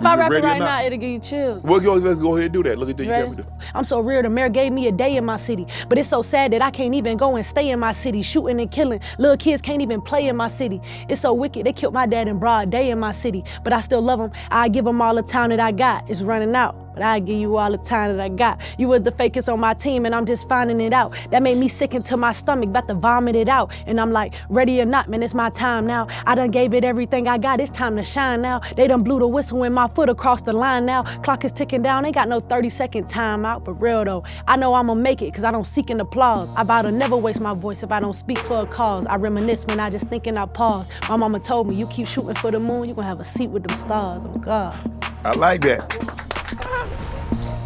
If I rap it right now, it'll give you chills. Well, let's go ahead and do that. Look at the camera. I'm so real, the mayor gave me a day in my city. But it's so sad that I can't even go and stay in my city. Shooting and killing, little kids can't even play in my city. It's so wicked, they killed my dad in broad day in my city. But I still love them, I give them all the time that I got. It's running out, but I give you all the time that I got. You was the fakest on my team and I'm just finding it out. That made me sick into my stomach, about to vomit it out. And I'm like, ready or not, man, it's my time now. I done gave it everything I got, it's time to shine now. They done blew the whistle and my foot across the line now. Clock is ticking down, ain't got no 30-second time out. For real though, I know I'ma make it cause I don't seek an applause. I vow to never waste my voice if I don't speak for a cause. I reminisce when I just think and I pause. My mama told me, you keep shooting for the moon, you gonna have a seat with them stars, oh God. I like that.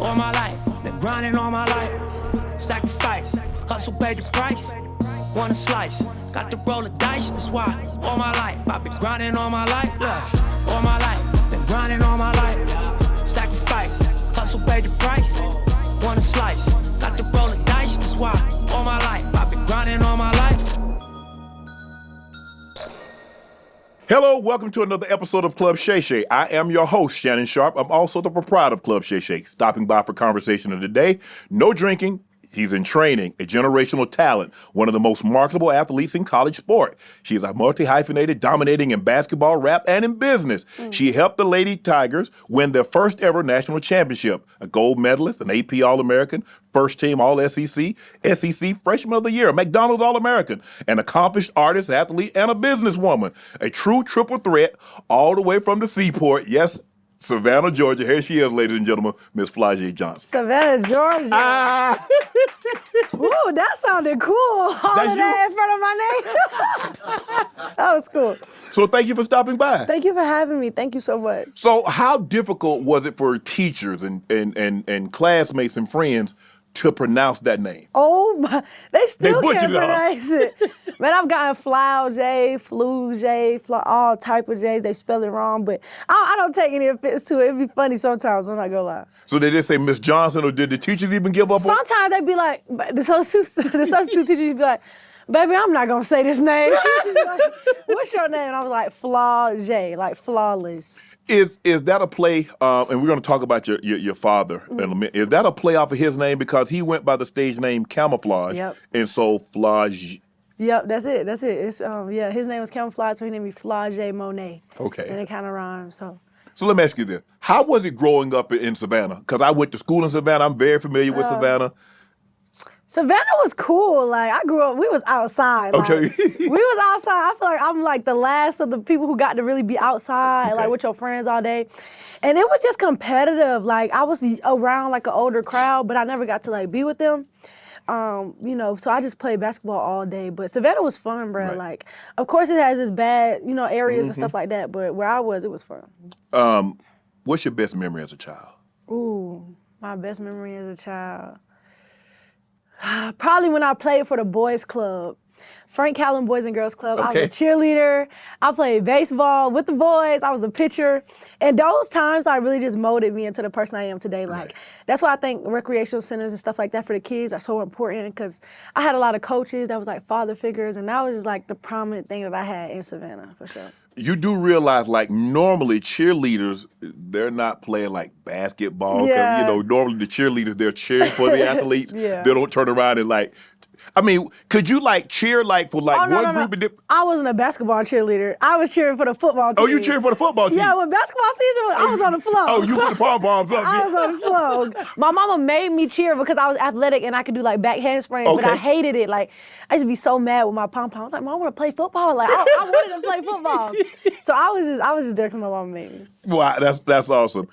All my life, been grinding all my life. Sacrifice, hustle paid the price. Want a slice, got to roll the dice, that's why. All my life, I've been grinding all my life. Look, all my life, been grinding all my life. Sacrifice, hustle paid the price. Want a slice, got to roll the dice, that's why. All my life, I've been grinding all my life. Hello, welcome to another episode of Club Shay Shay. I am your host, Shannon Sharpe. I'm also the proprietor of Club Shay Shay. Stopping by for conversation of the day. No drinking. He's in training, a generational talent, one of the most marketable athletes in college sport. She is a multi-hyphenated, dominating in basketball, rap, and in business. She helped the Lady Tigers win their first ever national championship, a gold medalist, an AP All-American, first team All-SEC, SEC Freshman of the Year, McDonald All-American, an accomplished artist, athlete, and a businesswoman. A true triple threat all the way from the seaport. Yes, Savannah, Georgia. Here she is, ladies and gentlemen, Miss Flau'jae Johnson. Savannah, Georgia. Ooh, that sounded cool. All of that in front of my name. That was cool. So thank you for stopping by. Thank you for having me. Thank you so much. So how difficult was it for teachers and classmates and friends to pronounce that name? Oh my, they still can't it pronounce it. Man, I've gotten Flau'jae, all type of J's. They spell it wrong, but I don't take any offense to it. It'd be funny sometimes, I'm not gonna lie. So they just say Miss Johnson, or did the teachers even give up? Sometimes they'd be like, the substitute teachers be like, baby, I'm not gonna say this name. Like, what's your name? And I was like, Flau'jae, like flawless. Is that a play, and we're gonna talk about your father in a minute. Is that a play off of his name? Because he went by the stage name Camouflage. Yep. And so Flau'jae. Yep, that's it. It's yeah, his name was Camouflage, so he named me Flau'jae Monet. Okay. And it kind of rhymes, so. So let me ask you this. How was it growing up in Savannah? Because I went to school in Savannah. I'm very familiar with Savannah. Savannah was cool. Like, I grew up, we was outside. Like, Okay. we was outside. I feel like I'm like the last of the people who got to really be outside, like with your friends all day. And it was just competitive. Like, I was around like an older crowd, but I never got to like be with them. So I just played basketball all day. But Savannah was fun, bro. Right. Like, of course it has its bad, areas and stuff like that, but where I was, it was fun. What's your best memory as a child? Ooh, my best memory as a child. Probably when I played for the boys club. Frank Callan Boys and Girls Club. Okay. I was a cheerleader. I played baseball with the boys. I was a pitcher. And those times really just molded me into the person I am today. Like, that's why I think recreational centers and stuff like that for the kids are so important, because I had a lot of coaches that was like father figures, and that was just like the prominent thing that I had in Savannah, for sure. You do realize, like, normally cheerleaders, they're not playing like basketball. Yeah. Because, normally the cheerleaders, they're cheering for the athletes. Yeah. They don't turn around and like, I mean, could you like cheer like for like one group? I wasn't a basketball cheerleader. I was cheering for the football team. Oh, you cheering for the football team? Yeah, when basketball season was, I was on the floor. Oh, you put the pom-poms up. I was on the floor. My mama made me cheer because I was athletic and I could do like back handsprings, but I hated it. Like, I used to be so mad with my pom-pom. I was like, Mom, I want to play football. Like, I wanted to play football. So I was just there because my mama made me. Wow, that's awesome.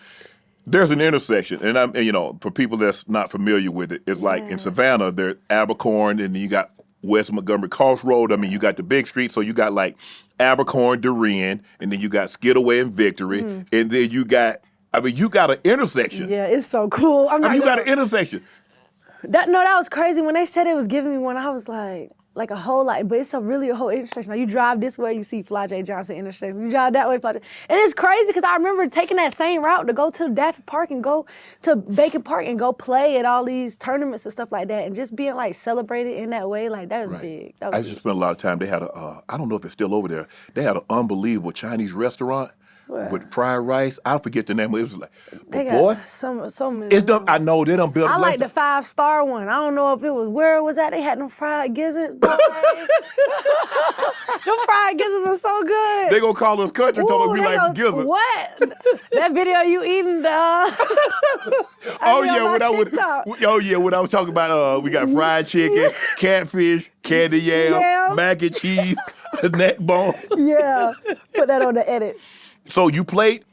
There's an intersection, and for people that's not familiar with it, it's like in Savannah, there's Abercorn, and then you got West Montgomery Crossroad. I mean, you got the big street, so you got like Abercorn, Duran, and then you got Skidaway and Victory, and then you got an intersection. Yeah, it's so cool. You got an intersection. That was crazy. When they said it was giving me one, I was like a whole lot, but it's really a whole intersection. Like, you drive this way, you see Flau'jae Johnson intersection. You drive that way, Flau'jae. And it's crazy because I remember taking that same route to go to Daffy Park and go to Bacon Park and go play at all these tournaments and stuff like that, and just being like celebrated in that way, like that was big. That was I just spent a lot of time. They had I don't know if it's still over there. They had an unbelievable Chinese restaurant. with fried rice. I forget the name. It was like, They boy, got so many. it's them. I know they done built. I like the 5-star one. I don't know if it was where it was at. They had them fried gizzards, boy. Them fried gizzards were so good. They gonna call us country, talking we like gizzards. What? That video you eating? When I was talking about we got fried chicken, catfish, candy yam, mac and cheese, neck bone. Yeah, put that on the edit. So you played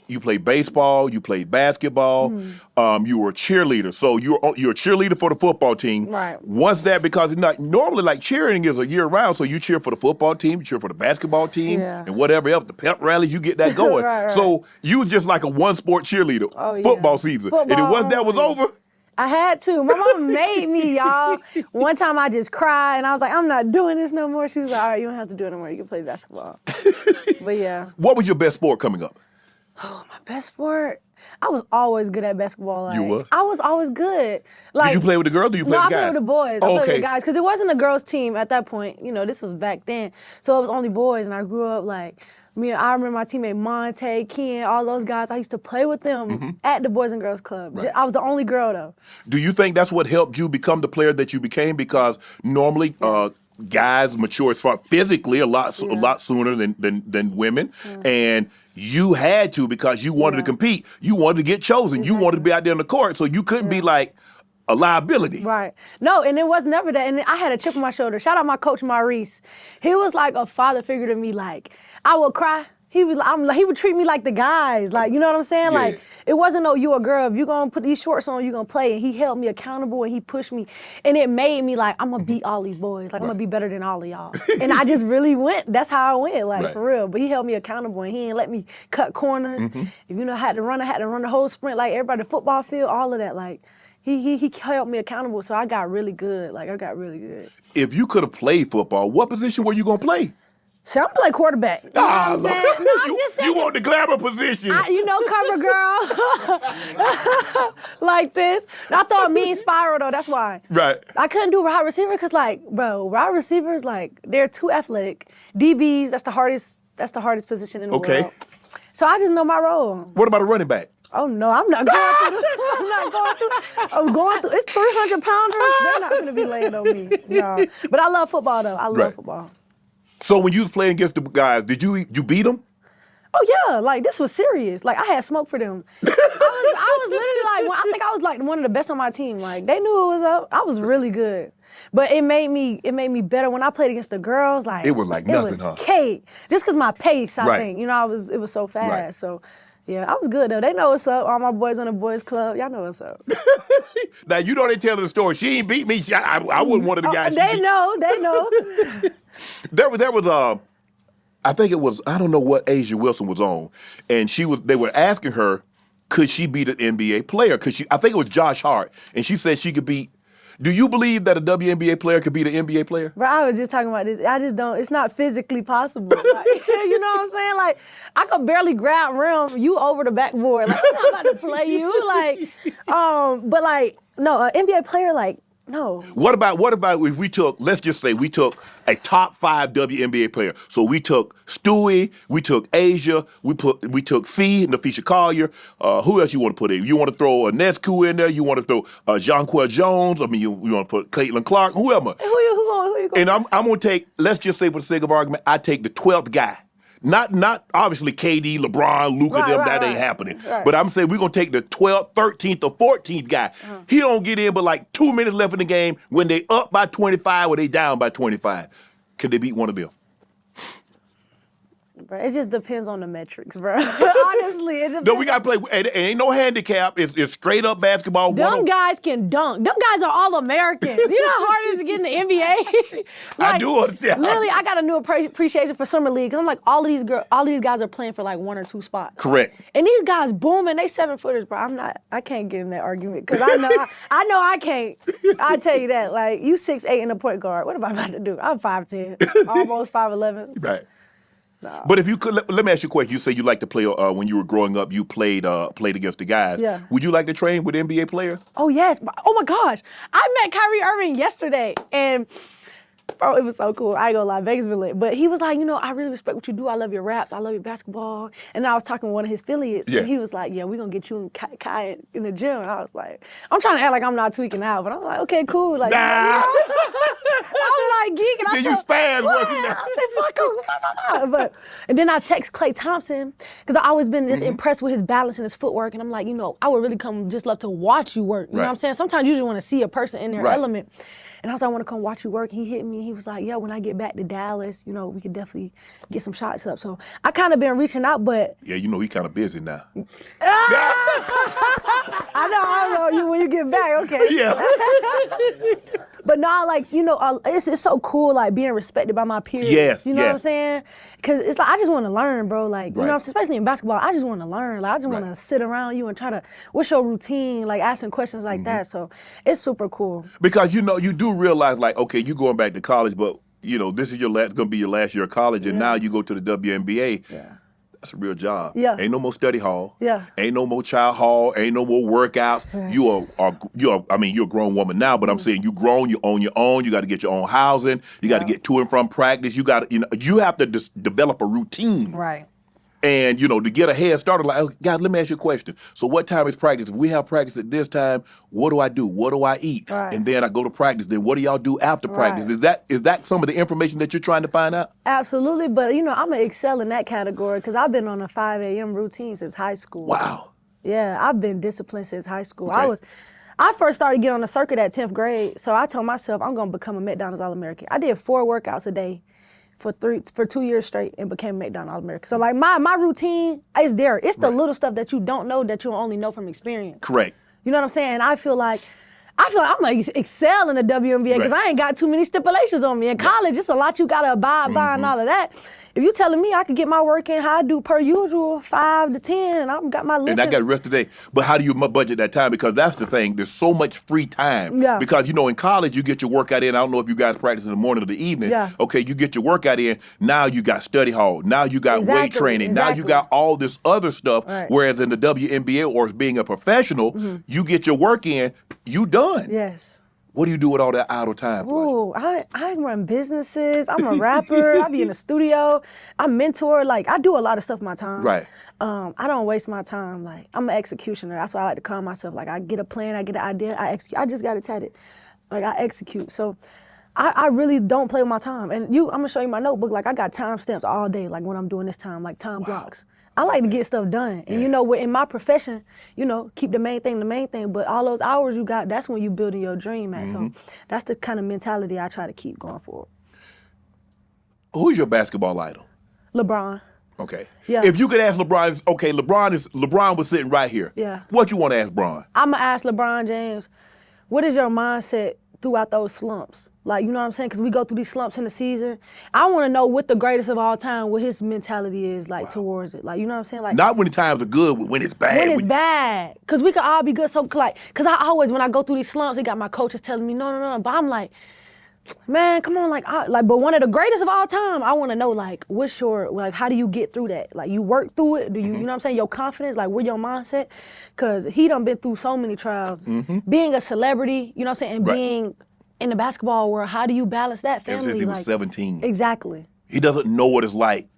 baseball, you played basketball, you were a cheerleader. So you're a cheerleader for the football team. Right. Once that, because normally like cheering is a year round, so you cheer for the football team, you cheer for the basketball team, and whatever else, the pep rally, you get that going. right. So you was just like a one-sport cheerleader, football season. And then once that was over, I had to. My mom made me, y'all. One time I just cried and I was like, I'm not doing this no more. She was like, all right, you don't have to do it no more. You can play basketball. But yeah. What was your best sport coming up? Oh, my best sport? I was always good at basketball. Like, you was? I was always good. Like, did you play with the girls or you play with the guys? No, I played with the boys. Oh, I played with the guys. Because it wasn't a girls' team at that point. You know, this was back then. So it was only boys. And I grew up like, I remember my teammate Monte, Ken, all those guys. I used to play with them at the Boys and Girls Club. Right. I was the only girl, though. Do you think that's what helped you become the player that you became? Because normally guys mature as far physically a lot sooner than women. And you had to, because you wanted to compete. You wanted to get chosen. You wanted to be out there on the court. So you couldn't be like a liability. Right. No, and it was never that. And I had a chip on my shoulder. Shout out my coach, Reese. He was like a father figure to me. Like, I would cry. He would treat me like the guys. Like, you know what I'm saying? Yeah. Like, it wasn't you a girl. If you gonna put these shorts on, you gonna play. And he held me accountable and he pushed me. And it made me like, I'm gonna beat all these boys. Like, I'm gonna be better than all of y'all. And I just really went. That's how I went, like, for real. But he held me accountable and he didn't let me cut corners. If I had to run the whole sprint like everybody, the football field, all of that. Like, he held me accountable, so I got really good. Like, I got really good. If you could have played football, what position were you gonna play? So I'm play quarterback. You know what I'm saying? No, I'm just saying. You want the glamour position. Cover girl. Like this. I thought a mean spiral, though. That's why. Right. I couldn't do wide receiver because, like, bro, wide receivers, like, they're too athletic. DBs, that's the hardest position in the world. So I just know my role. What about a running back? Oh, no, I'm not going through this. I'm going through. It's 300-pounders. They're not going to be laying on me. No. But I love football, though. I love football. So when you was playing against the guys, did you beat them? Oh yeah, like this was serious. Like I had smoke for them. I was literally like, I think I was like one of the best on my team. Like they knew it was up. I was really good. But it made me better when I played against the girls. Like it was like nothing, it was cake. Just cause my pace, I think. You know, it was so fast. Right. So yeah, I was good though. They know what's up. All my boys on the boys club, y'all know what's up. Now you know they tell the story. She ain't beat me. I wasn't one of the guys. They know. There was I think it was, I don't know what Asia Wilson was on, and they were asking her, could she beat an NBA player? I think it was Josh Hart, and she said she could beat. Do you believe that a WNBA player could beat an NBA player? Bro, I was just talking about this. I just don't. It's not physically possible. Like, you know what I'm saying? Like, I could barely grab rim. You over the backboard. Like, I'm not about to play you. Like, but like, no, an NBA player, like, no. What about if let's just say we took a top 5 WNBA player. So we took Stewie, we took Asia, we took Fee, Nafisha Collier. Who else you want to put in? You want to throw a Nescu in there? You want to throw Jonquel Jones? I mean, you want to put Caitlin Clark? Whoever. Who you going? And I'm going to take, let's just say for the sake of argument, I take the 12th guy. Not obviously KD, LeBron, Luka, that ain't happening. Right. But I'm saying we're going to take the 12th, 13th, or 14th guy. He don't get in but like 2 minutes left in the game when they up by 25 or they down by 25. Could they beat one of them? Bro, it just depends on the metrics, bro. Honestly, it depends. No, we got to play. It ain't no handicap. It's straight up basketball. Them guys can dunk. Them guys are all Americans. You know how hard it is to get in the NBA? Like, I do understand. Literally, I got a new appreciation for summer league. Cause I'm like, all of these guys are playing for like 1 or 2 spots. Correct. And these guys booming. They 7-footers, bro. I can't get in that argument because I know I can't. I tell you that. Like, you 6'8" in the point guard. What am I about to do? I'm 5'10", almost 5'11". Right. No. But if you could, let me ask you a question. You say you like to play when you were growing up. You played against the guys. Yeah. Would you like to train with NBA players? Oh yes. Oh my gosh. I met Kyrie Irving yesterday, and Bro, it was so cool. I ain't gonna lie, Vegas been lit. But he was like, I really respect what you do. I love your raps. I love your basketball. And I was talking to one of his affiliates. Yeah. And he was like, yeah, we gonna get you and Kai in the gym. And I was like, I'm trying to act like I'm not tweaking out. But I'm like, okay, cool. Like, Nah. I'm like geeking. Then you spaz working out. I said, fuck him. And then I text Klay Thompson, because I've always been just impressed with his balance and his footwork. And I'm like, I would really come just love to watch you work. You know what I'm saying? Sometimes you just want to see a person in their element. And I was like, I want to come watch you work. He hit me. He was like, yeah, when I get back to Dallas, we could definitely get some shots up. So I kind of been reaching out, but. Yeah, he kind of busy now. I don't know, when you get back, okay. Yeah. But no, like, it's so cool, like, being respected by my peers. Yes, You know what I'm saying? Because it's like, I just want to learn, bro. Like, especially in basketball, I just want to learn. Like, I just want to sit around you and try to, what's your routine? Like, asking questions like that. So it's super cool. Because, you do realize, like, okay, you going back to college, but, this is going to be your last year of college, and now you go to the WNBA. Yeah. That's a real job. Yeah. Ain't no more study hall. Yeah. Ain't no more child hall. Ain't no more workouts. You're a grown woman now, but I'm saying you grown, you own your own, you got to get your own housing, you got to get to and from practice, you have to develop a routine. Right. And, to get a head started, like, oh, guys, let me ask you a question. So what time is practice? If we have practice at this time, what do I do? What do I eat? Right. And then I go to practice. Then what do y'all do after practice? Is that some of the information that you're trying to find out? Absolutely. But, I'm going to excel in that category because I've been on a 5 a.m. routine since high school. Wow. Yeah, I've been disciplined since high school. Okay. I first started getting on the circuit at 10th grade, so I told myself I'm going to become a McDonald's All-American. I did 4 workouts a day for 2 years straight and became McDonald's All-American. So like my routine is there. It's the little stuff that you don't know that you'll only know from experience. Correct. You know what I'm saying? I feel like I'm going to excel in the WNBA because I ain't got too many stipulations on me. In college, it's a lot you got to abide by and all of that. If you telling me I could get my work in how I do per usual, 5 to 10, and I've got my lifting. And I got the rest of the day. But how do you budget that time? Because that's the thing. There's so much free time. Yeah. Because, in college, you get your workout in. I don't know if you guys practice in the morning or the evening. Yeah. Okay, you get your workout in. Now you got study hall. Now you got weight training. Now you got all this other stuff. Right. Whereas in the WNBA or being a professional, you get your work in, you done. Yes. What do you do with all that idle time? Ooh, I run businesses. I'm a rapper. I be in the studio. I mentor. Like, I do a lot of stuff with my time. Right. I don't waste my time. Like, I'm an executioner. That's why I like to call myself. Like, I get a plan, I get an idea, I execute. I just got it tatted. Like, I execute. So I really don't play with my time. And I'm going to show you my notebook. Like, I got time stamps all day, like when I'm doing this time, like time blocks. I like to get stuff done. And in my profession, keep the main thing. But all those hours you got, that's when you building your dream at. So that's the kind of mentality I try to keep going forward. Who's your basketball idol? LeBron. Okay. Yeah. If you could ask LeBron was sitting right here. Yeah. What you want to ask Bron? I'm going to ask LeBron James, what is your mindset throughout those slumps? Like, you know what I'm saying? Because we go through these slumps in the season. I want to know what the greatest of all time, what his mentality is like towards it. Like, you know what I'm saying? Like, not when the times are good, when it's bad. When it's bad. Because we could all be good. So, like, because I always, when I go through these slumps, they got my coaches telling me, no. But I'm like, man, come on. But one of the greatest of all time, I want to know, like, what's your, like, how do you get through that? Like, you work through it? Do you, you know what I'm saying? Your confidence, like, where your mindset? Because he done been through so many trials. Being a celebrity, you know what I'm saying? And being in the basketball world, how do you balance that family? Ever since he was 17. Exactly. He doesn't know what it's like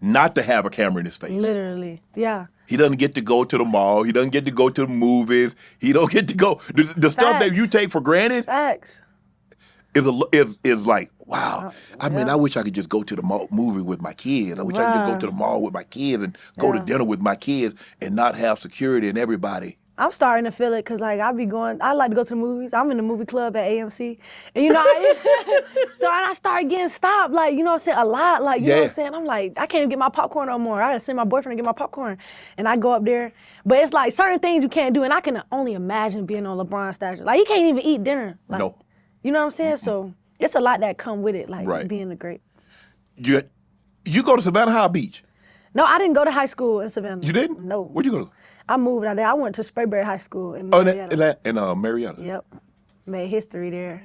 not to have a camera in his face. Literally, yeah. He doesn't get to go to the mall. He doesn't get to go to the movies. He don't get to go. The stuff that you take for granted Facts. is like, wow. I mean, I wish I could just go to the movie with my kids. I wish I could just go to the mall with my kids and go to dinner with my kids and not have security and everybody. I'm starting to feel it because, like, I like to go to the movies. I'm in the movie club at AMC. And, so I started getting stopped, like, you know what I'm saying, a lot. Like, you know what I'm saying? I'm like, I can't even get my popcorn no more. I got to send my boyfriend to get my popcorn. And I go up there. But it's like certain things you can't do. And I can only imagine being on LeBron's stature. Like, he can't even eat dinner. Like, no. You know what I'm saying? So it's a lot that come with it, like being the great. You go to Savannah High Beach? No, I didn't go to high school in Savannah. You didn't? No. Where'd you go to? I moved out there. I went to Sprayberry High School in Marietta. In Marietta? Yep. Made history there.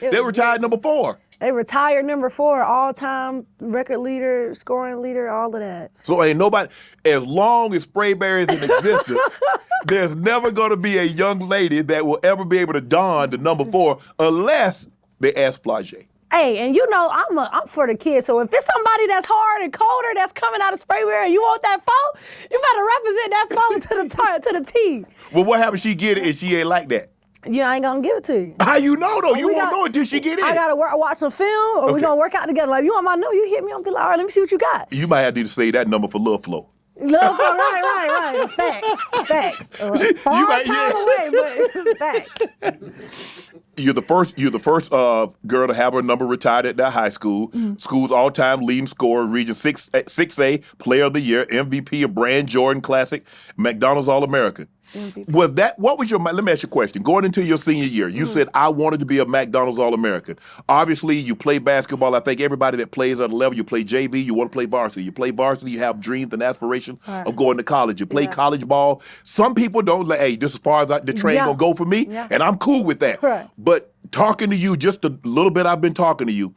They retired number 4. They retired number 4, all-time record leader, scoring leader, all of that. So ain't nobody, as long as Sprayberry is in existence, there's never going to be a young lady that will ever be able to don the number 4 unless they ask Flau'jae. Hey, and you know I'm for the kids. So if it's somebody that's hard and colder that's coming out of Sprayberry and you want that phone, you better represent that phone to the T. Well, what happens? She get it and she ain't like that. Yeah, I ain't gonna give it to you. How you know though? You won't know until she get in. I gotta watch some film, or we gonna work out together. Like, you want my number? You hit me. I'm be like, all right, let me see what you got. You might have to say that number for Love Flow. Love Flow, right. Facts. Hard time away, but facts. You're the first girl to have her number retired at that high school. School's all-time leading scorer, Region 6A Player of the Year, MVP of Brand Jordan Classic, McDonald's All-American. What was your, let me ask you a question. Going into your senior year, you said, I wanted to be a McDonald's All-American. Obviously, you play basketball. I think everybody that plays at a level, you play JV, you want to play varsity. You play varsity, you have dreams and aspirations of going to college. You play college ball. Some people don't, like, hey, just as far as the train gonna go for me, and I'm cool with that. Right. But talking to you, just a little bit I've been talking to you,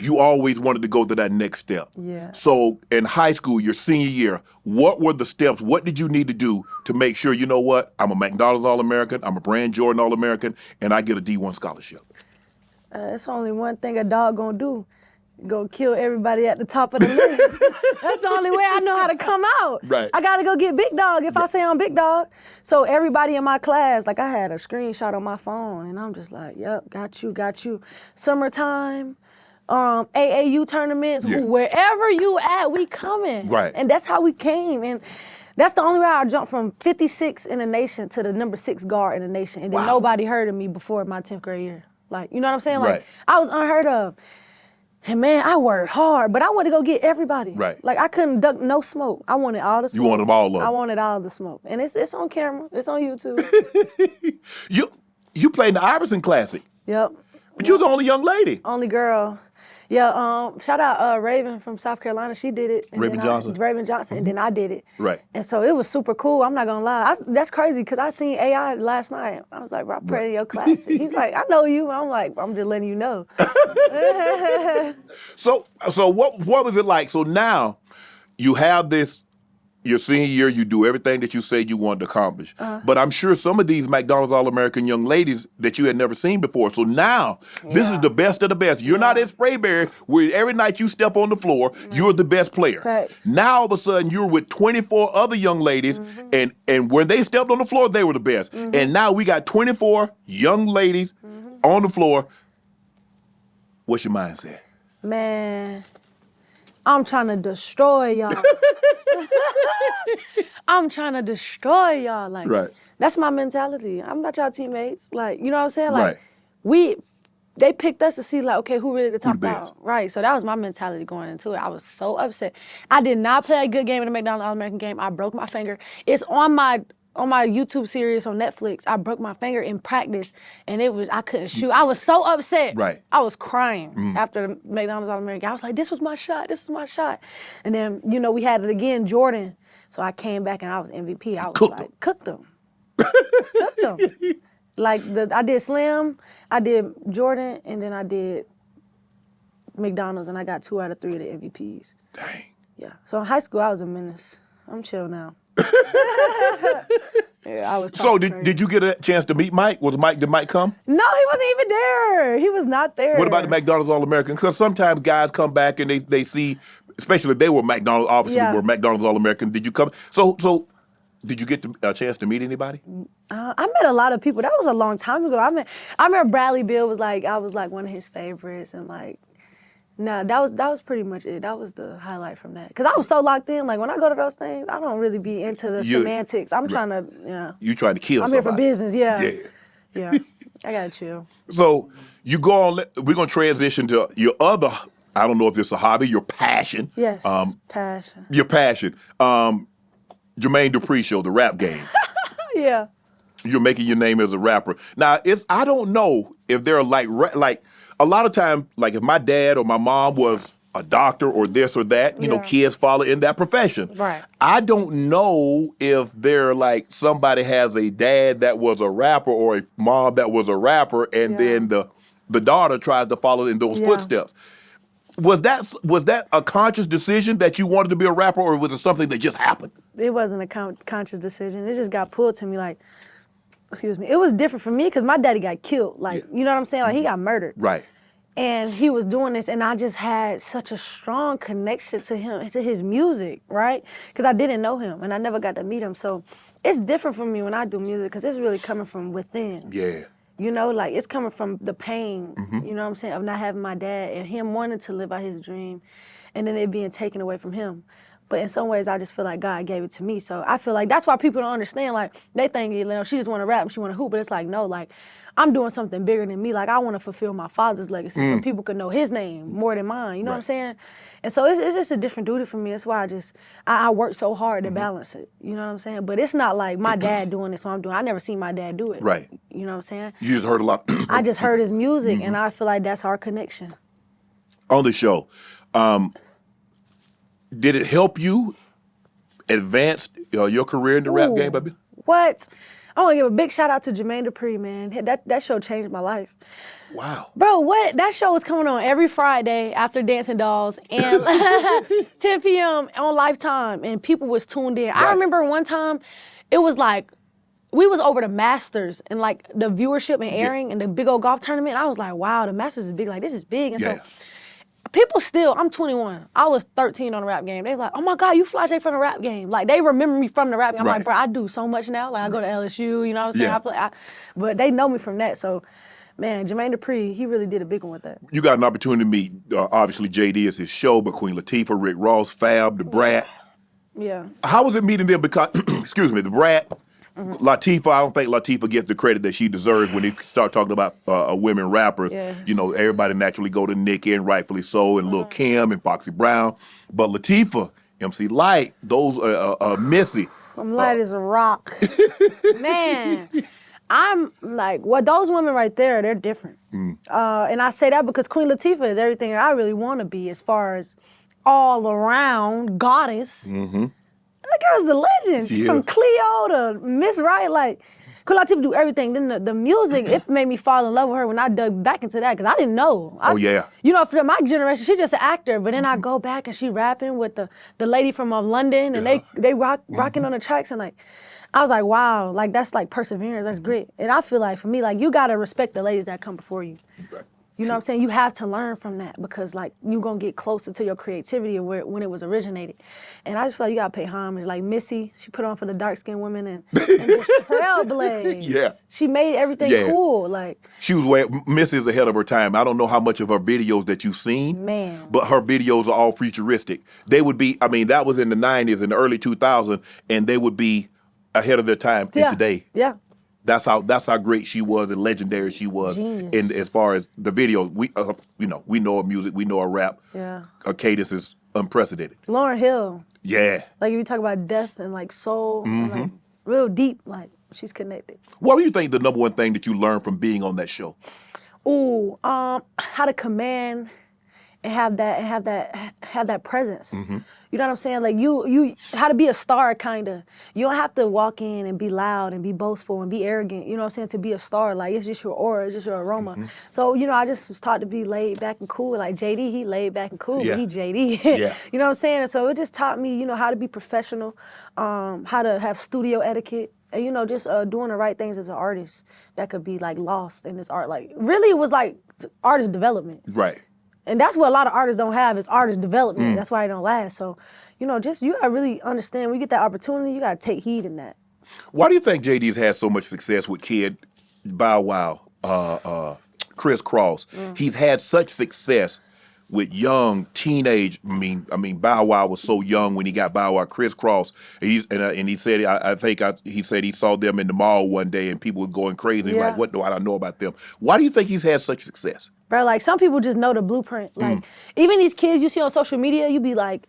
you always wanted to go to that next step. Yeah. So in high school, your senior year, what were the steps? What did you need to do to make sure, you know what, I'm a McDonald's All-American, I'm a Brand Jordan All-American, and I get a D1 scholarship? It's only one thing a dog gonna do. Go kill everybody at the top of the list. That's the only way I know how to come out. Right. I gotta go get Big Dog if I say I'm Big Dog. So everybody in my class, like, I had a screenshot on my phone, and I'm just like, yep, got you. Summertime, AAU tournaments, wherever you at, we coming. Right. And that's how we came. And that's the only way I jumped from 56 in the nation to the number 6 guard in the nation. And then nobody heard of me before my 10th grade year. Like, you know what I'm saying? Like, Right. I was unheard of. And man, I worked hard, but I wanted to go get everybody. Right. Like, I couldn't duck no smoke. I wanted all the smoke. You wanted all of them. I wanted all the smoke. And it's on camera. It's on YouTube. You played in the Iverson Classic. Yep. But you're the only young lady. Only girl. Yeah, shout out Raven from South Carolina. She did it. And Raven Johnson. And then I did it. Right. And so it was super cool. I'm not gonna lie. That's crazy because I seen AI last night. I was like, bro, I played in your classic. He's like, I know you. I'm like, I'm just letting you know. So what was it like? So now you have this, your senior year, you do everything that you said you wanted to accomplish. But I'm sure some of these McDonald's All-American young ladies that you had never seen before. So now, this is the best of the best. You're not at Sprayberry, where every night you step on the floor, you're the best player. Facts. Now, all of a sudden, you're with 24 other young ladies, and when they stepped on the floor, they were the best. And now we got 24 young ladies on the floor. What's your mindset? Man, I'm trying to destroy y'all. I'm trying to destroy y'all. Like, Right. That's my mentality. I'm not y'all teammates. Like, you know what I'm saying? Like, Right. they picked us to see, like, okay, who really the top best? dog? Right. So that was my mentality going into it. I was so upset. I did not play a good game in the McDonald's All-American game. I broke my finger. It's on my YouTube series on Netflix. I broke my finger in practice, and I couldn't shoot. I was so upset. Right. I was crying after the McDonald's All-American. I was like, this was my shot. And then, we had it again, Jordan. So I came back and I was MVP. I was cooked them. Cooked them. Like, I did Slim, I did Jordan, and then I did McDonald's, and I got 2 out of 3 of the MVPs. Dang. Yeah. So in high school, I was a menace. I'm chill now. Yeah, I was. So did you get a chance to meet Mike? Did Mike come? No, he wasn't even there. He was not there. What about the McDonald's All-American? Because sometimes guys come back and they see, especially if they were McDonald's, obviously were McDonald's All-American. Did you come? So did you get a chance to meet anybody? I met a lot of people. That was a long time ago. I remember Bradley Beal was like, I was like one of his favorites, and like, no, that was pretty much it. That was the highlight from that. Because I was so locked in. Like, when I go to those things, I don't really be into the semantics. I'm trying to, You trying to kill I'm somebody. here for business, yeah. Yeah. I gotta chill. So you go on, we're going to transition to your other, I don't know if this is a hobby, your passion. Yes, passion. Your passion. Jermaine Dupri show, the rap game. Yeah. You're making your name as a rapper. Now, I don't know if they're like a lot of times, like if my dad or my mom was a doctor or this or that, kids follow in that profession. Right. I don't know if they're like somebody has a dad that was a rapper or a mom that was a rapper, and then the daughter tries to follow in those footsteps. Was that a conscious decision that you wanted to be a rapper, or was it something that just happened? It wasn't a conscious decision. It just got pulled to me, like, excuse me. It was different for me because my daddy got killed. Like, you know what I'm saying? Like, he got murdered. Right. And he was doing this, and I just had such a strong connection to him, to his music, right? Because I didn't know him, and I never got to meet him. So it's different for me when I do music, because it's really coming from within. Yeah. You know, like, it's coming from the pain, you know what I'm saying, of not having my dad and him wanting to live out his dream, and then it being taken away from him. But in some ways, I just feel like God gave it to me. So I feel like that's why people don't understand. Like, they think, you know, she just want to rap and she want to hoop. But it's like, no, like, I'm doing something bigger than me. Like, I want to fulfill my father's legacy so people can know his name more than mine. You know what I'm saying? And so it's just a different duty for me. That's why I work so hard to balance it. You know what I'm saying? But it's not like my dad doing this, so I'm doing. I never seen my dad do it. Right. You know what I'm saying? You just heard a lot. I just heard his music, and I feel like that's our connection. On the show, did it help you advance your career in the rap game, baby? What? I want to give a big shout out to Jermaine Dupri, man. That show changed my life. Wow. Bro, what? That show was coming on every Friday after Dancing Dolls and 10 p.m. on Lifetime, and people was tuned in. Right. I remember one time, it was like, we was over the Masters and like the viewership and airing and the big old golf tournament. I was like, wow, the Masters is big. Like, this is big. And so people still, I'm 21. I was 13 on the rap game. They like, oh my God, you Flau'jae from the rap game. Like, they remember me from the rap game. I'm like, bro, I do so much now. Like, I go to LSU, you know what I'm saying? Yeah. But they know me from that. So, man, Jermaine Dupri, he really did a big one with that. You got an opportunity to meet, obviously, JD is his show, but Queen Latifah, Rick Ross, Fab, the Brat. Yeah. How was it meeting them? Because, excuse me, the Brat, Latifah, I don't think Latifah gets the credit that she deserves when they start talking about women rappers. Yes. You know, everybody naturally go to Nicki, and rightfully so, and Lil Kim and Foxy Brown. But Latifah, MC Lyte, those Missy. Lyte is a rock. Man, I'm like, well, those women right there, they're different. And I say that because Queen Latifah is everything that I really want to be as far as all around goddess. That girl's a legend. She's from Cleo to Miss Right. Like, Queen Latifah do everything. Then the music, it made me fall in love with her when I dug back into that, because I didn't know. You know, for my generation, she's just an actor. But then I go back and she rapping with the lady from London, and they rocking on the tracks, and like, I was like, wow, like, that's like perseverance, that's grit. And I feel like, for me, like, you gotta respect the ladies that come before you. You know what I'm saying? You have to learn from that, because like, you're gonna get closer to your creativity of when it was originated. And I just feel like you gotta pay homage. Like Missy, she put on for the dark-skinned women and just trailblazed. Yeah. She made everything cool. Like, she was Missy is ahead of her time. I don't know how much of her videos that you've seen, but her videos are all futuristic. They would be, I mean, that was in the 90s and the early 2000s, and they would be ahead of their time in today. Yeah. That's how great she was and legendary she was. Genius. In as far as the videos, we know her music, we know her rap. Yeah. Her cadence is unprecedented. Lauryn Hill. Yeah. Like, if you talk about death and like soul, and, like, real deep, like, she's connected. What do you think the number one thing that you learned from being on that show? Ooh, how to command and have that presence. You know what I'm saying? Like, you how to be a star, kinda. You don't have to walk in and be loud and be boastful and be arrogant, you know what I'm saying, to be a star. Like, it's just your aura, it's just your aroma. So, you know, I just was taught to be laid back and cool. Like, JD, he laid back and cool, but he JD. You know what I'm saying? And so it just taught me, you know, how to be professional, how to have studio etiquette, and, you know, just doing the right things as an artist that could be, like, lost in this art. Like, really, it was like artist development. Right. And that's what a lot of artists don't have, is artist development. That's why they don't last. So, you know, just, you gotta really understand, when you get that opportunity, you gotta take heed in that. Why do you think JD's had so much success with Kid, Bow Wow, Chris Cross? He's had such success with young teenage. I mean, Bow Wow was so young when he got Bow Wow. Chris Cross, and he said, he said he saw them in the mall one day, and people were going crazy. Like, what do I know about them? Why do you think he's had such success? Bro, like, some people just know the blueprint. Like, even these kids you see on social media, you be like,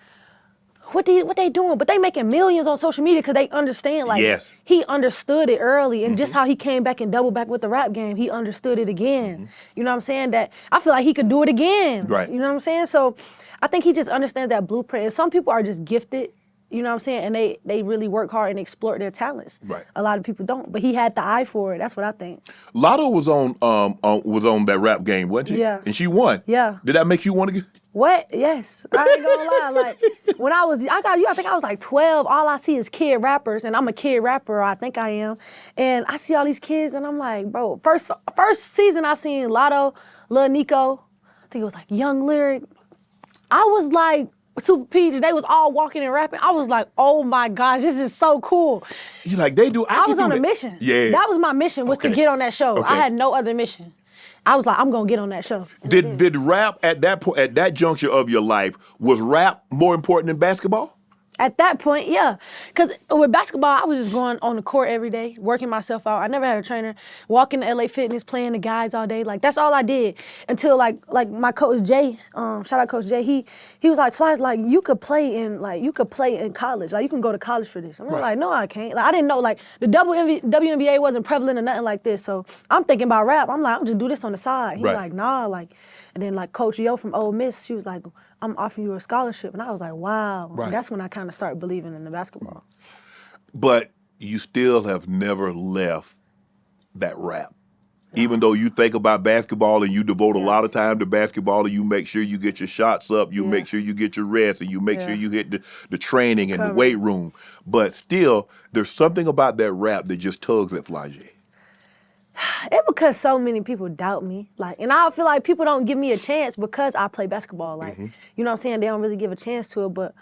what they doing? But they making millions on social media because they understand, like, he understood it early, and just how he came back and doubled back with the rap game, he understood it again. You know what I'm saying? That I feel like he could do it again. Right. You know what I'm saying? So I think he just understands that blueprint. And some people are just gifted, you know what I'm saying? And they really work hard and explore their talents. Right. A lot of people don't, but he had the eye for it. That's what I think. Latto was on that rap game, wasn't she? Yeah. And she won. Yeah. Did that make you want to get? What? Yes. I ain't gonna lie. Like, when I think I was like 12, all I see is kid rappers, and I'm a kid rapper, or I think I am. And I see all these kids, and I'm like, bro, first season I seen Latto, Lil Nico, think it was like Young Lyric. I was like, Super Peach, they was all walking and rapping. I was like, oh my gosh, this is so cool. You like, they do, I was on a mission. Yeah. That was my mission, was to get on that show. Okay. I had no other mission. I was like, I'm gonna get on that show. Did rap at that point, at that juncture of your life, was rap more important than basketball? At that point, yeah. Because with basketball, I was just going on the court every day, working myself out. I never had a trainer. Walking to LA Fitness, playing the guys all day. Like, that's all I did. Until, like my coach, Jay, shout out Coach Jay, he was like, Flash, like, you could play in college. Like, you can go to college for this. I'm like, no, I can't. Like, I didn't know, like, the WNBA wasn't prevalent or nothing like this. So I'm thinking about rap. I'm like, I'm just do this on the side. He's like, nah, like, and then, like, Coach Yo from Ole Miss, she was like, I'm offering you a scholarship. And I was like, wow. Right. That's when I kind of started believing in the basketball. But you still have never left that rap. No. Even though you think about basketball and you devote a lot of time to basketball and you make sure you get your shots up, you make sure you get your rest, and you make sure you hit the training and the weight room. But still, there's something about that rap that just tugs at Flau'jae. It's because so many people doubt me. Like, and I feel like people don't give me a chance because I play basketball. Like, you know what I'm saying? They don't really give a chance to it, but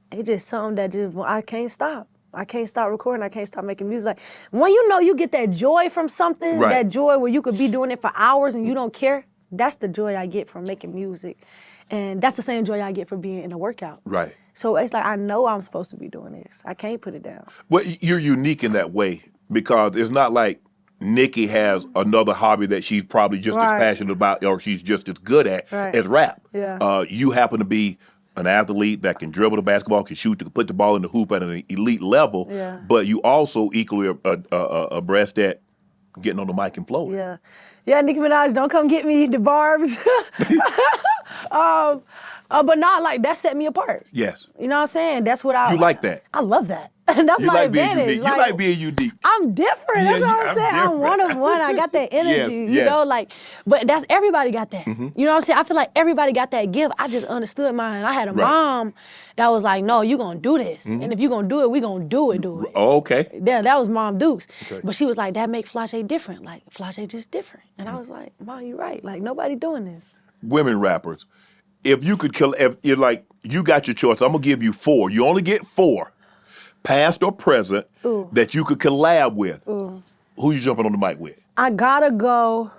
it's just something that just, I can't stop. I can't stop recording. I can't stop making music. Like, when you know you get that joy from something, that joy where you could be doing it for hours and you don't care, that's the joy I get from making music. And that's the same joy I get from being in a workout. Right. So it's like, I know I'm supposed to be doing this. I can't put it down. Well, you're unique in that way because it's not like Nicki has another hobby that she's probably just as passionate about or she's just as good at as rap. Yeah. You happen to be an athlete that can dribble the basketball, can shoot, can put the ball in the hoop at an elite level, but you also equally abreast at getting on the mic and flowing. Yeah. Yeah, Nicki Minaj, don't come get me, the barbs. But not like that set me apart. Yes. You know what I'm saying? That's what You like that. I love that. That's you my like advantage. Being unique. You like being unique. I'm different. That's what I'm saying. I'm one of one. I got that energy, you know, like, but that's everybody got that. You know what I'm saying? I feel like everybody got that gift. I just understood mine. I had a mom that was like, no, you gonna do this. And if you gonna do it, we gonna do it. Oh, okay. Yeah, that was Mom Dukes. Okay. But she was like, that make Flau'jae different. Like, Flau'jae just different. And I was like, Mom, you right. Like, nobody doing this. Women rappers, if you could kill, if you're like, you got your choice, I'm gonna give you 4. You only get 4. Past or present, that you could collab with. Who you jumping on the mic with? I gotta go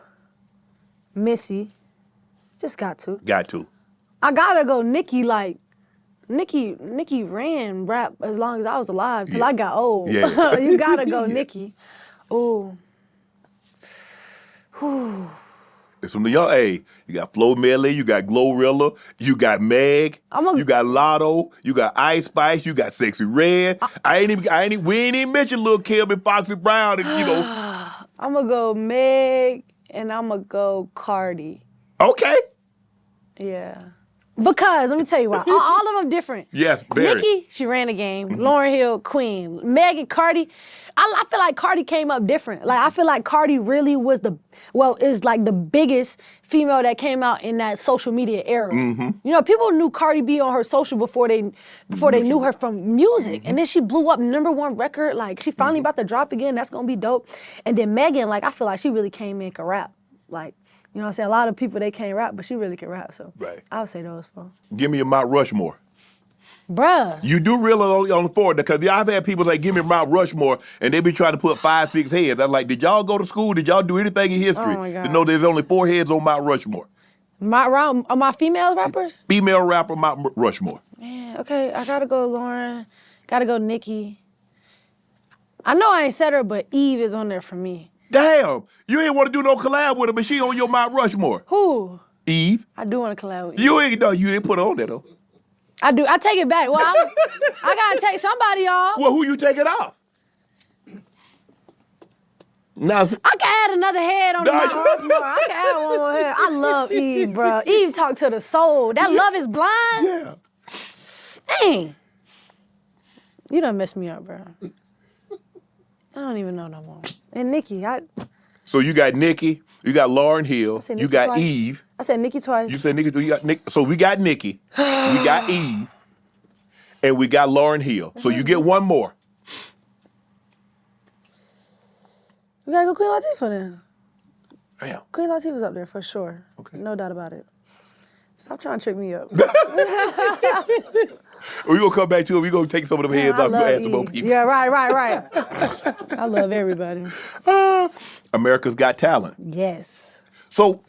Missy. Just got to. Got to. I gotta go Nicki. Like, Nicki ran rap as long as I was alive till I got old. Yeah. You gotta go Nicki. Ooh. Whew. It's from the young age. You got Flo Milli, you got Glorilla, you got Meg, you got Latto, you got Ice Spice, you got Sexy Red. We ain't even mentioned Lil Kim and Foxy Brown, and, you know. I'm gonna go Meg and I'm gonna go Cardi. Okay. Yeah. Because, let me tell you why, all of them different. Yes, very. Nicki, she ran the game. Lauryn Hill, Queen. Meg and Cardi, I feel like Cardi came up different. Like, I feel like Cardi really was is like the biggest female that came out in that social media era. You know, people knew Cardi B on her social before they knew her from music. And then she blew up #1 record. Like, she finally about to drop again. That's gonna be dope. And then Megan, like, I feel like she really came in and could rap. Like, you know what I'm saying? A lot of people, they can't rap, but she really can rap, so I would say those 4. Give me a Mount Rushmore. Bruh. You do really on the 4, because I've had people like, give me Mount Rushmore, and they be trying to put 5, 6 heads. I'm like, did y'all go to school? Did y'all do anything in history? Oh my God. To know there's only 4 heads on Mount Rushmore? My female rappers? Female rapper Mount Rushmore. Man, okay, I gotta go Lauren, gotta go Nicki. I know I ain't said her, but Eve is on there for me. Damn, you ain't want to do no collab with her, but she on your Mount Rushmore. Who? Eve. I do want to collab with Eve. You didn't put her on there though. I do. I take it back. Well, I gotta take somebody off. Well, who you taking off? Now, I can add another head on the Mount Rushmore. I can add one more head. I love Eve, bro. Eve talk to the soul. That love is blind. Yeah. Dang. You done messed me up, bro. I don't even know no more. And Nicki, So you got Nicki, you got Lauryn Hill, you got twice. Eve. I said Nicki twice. You said Nicki, you got Nick. So we got Nicki, we got Eve, and we got Lauryn Hill. So you get one more. We gotta go Queen Latifah then. Damn. Queen Latifah's up there for sure. Okay. No doubt about it. Stop trying to trick me up. We gonna come back to it. We gonna take some of them heads off. You ask some more people. Yeah, right. I love everybody. America's Got Talent. Yes. So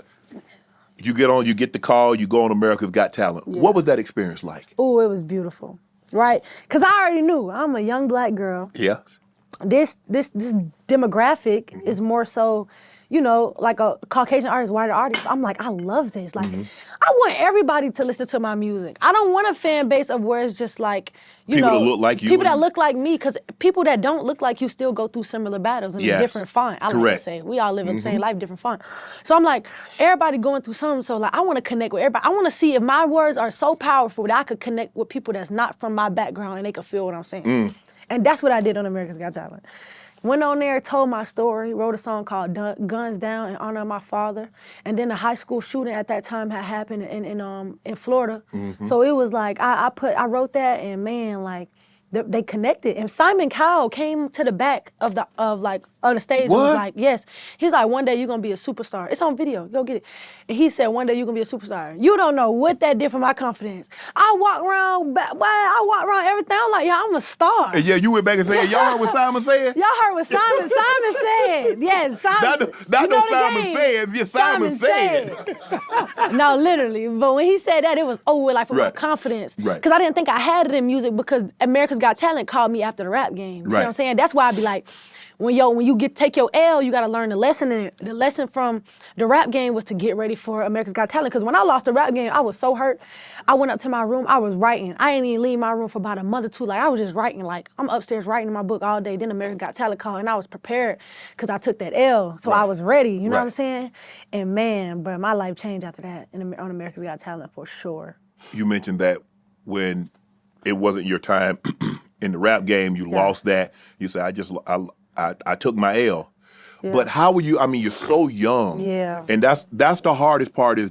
you get the call, you go on America's Got Talent. Yeah. What was that experience like? Oh, it was beautiful. Right? Because I already knew I'm a young black girl. Yeah. This demographic is more so, you know, like a Caucasian artist, white artist. I'm like, I love this. Like, I want everybody to listen to my music. I don't want a fan base of where it's just like, you People know, that look like you people that and- look like me, because people that don't look like you still go through similar battles in Yes. a different font. I like to Correct. say, we all live in the same life, different font. So I'm like, everybody going through something. So like, I want to connect with everybody. I want to see if my words are so powerful that I could connect with people that's not from my background and they could feel what I'm saying. And that's what I did on America's Got Talent. Went on there, told my story, wrote a song called Guns Down in honor of my father. And then the high school shooting at that time had happened in Florida. So it was like, I wrote that and man, like, they connected. And Simon Cowell came to the back of the stage and was like, yes. He's like, one day you're gonna be a superstar. It's on video, go get it. And he said, one day you're gonna be a superstar. You don't know what that did for my confidence. I walk around everything. I'm like, yeah, I'm a star. And yeah, you went back and said, y'all heard what Simon said? Y'all heard what Simon said. Yes, Simon. Not no Simon says, yes, Simon said. No, literally. But when he said that, it was over like for my confidence. Right. Because I didn't think I had it in music because America's Got Talent called me after the rap game. You see what I'm saying? That's why I be like, when you take your L, you gotta learn the lesson. And the lesson from the rap game was to get ready for America's Got Talent. Because when I lost the rap game, I was so hurt. I went up to my room, I was writing. I didn't even leave my room for about a month or two. Like I was just writing. Like I'm upstairs writing my book all day. Then America's Got Talent called, and I was prepared because I took that L, so I was ready. You know what I'm saying? And man, but my life changed after that on America's Got Talent for sure. You mentioned that when it wasn't your time in the rap game, you lost that. You said, I took my L. Yeah. But how were you, I mean, you're so young. Yeah. And that's the hardest part is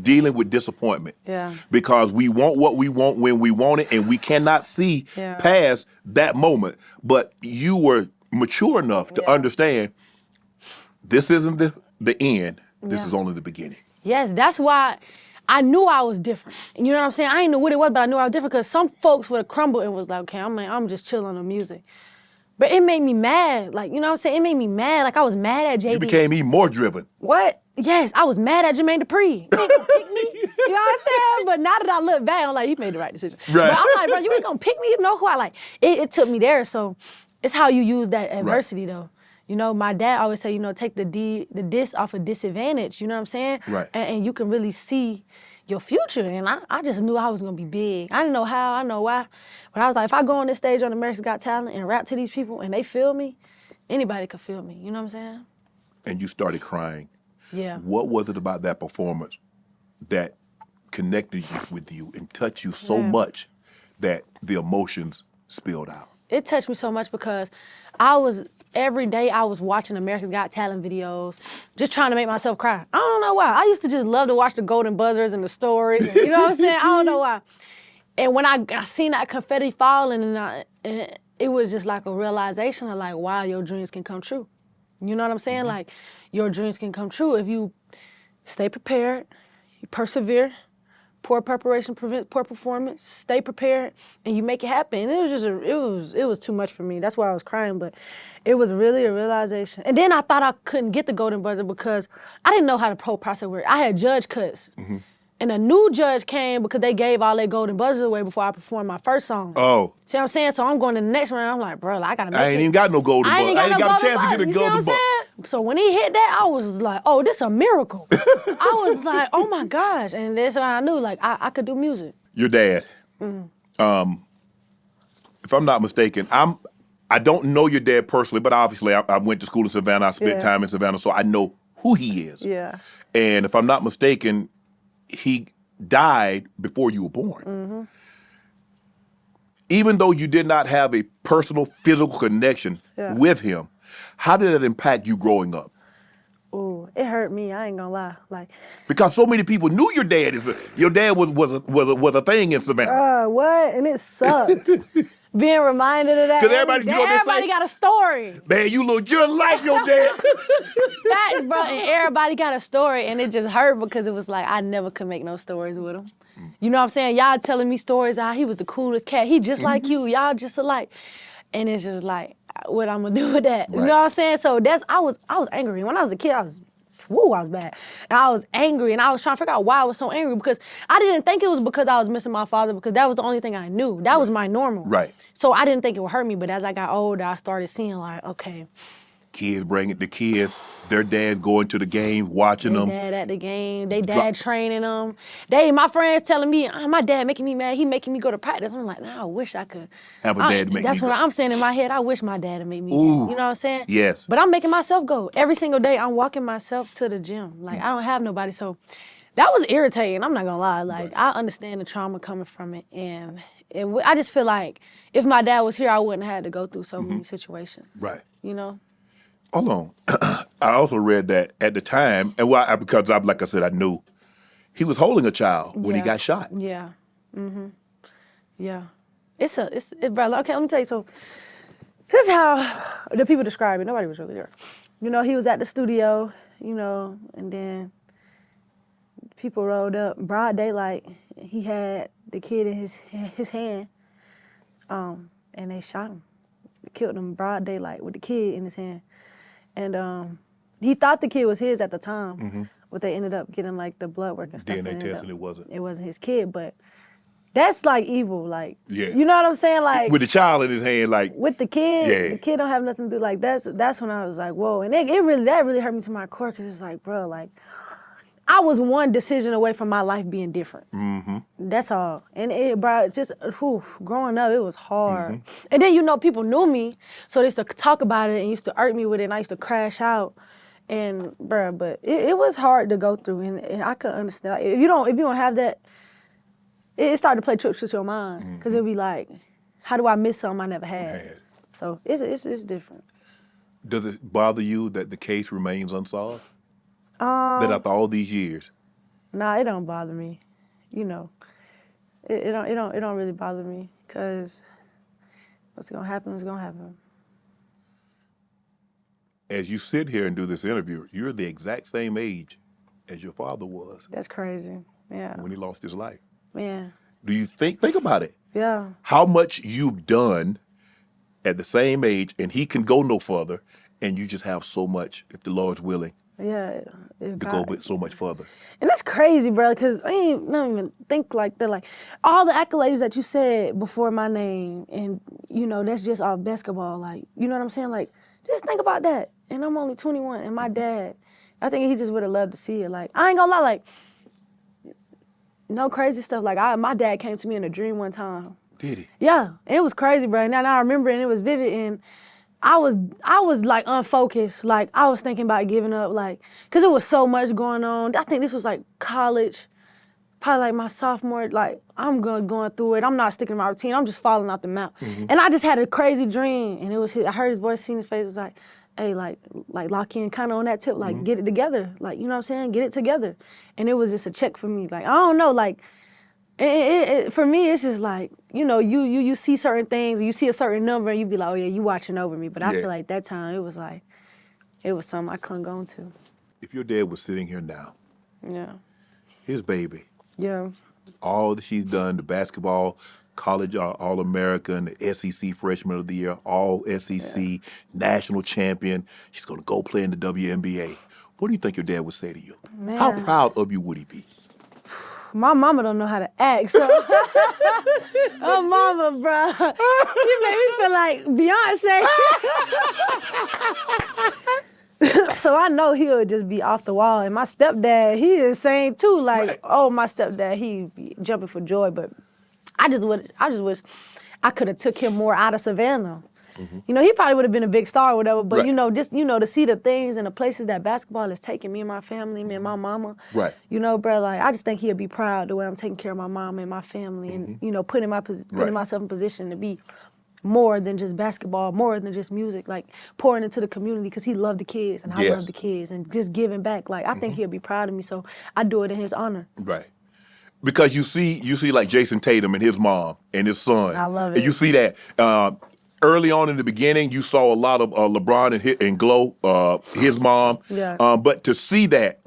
dealing with disappointment. Yeah. Because we want what we want when we want it, and we cannot see past that moment. But you were mature enough to understand this isn't the end. This is only the beginning. Yes, that's why I knew I was different. You know what I'm saying? I didn't know what it was, but I knew I was different because some folks would have crumbled and was like, okay, I'm just chilling on music. But it made me mad. Like, you know what I'm saying? It made me mad. Like, I was mad at JD. You became even more driven. What? Yes, I was mad at Jermaine Dupri. You ain't gonna pick me. You know what I'm saying? But now that I look back, I'm like, you made the right decision. Right. But I'm like, bro, you ain't gonna pick me. You know who I like. It took me there. So it's how you use that adversity, though. You know, my dad always say, you know, take the diss off a disadvantage. You know what I'm saying? Right. And you can really see your future. And I just knew I was gonna be big. I didn't know how, I know why. But I was like, if I go on this stage on America's Got Talent and rap to these people and they feel me, anybody could feel me. You know what I'm saying? And you started crying. Yeah. What was it about that performance that connected with you and touched you so much that the emotions spilled out? It touched me so much because every day I was watching America's Got Talent videos, just trying to make myself cry. I don't know why. I used to just love to watch the golden buzzers and the stories. And, you know what I'm saying? I don't know why. And when I seen that confetti falling, and it was just like a realization of like, wow, your dreams can come true. You know what I'm saying? Mm-hmm. Like, your dreams can come true if you stay prepared, you persevere. Poor preparation prevents poor performance. Stay prepared, and you make it happen. And it was just it was too much for me. That's why I was crying. But it was really a realization. And then I thought I couldn't get the golden buzzer because I didn't know how the whole process worked. I had judge cuts, and a new judge came because they gave all their golden buzzers away before I performed my first song. Oh. See what I'm saying? So I'm going to the next round. I'm like, bro, I gotta make it. I ain't even got no golden buzzer. I ain't got a chance to get a golden buzzer. So when he hit that, I was like, oh, this a miracle. I was like, oh my gosh. And that's when I knew, like, I could do music. Your dad, if I'm not mistaken, I don't know your dad personally, but obviously I went to school in Savannah. I spent time in Savannah, so I know who he is. Yeah. And if I'm not mistaken, he died before you were born. Even though you did not have a personal, physical connection with him, how did that impact you growing up? Ooh, it hurt me. I ain't gonna lie. Like, because so many people knew your dad was a thing in Savannah. What? And it sucked. being reminded of that. Because everybody got a story. Man, you look just like your dad. Facts, bro. And everybody got a story, and it just hurt because it was like I never could make no stories with him. You know what I'm saying? Y'all telling me stories how he was the coolest cat. He just like you. Y'all just alike. And it's just like, what I'm gonna do with that? Right. You know what I'm saying? So I was angry. When I was a kid, I was bad. And I was angry, and I was trying to figure out why I was so angry because I didn't think it was because I was missing my father because that was the only thing I knew. That was my normal. Right. So I didn't think it would hurt me, but as I got older, I started seeing like, okay. Kids bringing the kids, their dad going to the game, watching them. Dad at the game, they dad training them. My friends telling me, my dad making me mad, he making me go to practice. I'm like, nah, I wish I could. Have a dad make me That's go. what I'm saying in my head, I wish my dad would make me go. Ooh. You know what I'm saying? Yes. But I'm making myself go. Every single day, I'm walking myself to the gym. Like, I don't have nobody, so that was irritating, I'm not gonna lie. Like, I understand the trauma coming from it, and I just feel like if my dad was here, I wouldn't have had to go through so many situations. Right. You know? Hold on. I also read that at the time, and because like I said, I knew he was holding a child when he got shot. Yeah. Yeah. Bro, okay, let me tell you. So this is how the people describe it. Nobody was really there. You know, he was at the studio, you know, and then people rolled up, broad daylight. He had the kid in his hand, and they shot him. Killed him broad daylight with the kid in his hand. And he thought the kid was his at the time, but they ended up getting like the blood work and stuff. DNA test and it wasn't. It wasn't his kid, but that's like evil, like, yeah. You know what I'm saying? Like with the child in his hand, like with the kid, the kid don't have nothing to do. Like that's when I was like, whoa, and that really hurt me to my core because it's like, bro, like I was one decision away from my life being different. That's all. And bro, it's just, growing up, it was hard. And then, you know, people knew me, so they used to talk about it and used to irk me with it, and I used to crash out. And, bro, but it was hard to go through, and I could understand. Like, if you don't have that, it started to play tricks with your mind, because it'd be like, how do I miss something I never had? So it's different. Does it bother you that the case remains unsolved? That after all these years? Nah, it don't bother me. You know, it don't really bother me because what's gonna happen is gonna happen. As you sit here and do this interview, you're the exact same age as your father was. That's crazy. Yeah. When he lost his life. Yeah. Do you think about it? Yeah. How much you've done at the same age, and he can go no further, and you just have so much, if the Lord's willing. Yeah. To go so much further. And that's crazy, bro, because I don't even think like that. Like, all the accolades that you said before my name, and, you know, that's just all basketball. Like, you know what I'm saying? Like, just think about that. And I'm only 21, and my dad, I think he just would have loved to see it. Like, I ain't gonna lie, like, no crazy stuff. Like, my dad came to me in a dream one time. Did he? Yeah, and it was crazy, bro. Now I remember it, and it was vivid, and I was like unfocused. Like, I was thinking about giving up, like, because it was so much going on. I think this was like college, probably like my sophomore. Like, I'm going through it. I'm not sticking to my routine. I'm just falling out the map. And I just had a crazy dream, and it was I heard his voice, seen his face. It was like, hey, like lock in, kind of on that tip, like get it together. Like, you know what I'm saying? Get it together. And it was just a check for me. Like, I don't know, like. For me, it's just like, you know, you see certain things, you see a certain number, and you be like, oh yeah, you watching over me. But I feel like that time, it was something I clung on to. If your dad was sitting here now, his baby, all that she's done, the basketball, college All-American, the SEC Freshman of the Year, All SEC, national champion, she's gonna go play in the WNBA. What do you think your dad would say to you? Man. How proud of you would he be? My mama don't know how to act, so her mama, bro, she made me feel like Beyonce. So I know he'll just be off the wall. And my stepdad, he is insane too. Like, my stepdad, he be jumping for joy. But I just wish I could have took him more out of Savannah. You know, he probably would have been a big star or whatever, but, you know, just, you know, to see the things and the places that basketball is taking me and my family, me and my mama. You know, bro, like, I just think he'll be proud the way I'm taking care of my mom and my family and, you know, putting myself in position to be more than just basketball, more than just music, like pouring into the community because he loved the kids and I love the kids and just giving back. Like, I think he'll be proud of me, so I do it in his honor. Right. Because you see like Jason Tatum and his mom and his son. I love it. And you see that early on in the beginning, you saw a lot of LeBron and Glow, his mom. Yeah. But to see that,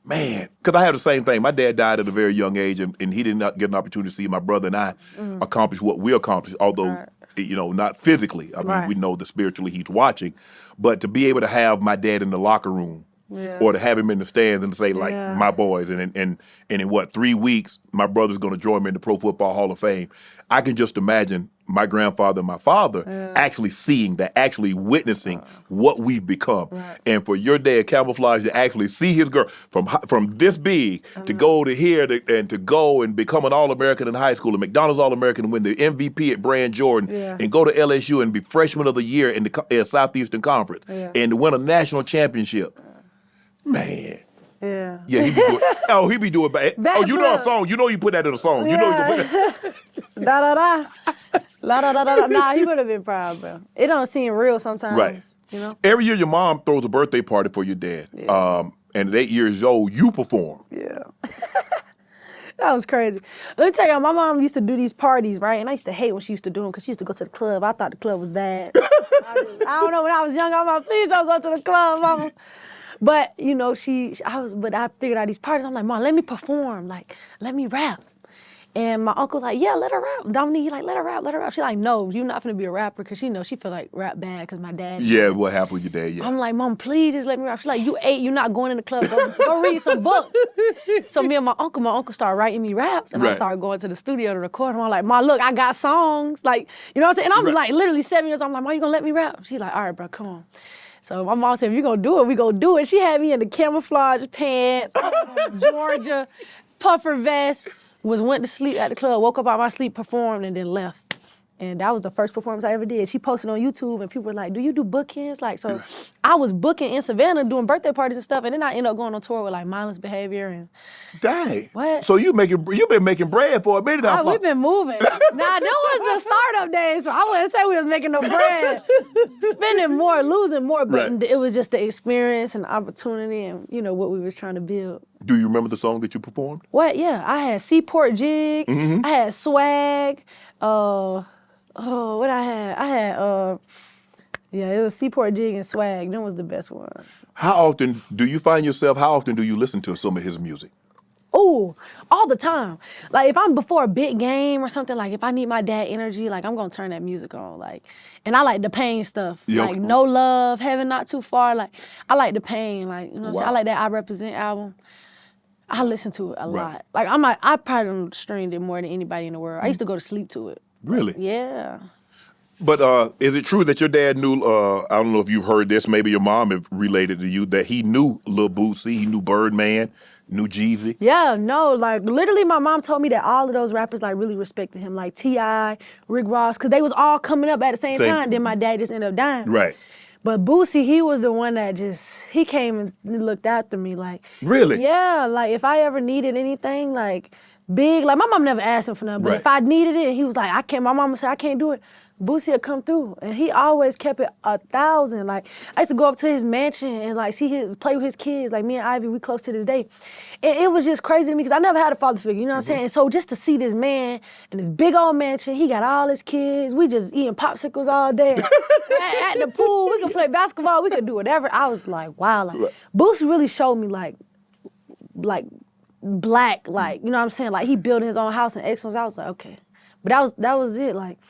man, because I had the same thing. My dad died at a very young age, and he did not get an opportunity to see my brother and I accomplish what we accomplished, although, not physically. I mean, we know that spiritually he's watching. But to be able to have my dad in the locker room, or to have him in the stands and say, like, my boys, and in what, 3 weeks, my brother's going to join me in the Pro Football Hall of Fame. I can just imagine my grandfather and my father actually seeing that, actually witnessing what we've become. Right. And for your dad, Camouflage, to actually see his girl from this big to go to here and to go and become an All-American in high school, a McDonald's All-American, and win the MVP at Brand Jordan, and go to LSU and be Freshman of the Year in the Southeastern Conference, and to win a national championship. Man. Yeah. Yeah, he be doing bad. Oh, you know a song. You know you put that in a song. You know you put that. Da-da-da. La-da-da-da-da. Nah, he would have been proud, bro. It don't seem real sometimes. Right. Every year your mom throws a birthday party for your dad. Yeah. And at 8 years old, you perform. Yeah. That was crazy. Let me tell you, my mom used to do these parties, right? And I used to hate when she used to do them because she used to go to the club. I thought the club was bad. I don't know, when I was young, I'm like, please don't go to the club, mama. But, I figured out these parties. I'm like, Mom, let me perform. Like, let me rap. And my uncle's like, yeah, let her rap. Dominique, he like, let her rap. She's like, no, you're not going to be a rapper, because she feel like rap bad because my dad. Yeah, what happened with your dad, yeah. I'm like, Mom, please just let me rap. She's like, you 8, you're not going in the club. Go read some books. So me and my uncle started writing me raps, and I started going to the studio to record them. I'm like, Mom, look, I got songs. Like, you know what I'm saying? And I'm like literally 7 years old. I'm like, Mom, you going to let me rap? She's like, all right, bro, come on. So my mom said, if you're going to do it, we going to do it. She had me in the camouflage pants, Georgia, puffer vest, went to sleep at the club, woke up out of my sleep, performed, and then left. And that was the first performance I ever did. She posted on YouTube, and people were like, do you do bookings? Like, so I was booking in Savannah, doing birthday parties and stuff, and then I ended up going on tour with, like, Mindless Behavior and... Dang. What? So you've been making bread for a minute now. We've been moving. Now, that was the startup days, so I wouldn't say we was making no bread. Spending more, losing more, but it was just the experience and the opportunity and, what we was trying to build. Do you remember the song that you performed? What? Yeah, I had Seaport Jig, I had Swag, what I had? It was Seaport Jig and Swag. Them was the best ones. How often do you listen to some of his music? Oh, all the time. Like, if I'm before a big game or something, like, if I need my dad energy, like, I'm going to turn that music on. Like, and I like the Pain stuff. Like, No Love, Heaven Not Too Far. Like, I like the Pain. Like, you know what I'm saying? I like that I Represent album. I listen to it a lot. Like, I probably streamed it more than anybody in the world. I used to go to sleep to it. Really? Yeah. But is it true that your dad knew, I don't know if you've heard this, maybe your mom have related to you, that he knew Lil Boosie, he knew Birdman, knew Jeezy? Yeah, no, like, literally my mom told me that all of those rappers, like, really respected him, like T.I., Rick Ross, because they was all coming up at the same time, then my dad just ended up dying. Right. But Boosie, he was the one that he came and looked after me, like. Really? Yeah, like, if I ever needed anything, like, big, like, my mom never asked him for nothing, but if I needed it, he was like, my mama said, I can't do it. Boosie would come through, and he always kept it 1,000. Like, I used to go up to his mansion and, like, play with his kids. Like, me and Ivy, we close to this day. And it was just crazy to me because I never had a father figure, you know what I'm saying? And so just to see this man in this big old mansion, he got all his kids. We just eating popsicles all day. At the pool, we could play basketball. We could do whatever. I was like, wow. Like, Boosie really showed me, like black, like, you know what I'm saying? Like, he building his own house in excellence. I was like, okay. But that was it, like.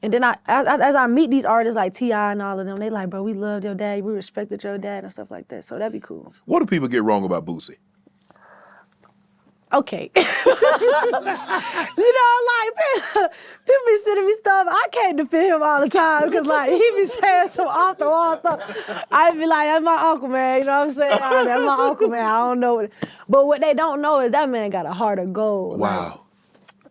And then as I meet these artists like T.I. and all of them, they like, bro, we loved your dad, we respected your dad and stuff like that. So that'd be cool. What do people get wrong about Boosie? Okay. Like, people be sending me stuff. I can't defend him all the time because, like, he be saying some off-the-wall stuff. I be like, that's my uncle, man. You know what I'm saying? That's my uncle, man. I don't know. But what they don't know is that man got a heart of gold. Wow. Like,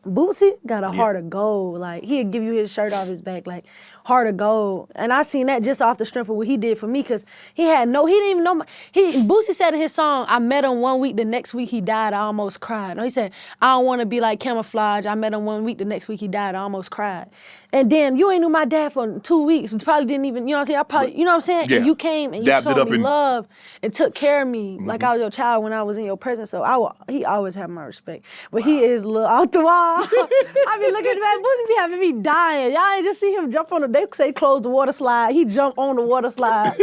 Boosie got a heart of gold. Like, he'd give you his shirt off his back. Like, heart of gold. And I seen that just off the strength of what he did for me, because he didn't even know Boosie said in his song, I met him 1 week, the next week he died, I almost cried. No, he said, I don't want to be like Camouflage. I met him 1 week, the next week he died, I almost cried. And then you ain't knew my dad for 2 weeks. You probably didn't even, you know what I'm saying? I probably, you know what I'm saying? Yeah. And you came and you showed me love and took care of me like I was your child when I was in your presence. So he always had my respect. But he is a little out the wall. I be looking at that Boosie be having me dying. Y'all ain't just see him jump on they say close the water slide. He jump on the water slide.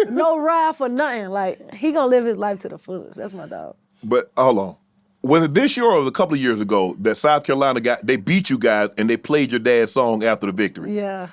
No ride for nothing. Like, he gonna live his life to the fullest. That's my dog. But hold on. Was it this year or a couple of years ago that South Carolina they beat you guys and they played your dad's song after the victory? Yeah.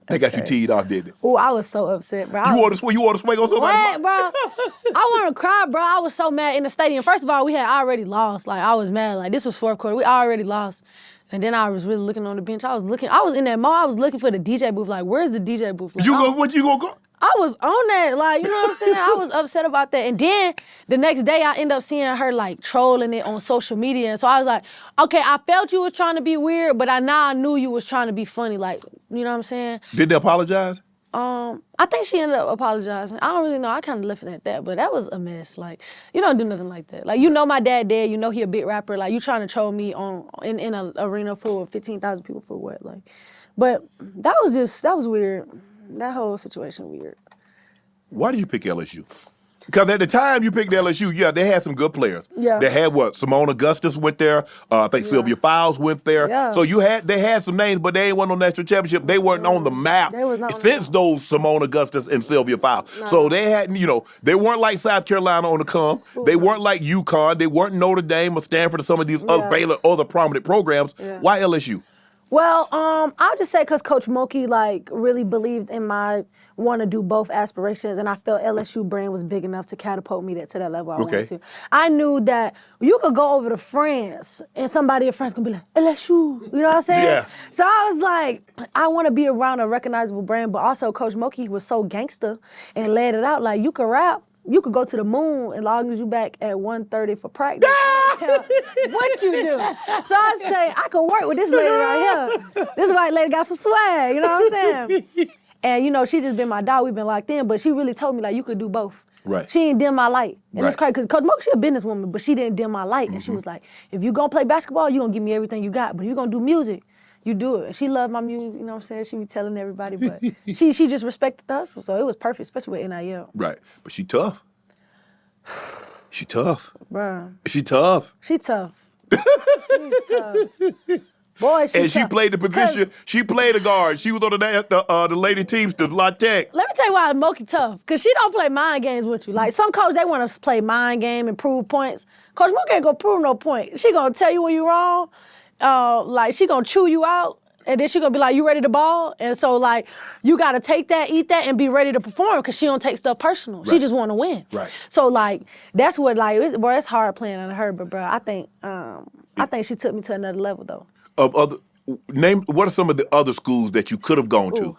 They got you teed off, didn't it? Oh, I was so upset, bro. You want to swing on somebody? What, bro? I want to cry, bro. I was so mad in the stadium. First of all, we had already lost. Like, I was mad. Like, this was fourth quarter. We already lost. And then I was really looking on the bench. I was in that mall. I was looking for the DJ booth. Like, where's the DJ booth? Like, What you gonna go? I was on that, like, you know what I'm saying? I was upset about that. And then the next day I ended up seeing her like trolling it on social media. And so I was like, okay, I felt you was trying to be weird, but I knew you was trying to be funny. Like, you know what I'm saying? Did they apologize? I think she ended up apologizing. I don't really know. I kind of left it at that, but that was a mess. Like, you don't do nothing like that. Like, you know my dad dead. You know he a big rapper. Like, you trying to troll me in an arena full of 15,000 people for what? Like, but that was weird. That whole situation weird. Why did you pick LSU? Because at the time you picked LSU, yeah, they had some good players. Yeah. They had what? Simone Augustus went there. I think Sylvia Fowles went there. Yeah. So they had some names, but they ain't won no national championship. They weren't on the map They was not since those Simone Augustus and Sylvia Fowles. No. So they hadn't, they weren't like South Carolina on the come. Ooh. They weren't like UConn. They weren't Notre Dame or Stanford or some of these other Baylor, other prominent programs. Yeah. Why LSU? Well, I'll just say because Coach Mulkey like really believed in my want to do both aspirations, and I felt LSU brand was big enough to catapult me to that level I wanted to. I knew that you could go over to France and somebody in France gonna be like, LSU, you know what I'm saying? Yeah. So I was like, I want to be around a recognizable brand, but also Coach Mulkey was so gangster and laid it out like, you could rap. You could go to the moon as long as you back at 1:30 for practice. What you do? So I say, I could work with this lady right here. This white lady got some swag, you know what I'm saying? And she just been my dog. We've been locked in, but she really told me like, you could do both. Right. She ain't dim my light. And it's Right. crazy, because Coach Moke, she a businesswoman, but she didn't dim my light. And she was like, if you gonna play basketball, you gonna give me everything you got. But if you gonna do music, you do it. And she loved my music, you know what I'm saying? She be telling everybody, but she just respected the hustle. So it was perfect, especially with NIL. Right. But she tough. She tough. Bruh. She tough. She tough. She's tough. Boy, she And she tough. played the position. She played the guard. She was on the lady teams, the La Tech. Let me tell you why Moki tough. Because she don't play mind games with you. Like, some coaches, they want to play mind game and prove points. Coach Moki ain't going to prove no point. She going to tell you when you're wrong. Like, she going to chew you out. And then she going to be like, you ready to ball? And so, like, you got to take that, eat that, and be ready to perform because she don't take stuff personal. Right. She just want to win. Right. So, like, that's what, like, it's hard playing under her. But, bro, I think she took me to another level, though. What are some of the other schools that you could have gone to?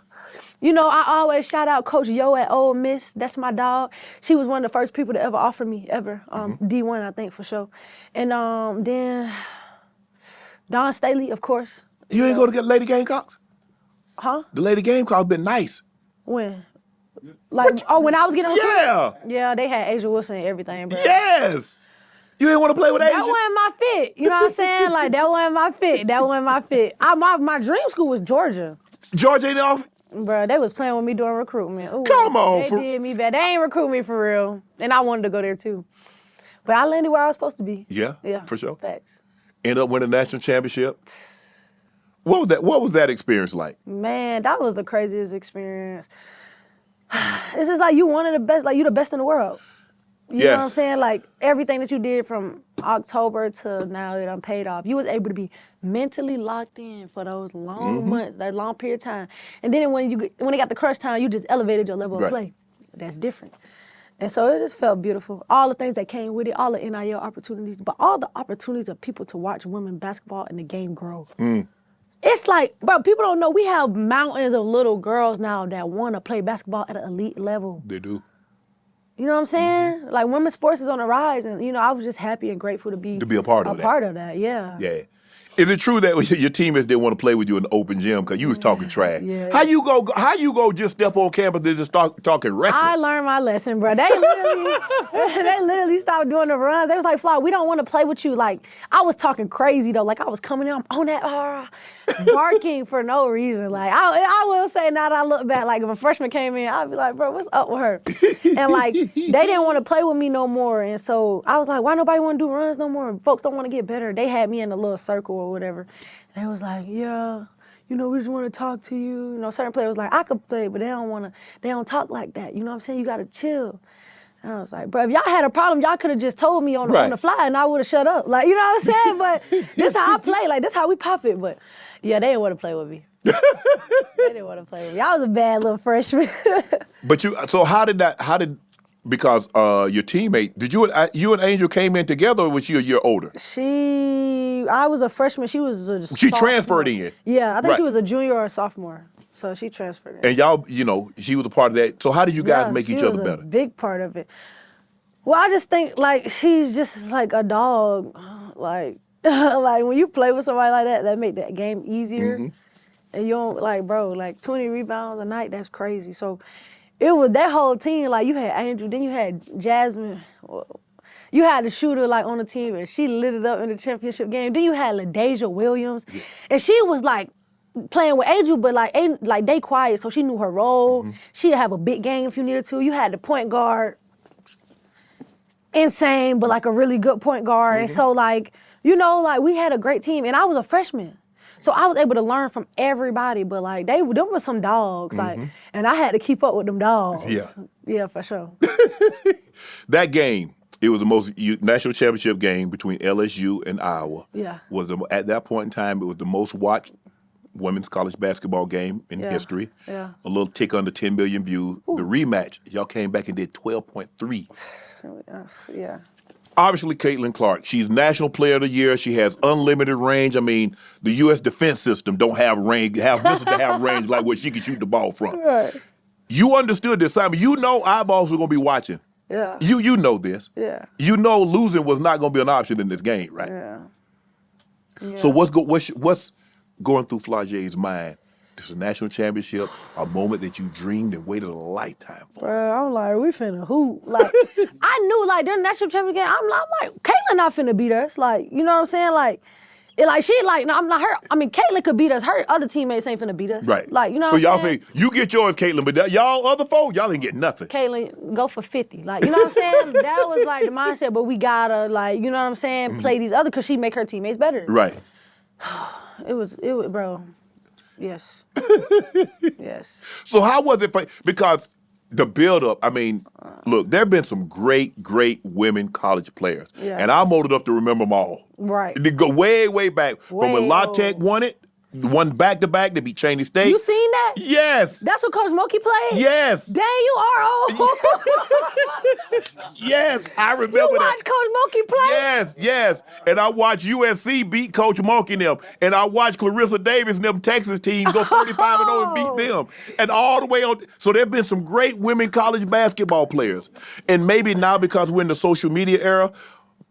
I always shout out Coach Yo at Ole Miss. That's my dog. She was one of the first people to ever offer me, ever. D1, I think, for sure. And then Don Staley, of course. You ain't go to get Lady Gamecocks? Huh? The Lady Gamecocks been nice. When? Like, when I was getting recruited? Yeah. Yeah, they had Asia Wilson and everything, bro. Yes. You ain't want to play with Asia? That wasn't my fit. You know what I'm saying? Like, that wasn't my fit. My dream school was Georgia. Georgia ain't off? Bro, they was playing with me during recruitment. Ooh, Come on. They did me bad. They ain't recruit me for real. And I wanted to go there too. But I landed where I was supposed to be. Yeah, Yeah. for sure. Facts. Ended up winning a national championship. What was that experience like? Man, that was the craziest experience. It's just like you one of the best, like you the best in the world. You know what I'm saying? Like everything that you did from October to now, it done paid off. You was able to be mentally locked in for those long months, that long period of time. And then when it got the crunch time, you just elevated your level of play. That's different. And so it just felt beautiful. All the things that came with it, all the NIL opportunities, but all the opportunities of people to watch women basketball and the game grow. It's like, bro, people don't know we have mountains of little girls now that want to play basketball at an elite level. They do. You know what I'm saying? Like, women's sports is on the rise, and, I was just happy and grateful to be a part of that. A part of that, yeah. Yeah. Is it true that your teammates didn't want to play with you in the open gym because you was talking trash? Yeah. How you go just step on campus and just start talking reckless? I learned my lesson, bro. They literally stopped doing the runs. They was like, Flau, we don't want to play with you. Like, I was talking crazy though. Like, I was coming in, I'm on that, barking for no reason. Like, I will say now that I look back, like if a freshman came in, I'd be like, bro, what's up with her? And like, they didn't want to play with me no more. And so I was like, why nobody want to do runs no more? Folks don't want to get better. They had me in a little circle or whatever. And they was like, yeah, we just want to talk to you. Certain players was like, I could play, but they don't talk like that. You know what I'm saying? You got to chill. And I was like, bro, if y'all had a problem, y'all could have just told me on the fly and I would have shut up. Like, you know what I'm saying? But this how I play. Like, this how we pop it. But yeah, they didn't want to play with me. They didn't want to play with me. I was a bad little freshman. But because your teammate, you and Angel came in together, or was she a year older? I was a freshman. She was a She sophomore. transferred in. Yeah, I think she was a junior or a sophomore. So she transferred in. And y'all, she was a part of that. So how did you guys make each other better? She was a big part of it. Well, I just think, like, she's just like a dog. Like when you play with somebody like that make that game easier. Mm-hmm. And you don't, like, bro, like 20 rebounds a night, that's crazy. So it was that whole team, like you had Angel, then you had Jasmine. You had the shooter like on the team and she lit it up in the championship game. Then you had LaDasia Williams. Yeah. And she was like playing with Angel, but like they quiet, so she knew her role. Mm-hmm. She'd have a big game if you needed to. You had the point guard, insane, but like a really good point guard. Mm-hmm. And so like, we had a great team and I was a freshman. So I was able to learn from everybody, but like them were some dogs, like, and I had to keep up with them dogs. Yeah, for sure. That game, it was the most national championship game between LSU and Iowa. Yeah, at that point in time, it was the most watched women's college basketball game in history. Yeah, a little tick under 10 million views. Ooh. The rematch, y'all came back and did 12.3. Yeah. Obviously, Caitlin Clark, she's National Player of the Year. She has unlimited range. I mean, the U.S. defense system don't have range, missiles to have range like where she can shoot the ball from. Right. You understood this, Simon. Eyeballs were going to be watching. Yeah. You know this. Yeah. Losing was not going to be an option in this game, right? Yeah. So what's going through Flau'jae's mind? This is a national championship, a moment that you dreamed and waited a lifetime for. Bro, I'm like, we finna hoop. Like, I knew, like, during the national championship game, I'm like, Caitlin not finna beat us. Like, you know what I'm saying? Like, I'm not her. I mean, Caitlin could beat us. Her other teammates ain't finna beat us. Right. Like, you know so what I'm saying? So y'all say, you get yours, Caitlin, but y'all other folks, y'all ain't get nothing. Caitlin, go for 50. Like, you know what I'm saying? That was like the mindset, but we gotta, like, you know what I'm saying? Play these other, because she make her teammates better. Right. It was, bro. Yes. Yes. So how was it? Because the build-up, I mean, look, there have been some great, great women college players. Yeah. And I'm old enough to remember them all. Right. They go way, way back. From when La Tech won it, won back-to-back, they beat Cheney State. You seen that? Yes. That's what Coach Moki played? Yes. Dang, you are old. Yes, I remember that. You watched Coach Moki play? Yes. And I watched USC beat Coach Moki and them. And I watched Clarissa Davis and them Texas teams go 35-0 and beat them. And all the way on. So there have been some great women college basketball players. And maybe now because we're in the social media era,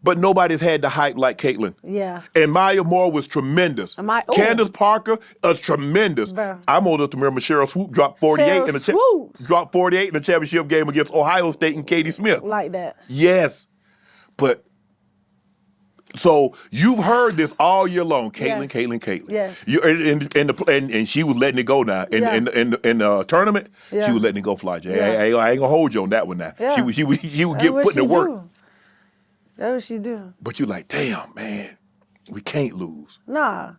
but nobody's had the hype like Caitlin. Yeah. And Maya Moore was tremendous. Candace Parker, tremendous. Bruh. I'm old enough to remember Cheryl Swoop dropped 48 in the championship game against Ohio State and Katie Smith. Like that. Yes. But so you've heard this all year long, Caitlin, Caitlin. Yes. And she was letting it go now. In the tournament, she was letting it go, Flau'jae. Yeah. I ain't gonna hold you on that one now. Yeah. She would get putting the work. That's what she do. But you like, damn, man, we can't lose. Nah.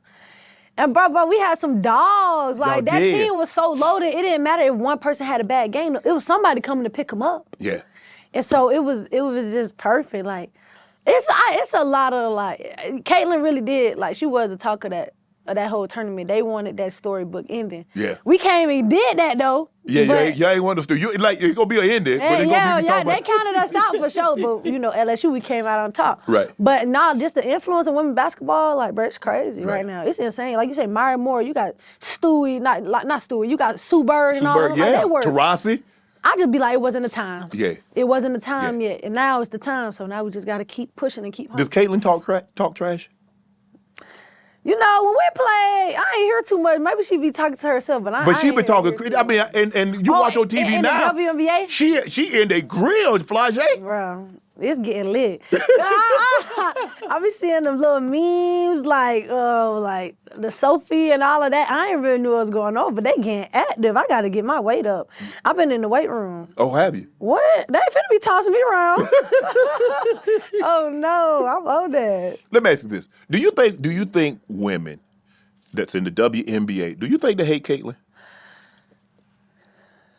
And bro, we had some dogs. Like, that team was so loaded, it didn't matter if one person had a bad game. It was somebody coming to pick them up. Yeah. And so it was just perfect. Like, it's a lot of, like, Caitlin really did, like, she was the talk of that whole tournament. They wanted that storybook ending. Yeah. We came and did that, though. Yeah, y'all ain't want us to. It's gonna be an ending, but it's gonna be they counted us out for sure. But LSU, we came out on top. Right. But just the influence of women basketball, like, bro, it's crazy right now. It's insane. Like you say, Maya Moore, you got Stewie, not Stewie, you got Sue Bird and all of them. Yeah. Like, they were. Tarasi. I just be like, it wasn't the time. Yeah. It wasn't the time yet, and now it's the time. So now we just got to keep pushing and keep. Does Caitlin talk trash? You know, when we play, I ain't hear too much. Maybe she be talking to herself, but I She ain't been talking. hear too I mean, and you watch on TV in now. the WNBA? She in the grill, Flau'jae. Bro, it's getting lit. I be seeing them little memes like the Sophie and all of that. I ain't really knew what was going on, but they getting active. I got to get my weight up. I've been in the weight room. Oh, have you? What? They finna be tossing me around. Oh no, I'm on that. Let me ask you this: Do you think women that's in the WNBA, do you think they hate Caitlyn?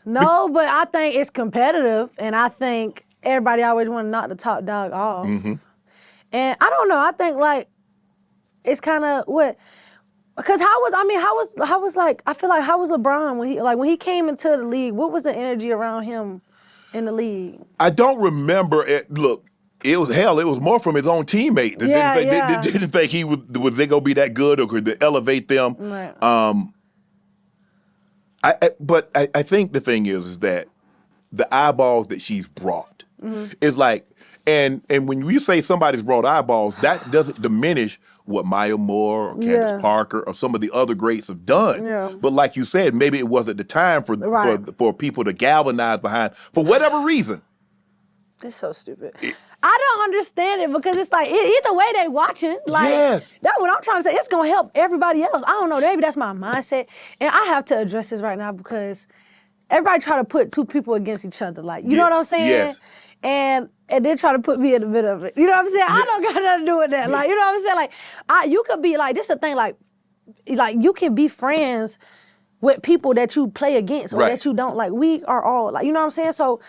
No, but I think it's competitive, and I think everybody always want to knock the top dog off. Mm-hmm. And I don't know. I think like it's kind of what. Because how was LeBron when he came into the league? What was the energy around him in the league? I don't remember it. Look, it was more from his own teammates. They didn't think he was they gonna be that good or could they elevate them. Right. But I think the thing is that the eyeballs that she's brought is like, and when you say somebody's brought eyeballs, that doesn't diminish what Maya Moore or Candace Parker or some of the other greats have done. Yeah. But like you said, maybe it wasn't the time for people to galvanize behind for whatever reason. It's so stupid. I don't understand it because it's like either way they watching. Like that's what I'm trying to say. It's gonna help everybody else. I don't know. Maybe that's my mindset, and I have to address this right now because everybody try to put two people against each other. Like you know what I'm saying? Yes. And then try to put me in the middle of it. You know what I'm saying? I don't got nothing to do with that. Like, you know what I'm saying? Like, you could be like, this is the thing, like you can be friends with people that you play against or that you don't like. We are all like, you know what I'm saying? So,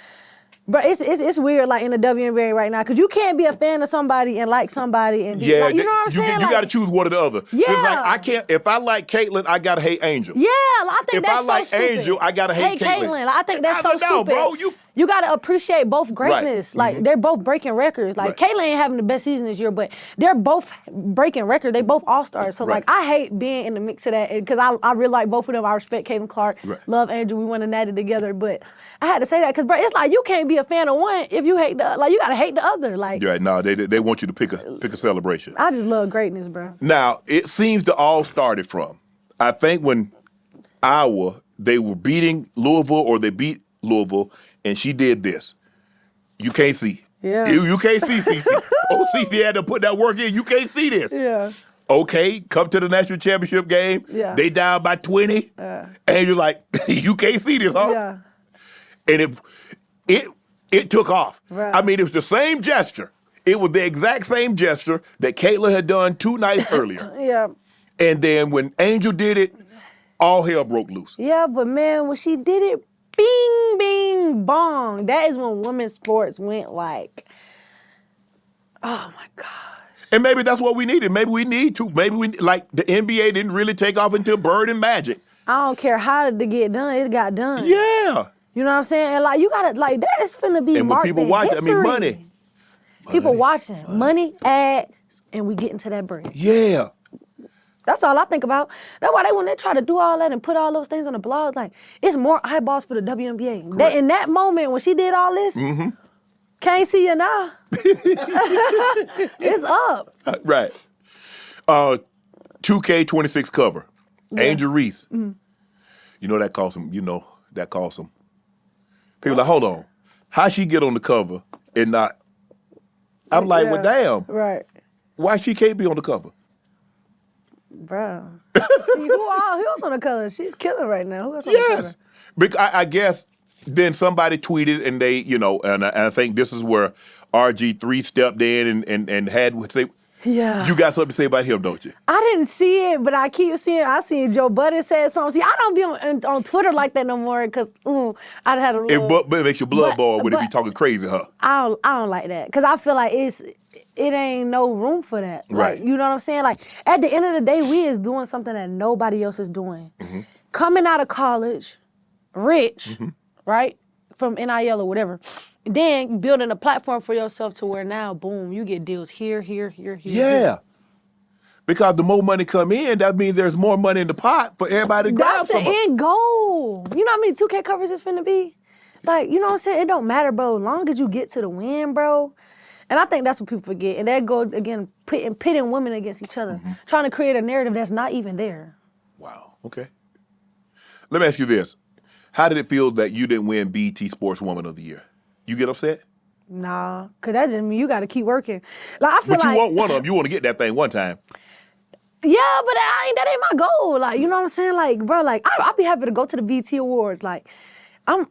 but it's weird like in the WNBA right now because you can't be a fan of somebody and like somebody and be, like, you know what I'm saying? You got to choose one or the other. Yeah. It's like I can't. If I like Caitlyn, I gotta hate Angel. Yeah, I think that's so stupid. If I like Angel, I gotta hate Caitlyn. I think that's so stupid. Bro, you gotta appreciate both greatness. Right. Like they're both breaking records. Like Caitlyn ain't having the best season this year, but they're both breaking records. They both all-stars. So like I hate being in the mix of that because I really like both of them. I respect Caitlyn Clark. Love Angel. We won a natty together. But I had to say that because bro, it's like you can't be a fan of one if you hate the like you gotta hate the other. Like no, they want you to pick a celebration. I just love greatness, bro. Now it seems to all started from I think when Iowa they were beating Louisville or they beat Louisville and she did this. You can't see. Yeah. You can't see CeCe. CeCe had to put that work in. You can't see this. Yeah. Okay, come to the national championship game. Yeah. They down by 20. And you're like, you can't see this, huh? Yeah. And it took off. Right. I mean, it was the same gesture. It was the exact same gesture that Caitlyn had done 2 nights earlier. Yeah. And then when Angel did it, all hell broke loose. Yeah, but man, when she did it, bing, bing, bong. That is when women's sports went like, oh my gosh. And maybe that's what we needed. Maybe we need to. Maybe like the NBA didn't really take off until Bird and Magic. I don't care how it get done, it got done. Yeah. You know what I'm saying? And like you gotta like that is finna be and when people watch, history. I mean money. People watching. Money, ads, and we get into that bread. Yeah. That's all I think about. That's why when they try to do all that and put all those things on the blog, like, it's more eyeballs for the WNBA. In that moment, when she did all this, can't see you now. It's up. Right. 2K26 cover. Yeah. Angel Reese. Mm-hmm. You know that cost some, people like, hold on. How she get on the cover and not, I'm like, well, damn. Right. Why she can't be on the cover? Bro. See, who else on the cover? She's killing right now. Who else on the cover? Because I guess then somebody tweeted and they, and I think this is where RG3 stepped in and had would say, yeah. You got something to say about him, don't you? I didn't see it, but I seen Joe Budden said something. See, I don't be on Twitter like that no more because, I'd had a little... But it makes your blood boil when it be talking crazy, huh? I don't like that because I feel like it ain't no room for that. Right. Like, you know what I'm saying? Like, at the end of the day, we is doing something that nobody else is doing. Mm-hmm. Coming out of college, rich, right? From NIL or whatever. Then building a platform for yourself to where now, boom, you get deals here. Yeah. Here. Because the more money come in, that means there's more money in the pot for everybody to grab That's the end goal. You know how many 2K covers it's finna be? Like, you know what I'm saying? It don't matter, bro. As long as you get to the win, bro. And I think that's what people forget. And that goes, again, pitting women against each other, trying to create a narrative that's not even there. Wow, okay. Let me ask you this. How did it feel that you didn't win BET Sportswoman of the Year? You get upset? Nah, because that just mean you got to keep working. Like, I feel but you want one of them. You want to get that thing one time. Yeah, but that ain't my goal. Like, you know what I'm saying? Like, bro, like, I'll be happy to go to the BET Awards. Like, I'm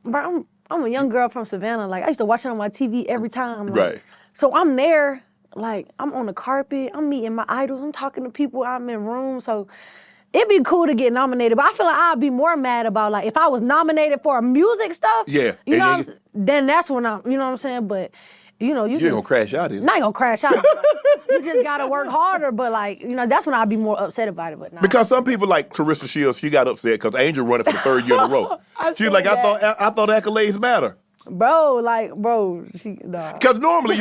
a young girl from Savannah. Like, I used to watch it on my TV every time. Like, right. So I'm there. Like, I'm on the carpet. I'm meeting my idols. I'm talking to people. I'm in rooms. So it'd be cool to get nominated. But I feel like I'd be more mad about, like, if I was nominated for music stuff. Yeah. You know then that's when I'm, you know what I'm saying? But, you know, you ain't gonna crash out, is it? Not gonna crash out. You just gotta work harder. But, like, you know, that's when I'd be more upset about it. But nah. Because some people like Carissa Shields, she got upset because Angel running for the third year in a row. She's like, I thought accolades matter. Bro, she, nah. Because normally,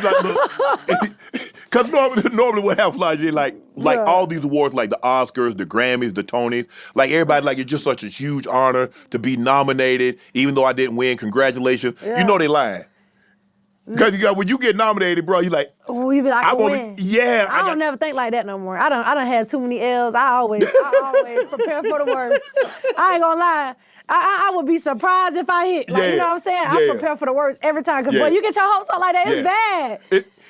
normally what happens, like all these awards, like the Oscars, the Grammys, the Tonys, like everybody, like it's just such a huge honor to be nominated, even though I didn't win. Congratulations. Yeah. You know they lying. Because when you get nominated, bro, you like, oh, you be like, I win. Yeah. I don't never think like that no more. I done had too many L's. I always prepare for the worst. I ain't gonna lie. I would be surprised if I hit. Like, you know what I'm saying? Yeah. I prepare for the worst every time. Because, boy, you get your hopes up like that, it's bad.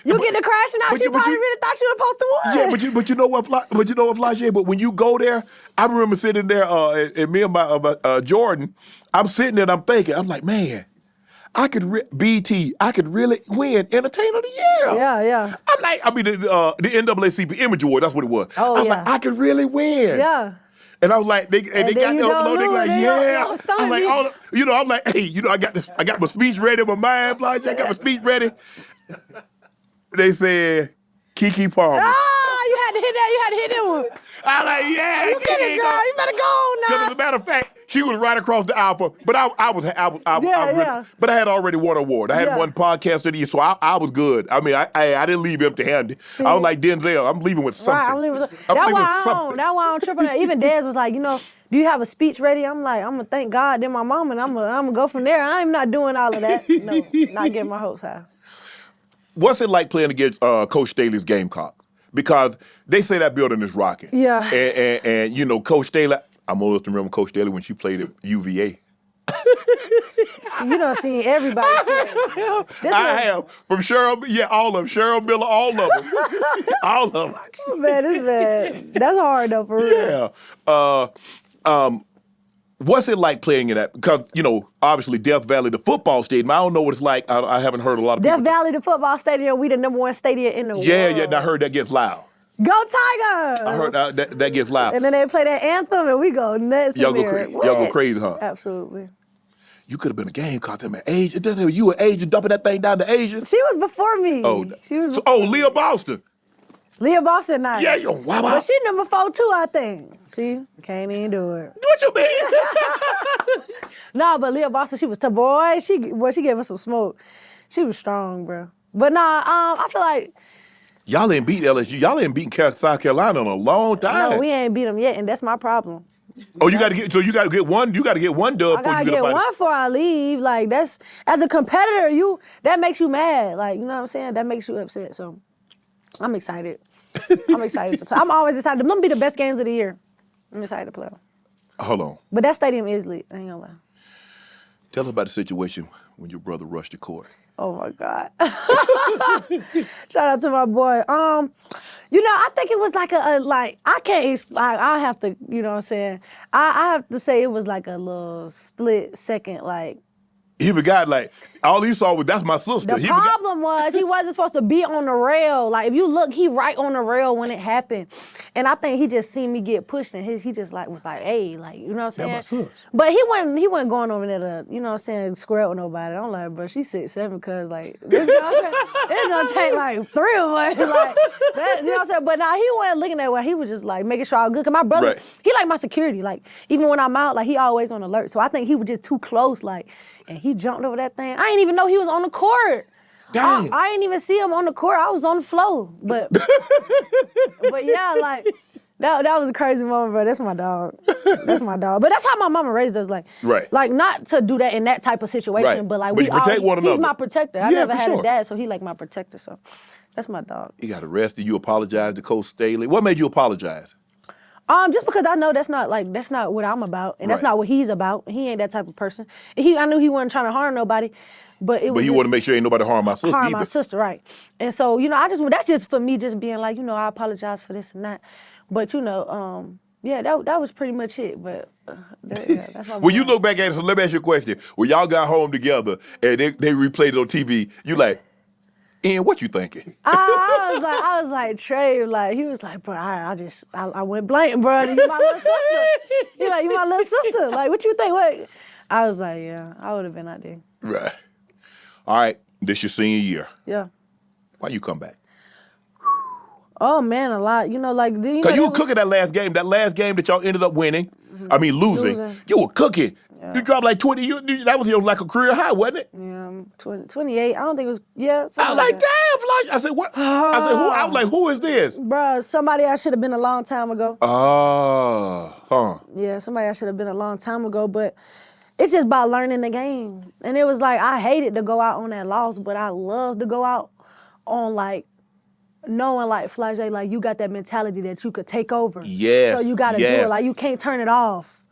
You get to crashing out, she probably really thought you were supposed to win. Yeah, but you know what, Flau'jae? But when you go there, I remember sitting there, and me and my Jordan, I'm sitting there and I'm thinking, I'm like, man, I could really win Entertainer of the Year. Yeah. I'm like, the NAACP Image Award, that's what it was. Oh, I was like, I could really win. Yeah. And I was like, they got the upload. They like, yeah. I'm like, I'm like, hey, I got my speech ready in my mind. I got my speech ready. They said, Keke Palmer. You had to hit that. You had to hit that one. I'm like, yeah. You get it, girl. You better go now. Because as a matter of fact, she was right across the aisle. But but I had already won an award. I had won Podcast of the Year, so I was good. I mean, I didn't leave empty-handed. I was like Denzel. I'm leaving with something. Right, I'm leaving with something. That's why I don't trip on that. Even Dez was like, do you have a speech ready? I'm like, I'm going to thank God, then my mom, and I'm going to go from there. I'm not doing all of that. No, not getting my hopes high. What's it like playing against Coach Staley's Gamecock? Because they say that building is rocking. Yeah. And Coach Staley, I'm old enough to remember Coach Staley when she played at UVA. So you done seen everybody play. I have. From Cheryl, all of them. Cheryl Miller, all of them. All of them. Oh, man, it's bad. That's hard, though, for real. Yeah. What's it like playing in that? Because, obviously Death Valley, the football stadium, I don't know what it's like. I haven't heard a lot of people. Death Valley, the football stadium, we the number one stadium in the world. Yeah, and I heard that gets loud. Go Tigers! I heard that gets loud. And then they play that anthem and we go nuts. Y'all go crazy, huh? Absolutely. You could have been a game caught them at Asia. You were Asian dumping that thing down to Asia? She was before me. Leah Boston. Leah Boston, nice. Yeah, wow. But she number 4 too, I think. See, can't even do it. What you mean? No, but Leah Boston, she was tough. Boy, she gave us some smoke. She was strong, bro. But I feel like y'all ain't beat LSU. Y'all ain't beaten South Carolina in a long time. No, we ain't beat them yet, and that's my problem. Oh, you got to get one. You got to get one dub. I gotta get one before I leave. Like that's as a competitor, that makes you mad. Like you know what I'm saying? That makes you upset. So I'm excited. I'm excited to play. I'm always excited. Them be the best games of the year. I'm excited to play. Hold on. But that stadium is lit. I ain't gonna lie. Tell us about the situation when your brother rushed the court. Oh my God. Shout out to my boy. I think it was like I can't, I have to, you know what I'm saying? I have to say it was like a little split second, like. He forgot, all he saw was, that's my sister. The problem was he wasn't supposed to be on the rail. Like, if you look, he right on the rail when it happened. And I think he just seen me get pushed and he just was like, hey, you know what I'm saying? That's my sis. But he wasn't going over there to, you know what I'm saying, square with nobody. I'm like, bro, she's 6'7", cuz, it's gonna take 3 of us. You know what I'm saying? But he wasn't looking that way. He was just making sure I was good. Cause my brother, he my security. Even when I'm out, he always on alert. So I think he was just too close, and he jumped over that thing. I didn't even know he was on the court. Dang. I didn't even see him on the court. I was on the floor. But yeah, That was a crazy moment, bro. That's my dog. That's my dog. But that's how my mama raised us, like, Right. like not to do that in that type of situation, Right. but like But you protect one he's another. my protector. I Yeah, never for had sure. a dad, so he like my protector. So that's my dog. He got arrested. You apologized to Coach Staley. What made you apologize? Just because I know that's not what I'm about, and that's Right. not what he's about. He ain't that type of person. I knew he wasn't trying to harm nobody, but it was. But you want to make sure ain't nobody harm my sister harm either. my sister, right? And so that's just for me, just being like, I apologize for this and that. But yeah, that was pretty much it. But that's my When you mom. look back at it, so let me ask you a question. When y'all got home together and they replayed it on TV, you like, Ian, what you thinking? I was like, Trey, like, he was like, bro, I went blank, bro. You my little sister. He like, you my little sister. Like, what you think? What? I was like, yeah, I would have been out there. Right. All right, this your senior year. Yeah. Why you come back? Oh man, a lot. Because you were cooking that last game that y'all ended up winning. I mean, losing. You were cooking. You dropped like 20. That was like a career high, wasn't it? Yeah, 28. I don't think it was. Yeah. I was like, damn, Flau'jae. I said, what? I was like, who is this? Bruh, somebody I should have been a long time ago. Yeah, somebody I should have been a long time ago, but it's just about learning the game. And it was like, I hated to go out on that loss, but I love to go out on like, knowing like, Flau'jae, like you got that mentality that you could take over. Yes, So you gotta do yes. it, like you can't turn it off.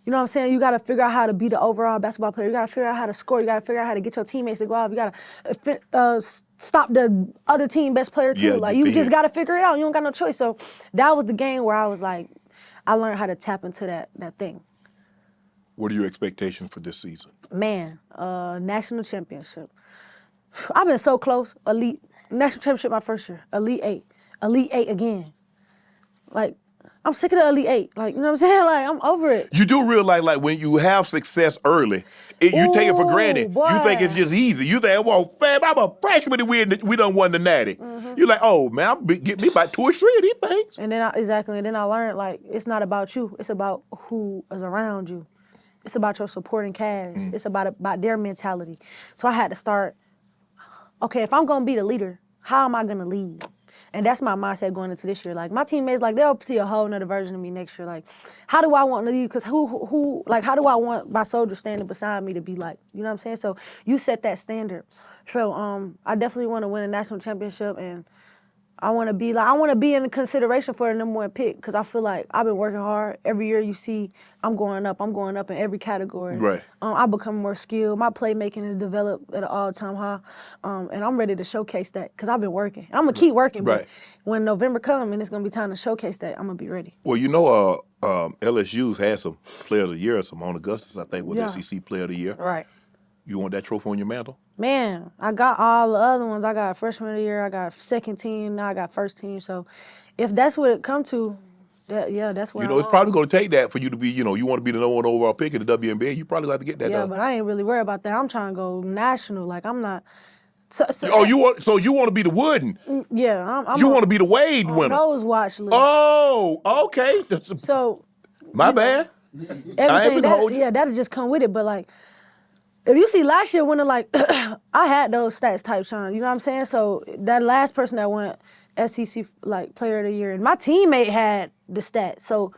You know what I'm saying? You gotta figure out how to be the overall basketball player. You gotta figure out how to score. You gotta figure out how to get your teammates to go out. You gotta stop the other team best player too. Yeah, like you defend. just gotta figure it out. You don't got no choice. So that was the game where I was like, I learned how to tap into that thing. What are your expectations for this season? Man, national championship. I've been so close. Elite. National championship my first year. Elite 8. Elite 8 again. Like, I'm sick of the Elite 8. Like, you know what I'm saying? Like, I'm over it. You do realize, like, when you have success early, you take it for granted. boy. You think it's just easy. You think, well, man, I'm a freshman and we done won the Natty. You're like, oh, man, I'm get me about 2 or 3 of these things. And then I learned, like, it's not about you. It's about who is around you. It's about your supporting cast. It's about their mentality. So I had to start, okay, if I'm going to be the leader, how am I going to lead? And that's my mindset going into this year. Like, my teammates, like, they'll see a whole nother version of me next year. Like, how do I want to lead? Because how do I want my soldiers standing beside me to be like? You know what I'm saying? So you set that standard. So I definitely want to win a national championship, and I want to be in consideration for the number 1 pick, because I feel like I've been working hard. Every year you see I'm going up in every category. Right. I become more skilled. My playmaking is developed at an all-time high, and I'm ready to showcase that because I've been working. I'm going to keep working, Right. but when November comes and it's going to be time to showcase that, I'm going to be ready. Well, LSU's had some Player of the Year. Simone Augustus, I think, was SEC Player of the Year. Right. You want that trophy on your mantle? Man, I got all the other ones. I got freshman of the year, I got second team, now I got first team. So if that's what it come to, that's what It's probably going to take that for you to be, you want to be the number 1 overall pick in the WNBA. You probably have to get that done. But I ain't really worried about that. I'm trying to go national. Like, I'm not. You want to be the Wooden? Yeah, You want to be the Wade on winner? those watch list. Oh, okay. So My bad. everything hold you. that'll just come with it. But like, if you see last year winning, like I had those stats type Sean, you know what I'm saying? So that last person that went SEC like Player of the Year, and my teammate had the stats. So,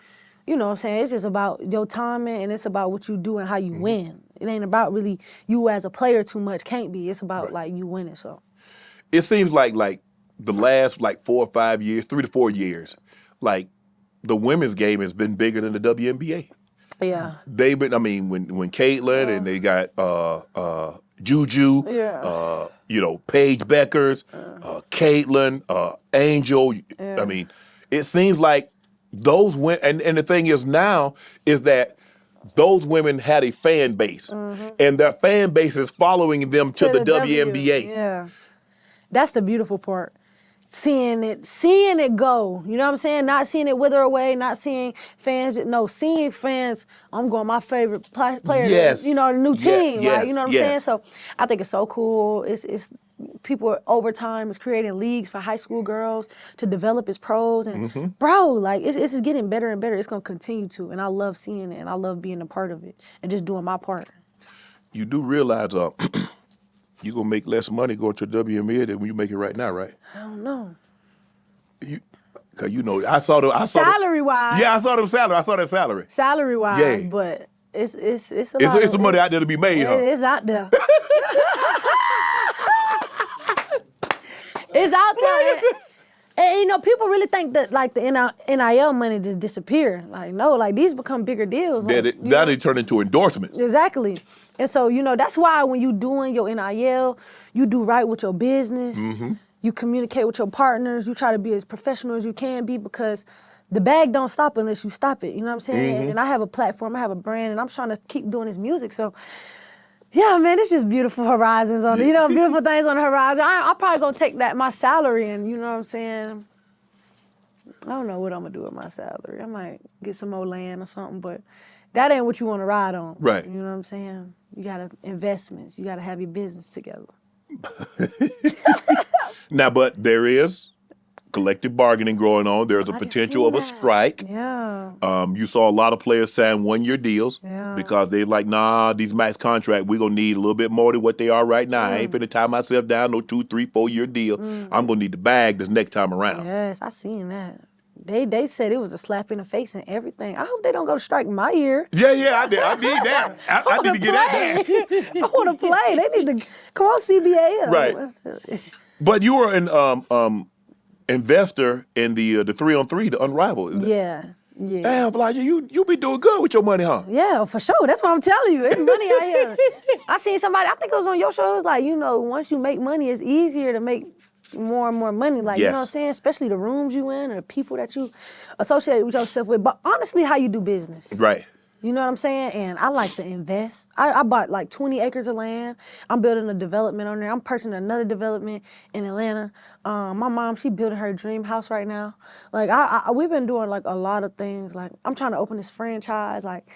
you know what I'm saying? It's just about your timing, and it's about what you do and how you win. It ain't about really you as a player too much. Can't be. It's about like you winning. So it seems like the last 4 or 5 years, 3 to 4 years, like the women's game has been bigger than the WNBA. yeah. They've been. I mean, when Caitlin and they got Juju, Paige Beckers, Caitlin, Angel. I mean, it seems like those women. And the thing is now is that those women had a fan base, and their fan base is following them to the WNBA. Yeah, that's the beautiful part. Seeing it go. You know what I'm saying? Not seeing it wither away. Not seeing fans. No, seeing fans. I'm going my favorite player. Yes. The new team. Yes. Like, you know what I'm saying? So I think it's so cool. It's people over time is creating leagues for high school girls to develop as pros, and bro, like it's just getting better and better. It's gonna continue to, and I love seeing it, and I love being a part of it, and just doing my part. You do realize you're going to make less money going to WNBA than when you make it right now, right? I don't know. Cause you know, I saw salary-wise. Yeah, I saw them salary. I saw that salary. Salary-wise, Yeah. but it's a lot. It's some money out there to be made, huh? It's out there. It's out there. And you know, people really think that like the NIL money just disappear. Like no, like these become bigger deals. Now they turn into endorsements. Exactly. And so, you know, that's why when you doing your NIL, you do right with your business. Mm-hmm. You communicate with your partners. You try to be as professional as you can be because the bag don't stop unless you stop it. You know what I'm saying? Mm-hmm. And I have a platform, I have a brand, and I'm trying to keep doing this music. So, yeah, man, it's just beautiful horizons on it. You know, beautiful things on the horizon. I'm probably gonna take that, my salary, and you know what I'm saying? I don't know what I'm gonna do with my salary. I might get some more land or something, but that ain't what you wanna ride on. Right. You know what I'm saying? You gotta investments. You gotta have your business together. Now, but there is collective bargaining going on. There's a I just potential of seen a that. strike. Yeah. You saw a lot of players sign one-year deals Yeah. because they like, nah, these max contract, we're going to need a little bit more than what they are right now. I ain't finna tie myself down no 2, 3, 4-year deal. I'm going to need the bag this next time around. Yes, I seen that. They said it was a slap in the face and everything. I hope they don't go to strike my year. Yeah, I need that. I need to get that back. I want to play. They need to come on CBA. Right. But you were an investor in the 3-on-3, the Unrivaled. Yeah. Damn, Flau'jae, you be doing good with your money, huh? Yeah, for sure. That's what I'm telling you. It's money out here. I seen somebody, I think it was on your show, it was like, you know, once you make money, it's easier to make more and more money. Like, you know what I'm saying? Especially the rooms you in or the people that you associate with yourself with. But honestly, how you do business. Right. You know what I'm saying? And I like to invest. I bought like 20 acres of land. I'm building a development on there. I'm purchasing another development in Atlanta. My mom, she building her dream house right now. Like, we've been doing like a lot of things. Like, I'm trying to open this franchise. Like,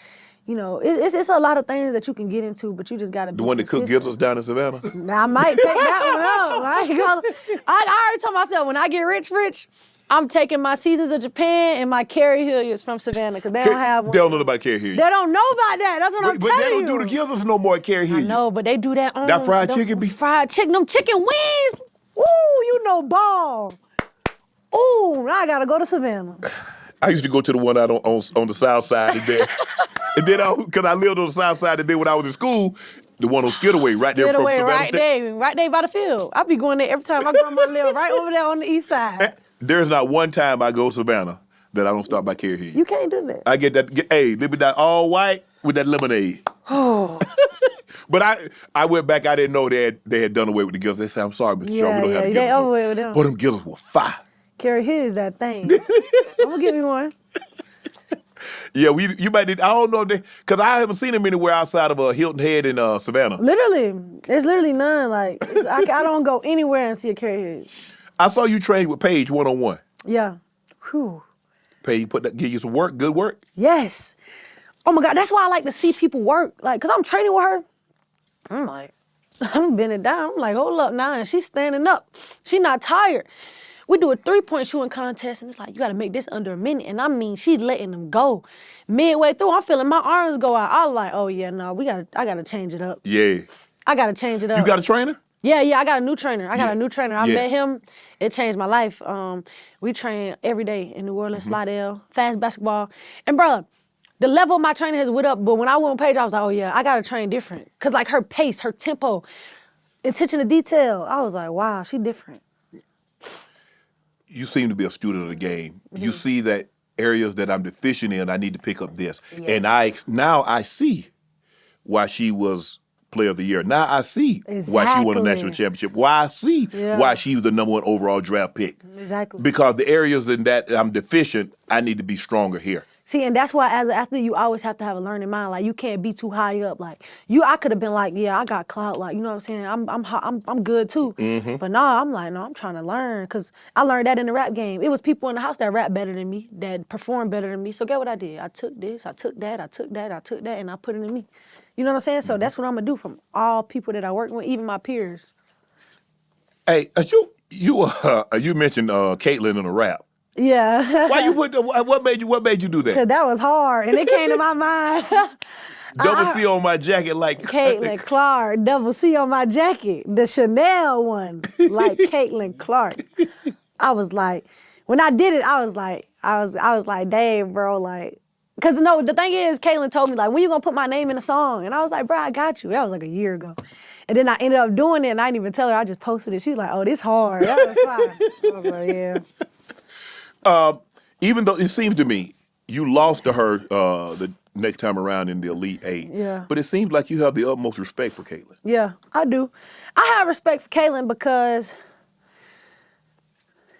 you know, it's a lot of things that you can get into, but you just got to be The one that cook consistent. gives us down in Savannah? Now, I might take that one up. I already told myself, when I get rich, I'm taking my Seasons of Japan and my Carrie Hilliards from Savannah, because they don't have one. They don't know about Carrie Hilliard. They don't know about that. That's what I'm telling you. But they don't do the gizzards no more at Carrie Hilliard. I know, but they do that on That fried them chicken be... Fried chicken, them chicken wings. Ooh, you know, ball. Ooh, now I gotta go to Savannah. I used to go to the one out on the south side and then, because I lived on the south side, and then when I was in school, the one on Skidaway, right there from Savannah right State. right there by the field. I be going there every time. My grandma live right over there on the east side. There's not one time I go to Savannah that I don't stop by Carrie Hilliard. You can't do that. I get that, hey, let me that all white with that lemonade. Oh. But I went back, I didn't know they had done away with the gizzards. They said, I'm sorry, Mr. Sharpe, we don't have the they gizzards. over with them. But them gizzards were fire. Carrie Hilliard's that thing. I'm gonna give me one. Yeah, you might need, I don't know, because I haven't seen them anywhere outside of Hilton Head in Savannah. Literally, there's literally none. Like, I don't go anywhere and see a Carrie Hilliard. I saw you train with Paige one-on-one. Yeah. Whew. Paige give you some work, good work. Yes. Oh my God, that's why I like to see people work. Like, cause I'm training with her. I'm like, I'm bending down. I'm like, hold up now, and she's standing up. She not tired. We do a 3-point shooting contest, and it's like, you gotta make this under a minute. And I mean, she's letting them go. Midway through, I'm feeling my arms go out. I was like, oh yeah, no, I gotta change it up. Yeah. I gotta change it up. You got a trainer? Yeah, I got a new trainer. I Yeah. met him. It changed my life. We train every day in New Orleans, Slidell, fast basketball. And bro, the level of my training has went up, but when I went on Paige, I was like, oh yeah, I gotta train different. Cause like her pace, her tempo, attention to detail, I was like, wow, she different. You seem to be a student of the game. You see that areas that I'm deficient in, I need to pick up this. Yes. And now I see why she was Player of the Year. Now I see why she won a national championship. Why I see why she was the #1 overall draft pick. Exactly. Because the areas in that I'm deficient, I need to be stronger here. See, and that's why as an athlete, you always have to have a learning mind. Like, you can't be too high up. Like, I could have been like, yeah, I got clout. Like, you know what I'm saying? I'm good too. Mm-hmm. But nah, I'm like, no, I'm trying to learn. Cause I learned that in the rap game. It was people in the house that rap better than me, that perform better than me. So get what I did? I took this, I took that, and I put it in me. You know what I'm saying? So that's what I'm gonna do from all people that I work with, even my peers. Hey, you mentioned Caitlyn in a rap. Yeah. Why you what made you do that? Cause that was hard, and it came to my mind. Double C on my jacket like Caitlin Clark, double C on my jacket, the Chanel one, like Caitlin Clark. I was like, when I did it, I was like, dang, bro, like, because no, the thing is, Kaylin told me, like, when you gonna put my name in a song? And I was like, bro, I got you. That was like a year ago. And then I ended up doing it, and I didn't even tell her. I just posted it. She was like, oh, this hard. That was fine. I was like, yeah. Even though it seems to me you lost to her the next time around in the Elite Eight. Yeah. But it seems like you have the utmost respect for Caitlin. Yeah, I do. I have respect for Kaylin because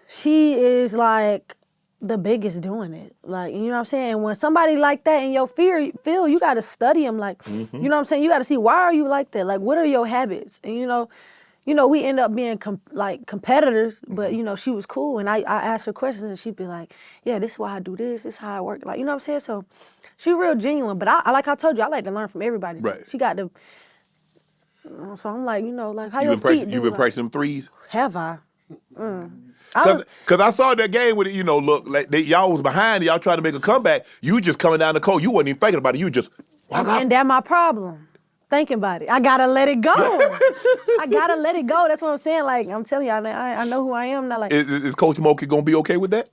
she is like the biggest doing it. Like, you know what I'm saying? When somebody like that in your field, you got to study them. Like, you know what I'm saying? You got to see, why are you like that? Like, what are your habits? And, you know, we end up being competitors, but, you know, she was cool. And I asked her questions, and she'd be like, yeah, this is why I do this. This is how I work. Like, you know what I'm saying? So she real genuine. But I like I told you, I like to learn from everybody. Right. She got to, so I'm like, you know, like, how your feet do? You been like, practicing them threes? Have I? Because I saw that game with it, you know, look, like y'all was behind, y'all trying to make a comeback. You just coming down the court. You wasn't even thinking about it. You just, and that's my problem. Thinking about it. I gotta let it go. I gotta let it go. That's what I'm saying. Like, I'm telling you, I know who I am. Not like, is Coach Moki gonna be okay with that?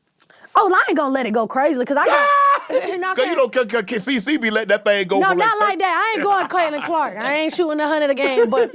oh, I ain't gonna let it go crazy because I got. You know what I'm saying? Because you know, CC be letting that thing go. No, for not like that. I ain't going Caitlin Clark. I ain't shooting 100 a game, but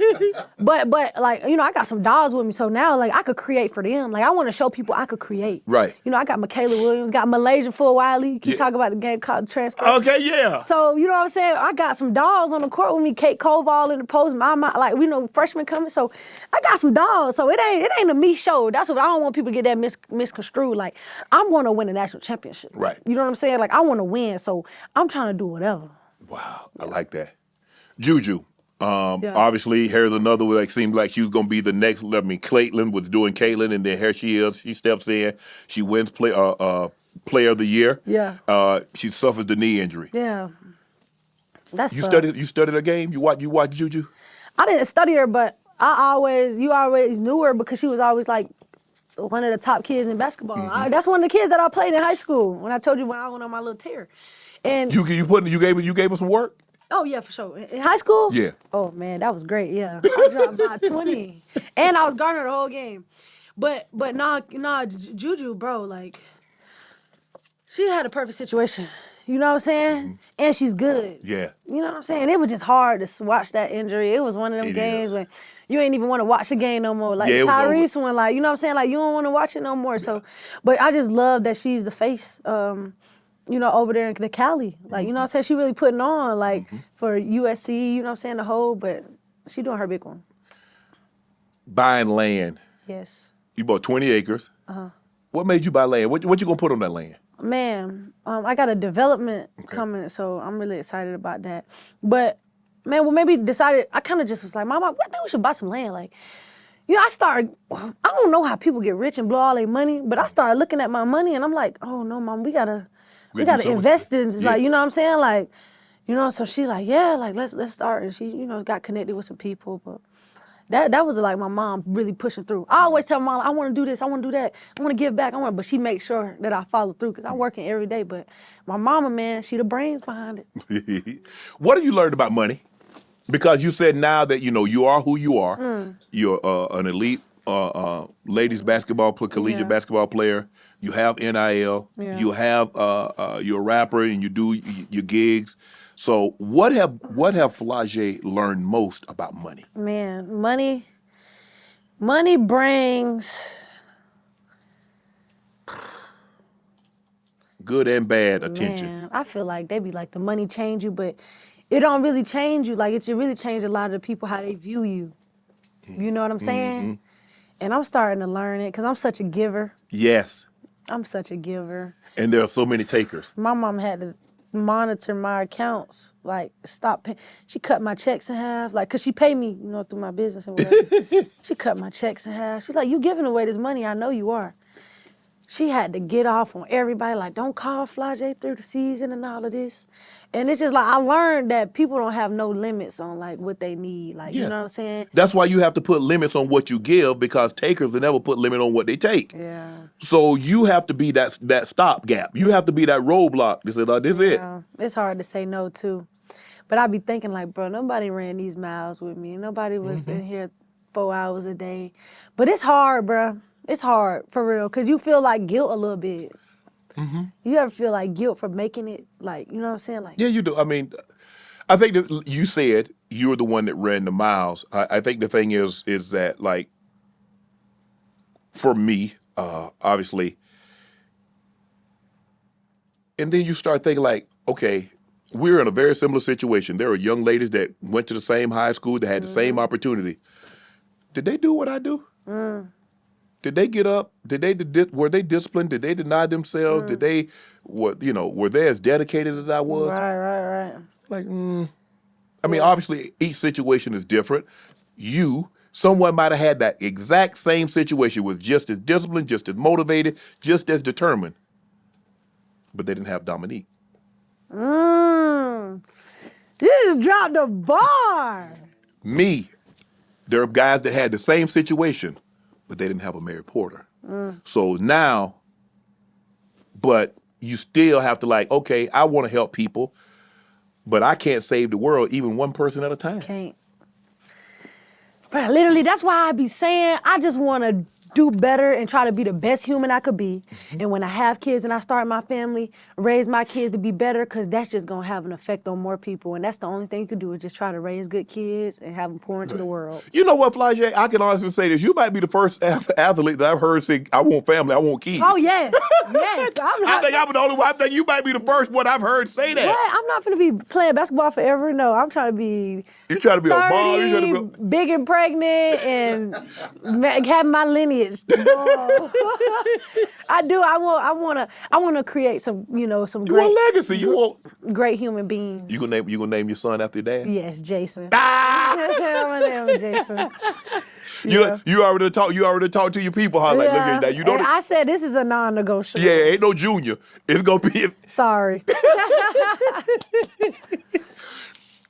like, you know, I got some dogs with me, so now like I could create for them. Like, I want to show people I could create. Right. You know, I got Michaela Williams, got Malaysian for a while. You keep talking about the game called transfer. Okay, yeah. So you know what I'm saying? I got some dogs on the court with me. Kate Koval in the post. My like, we know freshmen coming. So I got some dogs. So it ain't a me show. That's what I don't want people to get that misconstrued. Like, I'm going to win a national championship. Right. You know what I'm saying? Like, I want to win. So I'm trying to do whatever. Wow, I like that. Juju, obviously, here's another one that seemed like she was going to be the next. I mean, Caitlin was doing Caitlin, and then here she is. She steps in. She wins Player of the Year. Yeah. She suffers the knee injury. Yeah. That's You studied her game? You watch Juju? I didn't study her, but you always knew her because she was always like one of the top kids in basketball. That's one of the kids that I played in high school when I told you when I went on my little tear. And you gave her some work? Oh yeah, for sure. In high school? Yeah. Oh man, that was great. Yeah, I dropped by 20, and I was guarding the whole game. But nah, Juju, bro, like she had a perfect situation. You know what I'm saying? And she's good. Yeah. You know what I'm saying? It was just hard to watch that injury. It was one of them games when you ain't even want to watch the game no more. Like Tyrese one, like, you know what I'm saying? Like, you don't want to watch it no more. So, but I just love that she's the face, you know, over there in the Cali. Like, you know what I'm saying? She really putting on, like, for USC, you know what I'm saying, the whole, but she doing her big one. Buying land. Yes. You bought 20 acres. What made you buy land? What you gonna put on that land? Man, I got a development coming, so I'm really excited about that. But, man, what made me decided, I kind of just was like, Mama, I think we should buy some land. Like, you know, I don't know how people get rich and blow all their money, but I started looking at my money, and I'm like, oh, no, Mom, we gotta invest in this. Like, you know what I'm saying? Like, you know, so she like, yeah, like, let's start. And she, you know, got connected with some people, but that was like my mom really pushing through. I always tell Mom, I want to do this, I want to do that, I want to give back, but she makes sure that I follow through because I'm working every day. But my mama, man, she the brains behind it. What have you learned about money? Because you said now that, you know, you are who you are. You're an elite ladies basketball, collegiate basketball player. You have NIL. Yeah. You have, you're a rapper and you do your gigs. So what have Flau'jae learned most about money? Man, money brings good and bad attention. Man, I feel like they be like the money change you, but it don't really change you. Like it really change a lot of the people how they view you. You know what I'm saying? And I'm starting to learn it because I'm such a giver. Yes. I'm such a giver. And there are so many takers. My mom had to monitor my accounts, like stop paying. She cut my checks in half, like, cause she paid me, you know, through my business and whatever. She cut my checks in half. She's like, you giving away this money, I know you are. She had to get off on everybody, like, don't call Flau'jae through the season and all of this. And it's just like, I learned that people don't have no limits on like what they need, like, you know what I'm saying? That's why you have to put limits on what you give because takers will never put limit on what they take. Yeah. So you have to be that stopgap. You have to be that roadblock. This is it. It's hard to say no too. But I be thinking like, bro, nobody ran these miles with me. Nobody was in here 4 hours a day. But it's hard, bro. It's hard, for real, because you feel like guilt a little bit. Mm-hmm. You ever feel like guilt for making it, like, you know what I'm saying? Like, Yeah, you do. I mean, I think that you said you were the one that ran the miles. I think the thing is that, like, for me, obviously, and then you start thinking like, okay, we're in a very similar situation. There are young ladies that went to the same high school, that had the same opportunity. Did they do what I do? Did they get up? Were they disciplined? Did they deny themselves? Did they, were they as dedicated as I was? Right. Like, I mean, obviously, each situation is different. Someone might have had that exact same situation, was just as disciplined, just as motivated, just as determined, but they didn't have Dominique. You just dropped a bar. Me, there are guys that had the same situation, but they didn't have a Mary Porter. So now, but you still have to, like, okay, I want to help people, but I can't save the world even one person at a time. Can't. Bro, literally, that's why I be saying I just want to do better and try to be the best human I could be. And when I have kids and I start my family, raise my kids to be better, because that's just going to have an effect on more people. And that's the only thing you can do, is just try to raise good kids and have them pour into the world. You know what, Flau'jae? I can honestly say this. You might be the first athlete that I've heard say, I want family, I want kids. Oh, yes. Yes. I think I'm the only one. I think you might be the first one I've heard say that. What? I'm not going to be playing basketball forever. No, I'm trying to be... You trying to be 30, a mom? You trying to be big and pregnant and have my lineage. I do. I want to create some, some You great want legacy. You want great human beings. You gonna name your son after your dad? Yes, Jason. Ah! I'm gonna name him Jason. You already talked to your people, huh? Like, look at that. You know. I said this is a non-negotiable. Yeah, ain't no junior. It's gonna be. Sorry.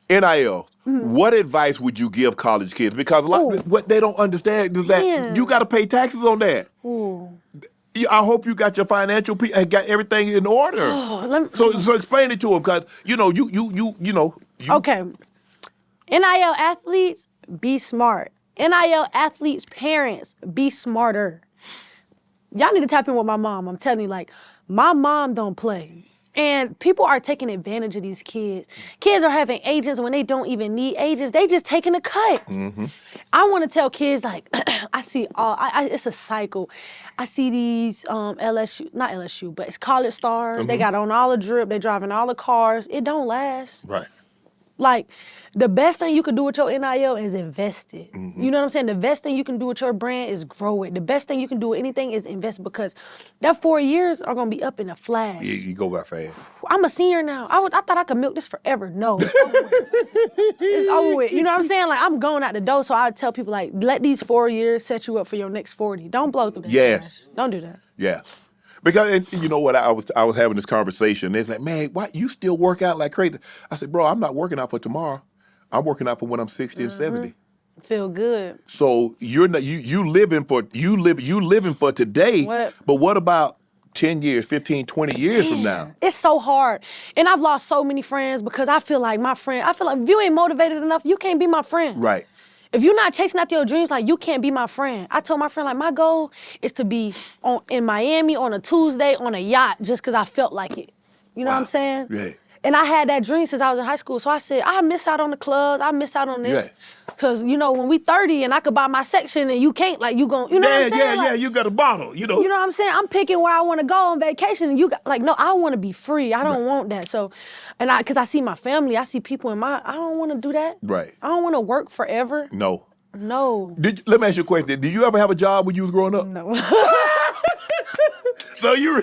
NIL. What advice would you give college kids? Because what they don't understand is that you got to pay taxes on that. Ooh. I hope you got your financial, got everything in order. So explain it to them, because you. Okay. NIL athletes, be smart. NIL athletes' parents, be smarter. Y'all need to tap in with my mom. I'm telling you, like, my mom don't play. And people are taking advantage of these kids. Kids are having agents when they don't even need agents. They just taking a cut. Mm-hmm. I want to tell kids, like, I see it's a cycle. I see these not LSU, but it's college stars. Mm-hmm. They got on all the drip. They driving all the cars. It don't last. Right. Like, the best thing you can do with your NIL is invest it. Mm-hmm. You know what I'm saying? The best thing you can do with your brand is grow it. The best thing you can do with anything is invest, because that 4 years are going to be up in a flash. Yeah, you go by fast. I'm a senior now. I thought I could milk this forever. No, it's over with. It's over with. You know what I'm saying? Like, I'm going out the door, so I tell people, like, let these 4 years set you up for your next 40. Don't blow through that. Yes. Flash. Don't do that. Yeah. Because, and you know what, I was having this conversation. It's like, man, why you still work out like crazy? I said, bro, I'm not working out for tomorrow. I'm working out for when I'm 60 and 70. Feel good. So you're not you living for today. What? But what about 10 years, 15, 20 years from now? It's so hard. And I've lost so many friends because I feel like if you ain't motivated enough, you can't be my friend. Right. If you're not chasing after your dreams, like, you can't be my friend. I told my friend, like, my goal is to be in Miami on a Tuesday on a yacht just because I felt like it. You know what I'm saying? Yeah. And I had that dream since I was in high school. So I said, I miss out on the clubs. I miss out on this. Because, when we 30 and I could buy my section and you can't, like, you gon', you know what I'm saying? Yeah, you got a bottle, You know what I'm saying? I'm picking where I want to go on vacation and you got, like, no, I want to be free. I don't want that. So, because I see my family, I see people I don't want to do that. Right. I don't want to work forever. No. Let me ask you a question. Did you ever have a job when you was growing up? No. So your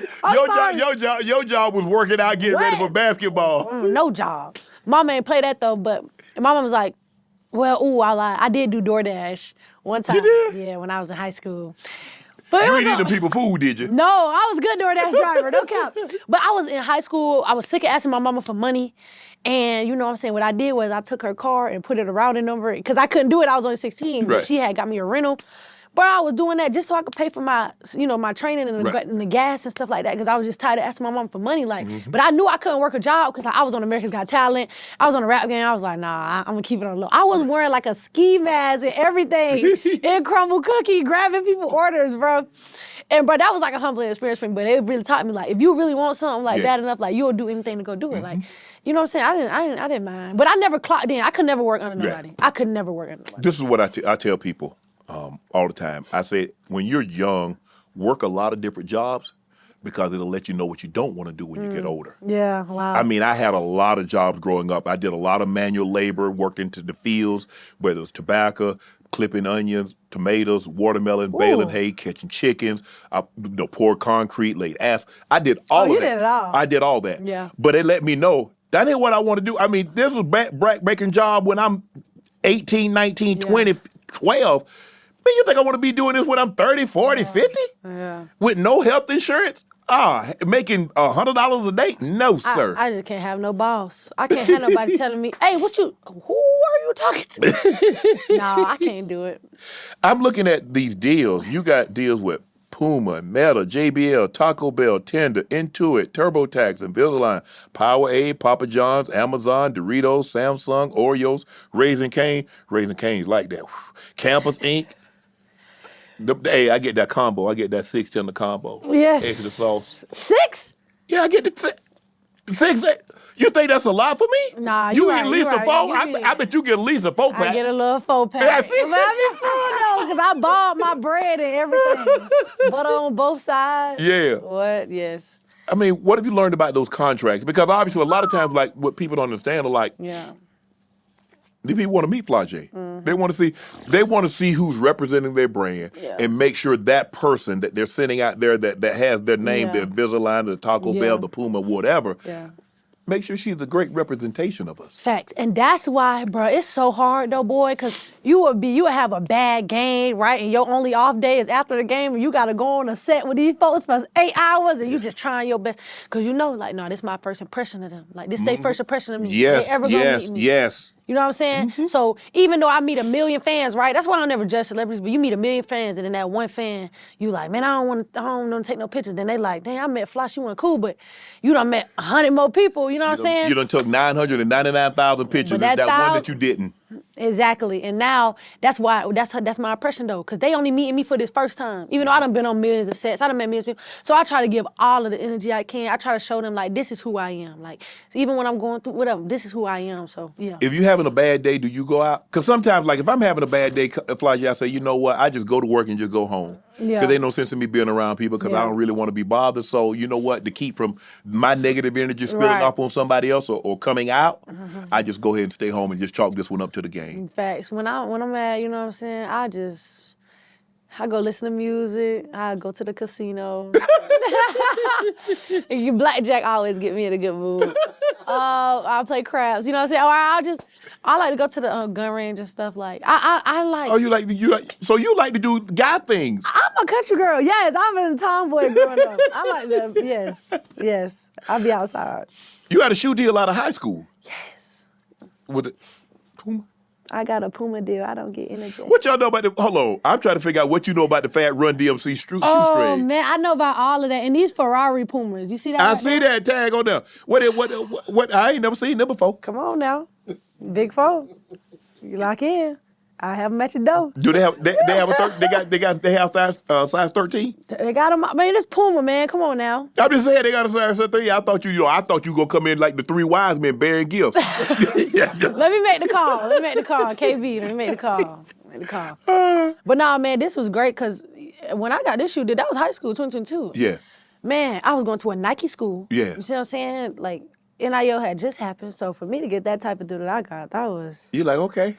job was working out, getting ready for basketball. No job. Mama ain't play that though, but mama was like, well, I lied. I did do DoorDash one time. You did? Yeah, when I was in high school. But you ain't eating people food, did you? No, I was a good DoorDash driver, don't count. But I was in high school, I was sick of asking my mama for money. And you know what I'm saying, what I did was I took her car and put it a routing number, because I couldn't do it, I was only 16. Right. But she had got me a rental. Bro, I was doing that just so I could pay for my, my training and the gas and stuff like that, because I was just tired of asking my mom for money. Like, but I knew I couldn't work a job because I was on America's Got Talent. I was on a rap game. I was like, nah, I'm gonna keep it on low. I was wearing like a ski mask and everything, and crumble cookie, grabbing people orders, bro. And bro, that was like a humbling experience for me. But it really taught me, like, if you really want something like bad enough, like, you'll do anything to go do it. Like, you know what I'm saying? I didn't mind. But I never clocked in. I could never work under nobody. I could never work under nobody. This is what I tell people all the time. I say, when you're young, work a lot of different jobs, because it'll let you know what you don't want to do when you get older. Yeah, wow. I mean, I had a lot of jobs growing up. I did a lot of manual labor, worked into the fields, whether it was tobacco, clipping onions, tomatoes, watermelon, baling hay, catching chickens, poured concrete, laid asphalt. I did all of that. You did it all. I did all that. Yeah. But it let me know that ain't what I want to do. I mean, this was back-breaking job when I'm 18, 19, 20, 12. Man, you think I want to be doing this when I'm 30, 40, 50? Yeah. With no health insurance? Making $100 a day? No, sir. I just can't have no boss. I can't have nobody telling me, hey, who are you talking to? No, I can't do it. I'm looking at these deals. You got deals with Puma, Meta, JBL, Taco Bell, Tinder, Intuit, TurboTax, Invisalign, Powerade, Papa John's, Amazon, Doritos, Samsung, Oreos, Raising Cane like that. Campus Inc. Hey, I get that combo. I get that 6 tender combo. Yes. Extra sauce. 6? Yeah, I get the 6. You think that's a lot for me? Nah, you right, at least a 4. I bet you get at least a 4-pack. I get a little 4-pack. Yeah, but I be full though, because I bought my bread and everything. Butter on both sides. Yeah. What? Yes. I mean, what have you learned about those contracts? Because obviously a lot of times, like, what people don't understand are like, these people want to meet Flau'jae. They want to see who's representing their brand and make sure that person that they're sending out there that has their name, the Invisalign, the Taco Bell, the Puma, whatever. Yeah. Make sure she's a great representation of us. Facts. And that's why, bro, it's so hard though, boy, because you would have a bad game, right? And your only off day is after the game, and you got to go on a set with these folks for 8 hours, and you just trying your best. Because you know, like, no, this is my first impression of them. Like, this is their first impression of me. Yes, they ever gonna meet me. Yes. You know what I'm saying? So even though I meet 1 million fans, right? That's why I don't never judge celebrities, but you meet 1 million fans, and then that one fan, you like, man, I don't want to take no pictures. Then they like, dang, I met Fly, she wasn't cool, but you done met 100 more people, you know what I'm saying? You done took 999,000 pictures. That one that you didn't. Exactly. And now that's my impression though, because they only meeting me for this first time. Even though I done been on millions of sets, I done met millions of people. So I try to give all of the energy I can. I try to show them, like, this is who I am. Like, so even when I'm going through whatever, this is who I am. So yeah. If you're having a bad day, do you go out? Because sometimes, like, if I'm having a bad day, Flau'jae, I say, you know what? I just go to work and just go home. Yeah. Because ain't no sense in me being around people because I don't really want to be bothered. So you know what? To keep from my negative energy spilling off on somebody else or coming out, I just go ahead and stay home and just chalk this one up to the game. Facts. When I'm mad, you know what I'm saying? I go listen to music. I go to the casino. Blackjack always get me in a good mood. I'll play craps. You know what I'm saying? Or I like to go to the gun range and stuff. Like I like. Oh, you like to do guy things? I'm a country girl. Yes, I've been a tomboy growing up. I like that. Yes. I'll be outside. You had a shoe deal out of high school. Yes. With the Puma. I got a Puma deal. I don't get energy. What y'all know about the? Hold on, I'm trying to figure out what you know about the Fat Run DMC shoe string. Oh man, I know about all of that. And these Ferrari Pumas, you see that? I see that tag on there. What? I ain't never seen them before. Come on now, big four. You lock in. I have them at your door. Do they have? They have size 13. They got them. Man, it's Puma, man. Come on now. I'm just saying they got a size 13. I thought you gonna come in like the 3 wise men bearing gifts. Let me make the call. KB, let me make the call. But nah, man, this was great because when I got this shoe, that was high school, 2022. Yeah. Man, I was going to a Nike school. Yeah. You see what I'm saying? Like, NIL had just happened, so for me to get that type of deal that I got, that was... You like, okay.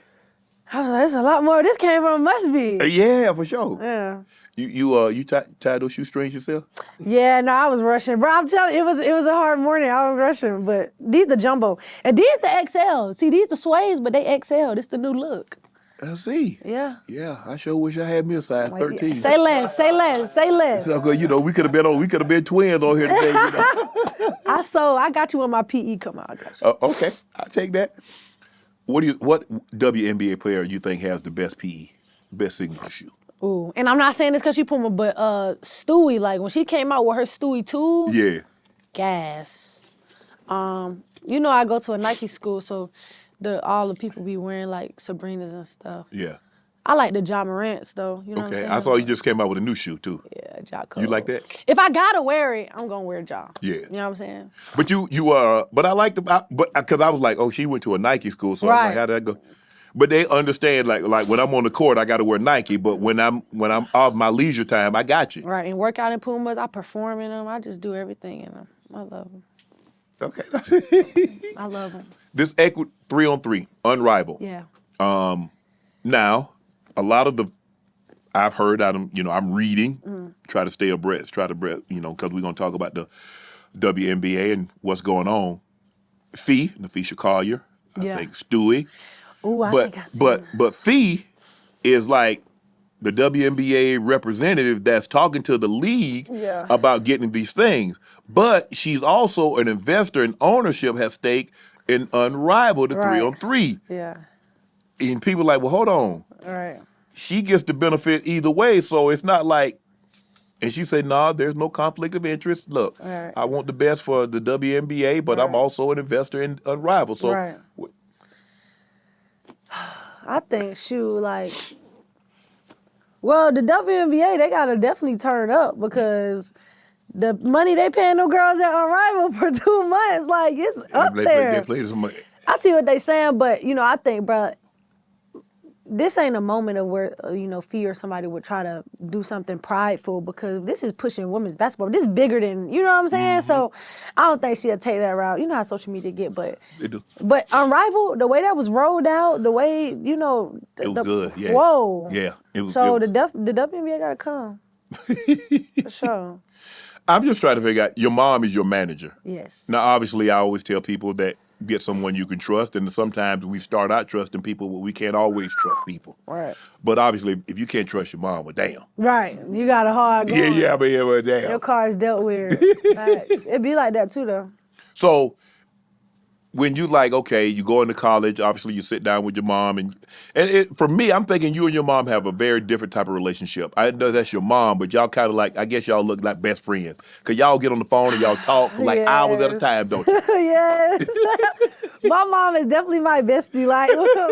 I was like, there's a lot more this came from, must be. Yeah, for sure. Yeah. You tied those shoestrings yourself? Yeah, no, I was rushing. Bro, I'm telling you, it was a hard morning. I was rushing, but these are jumbo. And these the XL. See, these the suedes, but they XL. This the new look. I see. Yeah. Yeah, I sure wish I had me a size 13. Say less. So, we could have been twins on here today. I got you when my PE come out. I got you. Okay, I'll take that. What WNBA player do you think has the best PE, best signature shoe? Ooh, and I'm not saying this because she Puma, but Stewie, like when she came out with her Stewie 2, Yeah. gas. You know I go to a Nike school, so all the people be wearing like Sabrinas and stuff. Yeah. I like the Ja Morants though. You know what I'm saying? I saw you just came out with a new shoe too. Yeah, Ja Cole. You like that? If I gotta wear it, I'm gonna wear Ja. Yeah. You know what I'm saying? But but I like because I was like, oh, she went to a Nike school, so I was like, how did that go? But they understand like when I'm on the court, I got to wear Nike. But when I'm off my leisure time, I got you. Right, and work out in Pumas, I perform in them. I just do everything in them. I love them. Okay. I love them. This 3-on-3, Unrivaled. Yeah. Now, a lot of I've heard I'm reading, try to stay abreast, because we're going to talk about the WNBA and what's going on. Fee, Nafisha Collier, I think Stewie. Ooh, I think I see but Fee is like the WNBA representative that's talking to the league about getting these things. But she's also an investor and ownership has stake in Unrivaled, the 3-on-3. Yeah. And people are like, well, hold on. All right. She gets the benefit either way, so it's not like, and she said, nah, there's no conflict of interest. Look, I want the best for the WNBA, but I'm also an investor in Unrivaled. So, I think, well, the WNBA, they gotta definitely turn up because the money they paying them girls at Unrivaled for 2 months, like, it's up there. They play some money. I see what they saying, but, I think, bro, this ain't a moment of where, Fee or somebody would try to do something prideful because this is pushing women's basketball. This is bigger than, you know what I'm saying? So I don't think she'll take that route. You know how social media get, but They do. But Unrivaled, the way that was rolled out, the way, it was good, yeah. Whoa. Yeah. The WNBA gotta come. For sure. I'm just trying to figure out, your mom is your manager. Yes. Now, obviously, I always tell people that get someone you can trust, and sometimes we start out trusting people, but we can't always trust people. Right. But obviously, if you can't trust your mom, well, damn. Right. You got a hard going. Well, damn. Your car's dealt with. Facts. It be like that too, though. So, when you okay, you go into college, obviously you sit down with your mom, and for me, I'm thinking you and your mom have a very different type of relationship. I know that's your mom, but y'all kind of I guess y'all look like best friends. Because y'all get on the phone and y'all talk for hours at a time, don't you? Yes. My mom is definitely my bestie.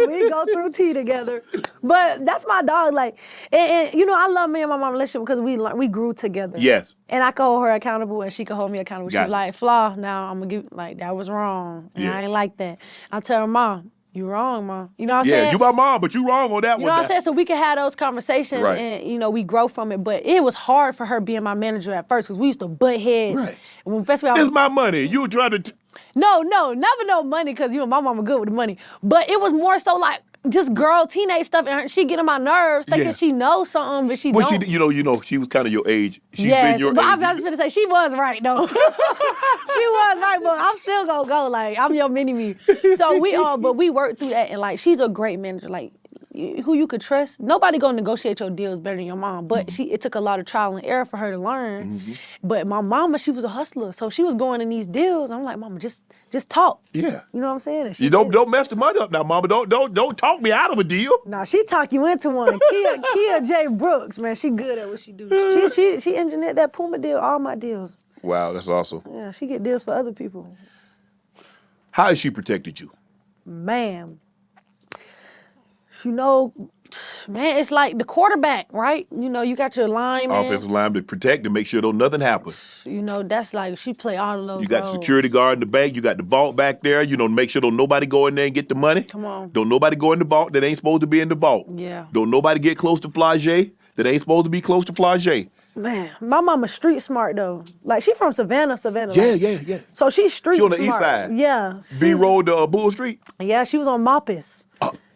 We go through tea together. But that's my dog. And I love me and my mom relationship because we grew together. Yes. And I can hold her accountable and she can hold me accountable. She's like, Flaw, now I'm going to give, that was wrong. And I ain't like that. I'll tell her, Mom, you wrong, Mom. You know what I'm saying? Yeah, you my mom, but you wrong on that one. You know what I'm saying? So we can have those conversations and, we grow from it. But it was hard for her being my manager at first because we used to butt heads. Right. It's my money. You try to... No, never no money because, my mama good with the money. But it was more so just girl teenage stuff, and she get on my nerves thinking she knows something, but she don't. She was kind of your age. She's yes, been your but age. I was going to say, she was right, though. She was right, but I'm still going to go, I'm your mini-me. So we worked through that, and, she's a great manager, who you could trust. Nobody gonna negotiate your deals better than your mom, but it took a lot of trial and error for her to learn. But my mama, she was a hustler, so she was going in these deals. I'm like, Mama, just talk. Yeah. You know what I'm saying? You don't mess the money up now, Mama. Don't talk me out of a deal. Nah, she talk you into one. Kia J. Brooks, man, she good at what she do. She engineered that Puma deal, all my deals. Wow, that's awesome. Yeah, she get deals for other people. How has she protected you? Man, man, it's like the quarterback, right? You got your lineman. Offensive line to protect and make sure nothing happens. That's she play all of those You got roles. the security guard in the bank. You got the vault back there. Make sure don't nobody go in there and get the money. Come on. Don't nobody go in the vault that ain't supposed to be in the vault. Yeah. Don't nobody get close to Flau'jae that ain't supposed to be close to Flau'jae. Man, my mama street smart, though. She from Savannah. Yeah. So she's street smart. She on the east side. Yeah. B-Road to Bull Street? Yeah, she was on Maupus.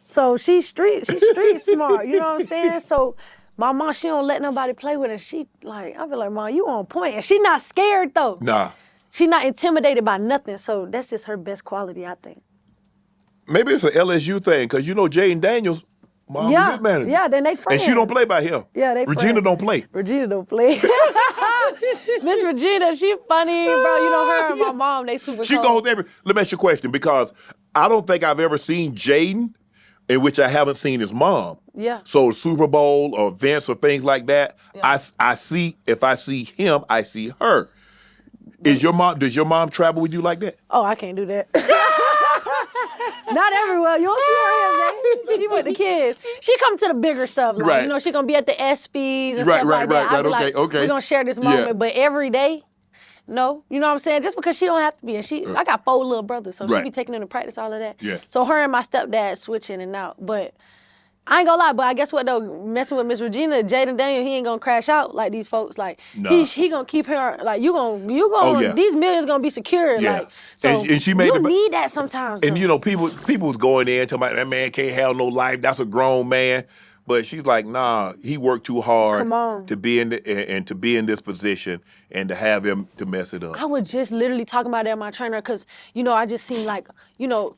So she's street smart, you know what I'm saying? So my mom, she don't let nobody play with her. I be like, Mom, you on point. And she not scared, though. Nah. She not intimidated by nothing. So that's just her best quality, I think. Maybe it's an LSU thing, because Jaden Daniels, mom is his manager. Yeah, then they friends. And she don't play by him. Yeah, they Regina friends. don't play. Regina don't play. Miss Regina, she funny, bro. Her and my mom, they super She close. goes Let me ask you a question, because I don't think I've ever seen Jaden in which I haven't seen his mom. Yeah. So Super Bowl or events or things like that, Yeah. I see, if I see him, I see her. Does your mom travel with you like that? Oh, I can't do that. Not everywhere. You don't see her here, man. She with the kids. She come to the bigger stuff. Like, Right. you know, she gonna be at the ESPYs and Right, stuff like that. right. I be Okay, like, okay. we're gonna share this Yeah. moment. But every day, no. You know what I'm saying? Just because she don't have to be. And I got 4 little brothers, so Right. she be taking them to practice, all of that. Yeah. So her and my stepdad switch in and out. But I ain't gonna lie, but I guess what though, messing with Miss Regina, Jaden Daniel, he ain't gonna crash out like these folks. Like Nah. he gonna keep her, like you gonna yeah. these millions gonna be secure. Yeah. Like so And she made you the- need that sometimes. And though. you know, people was going in talking about that man can't have no life. That's a grown man. But she's like, nah, he worked too hard Come on. to be in to be in this position and to have him to mess it up. I was just literally talking about that with my trainer because, you know, I just seen like, you know,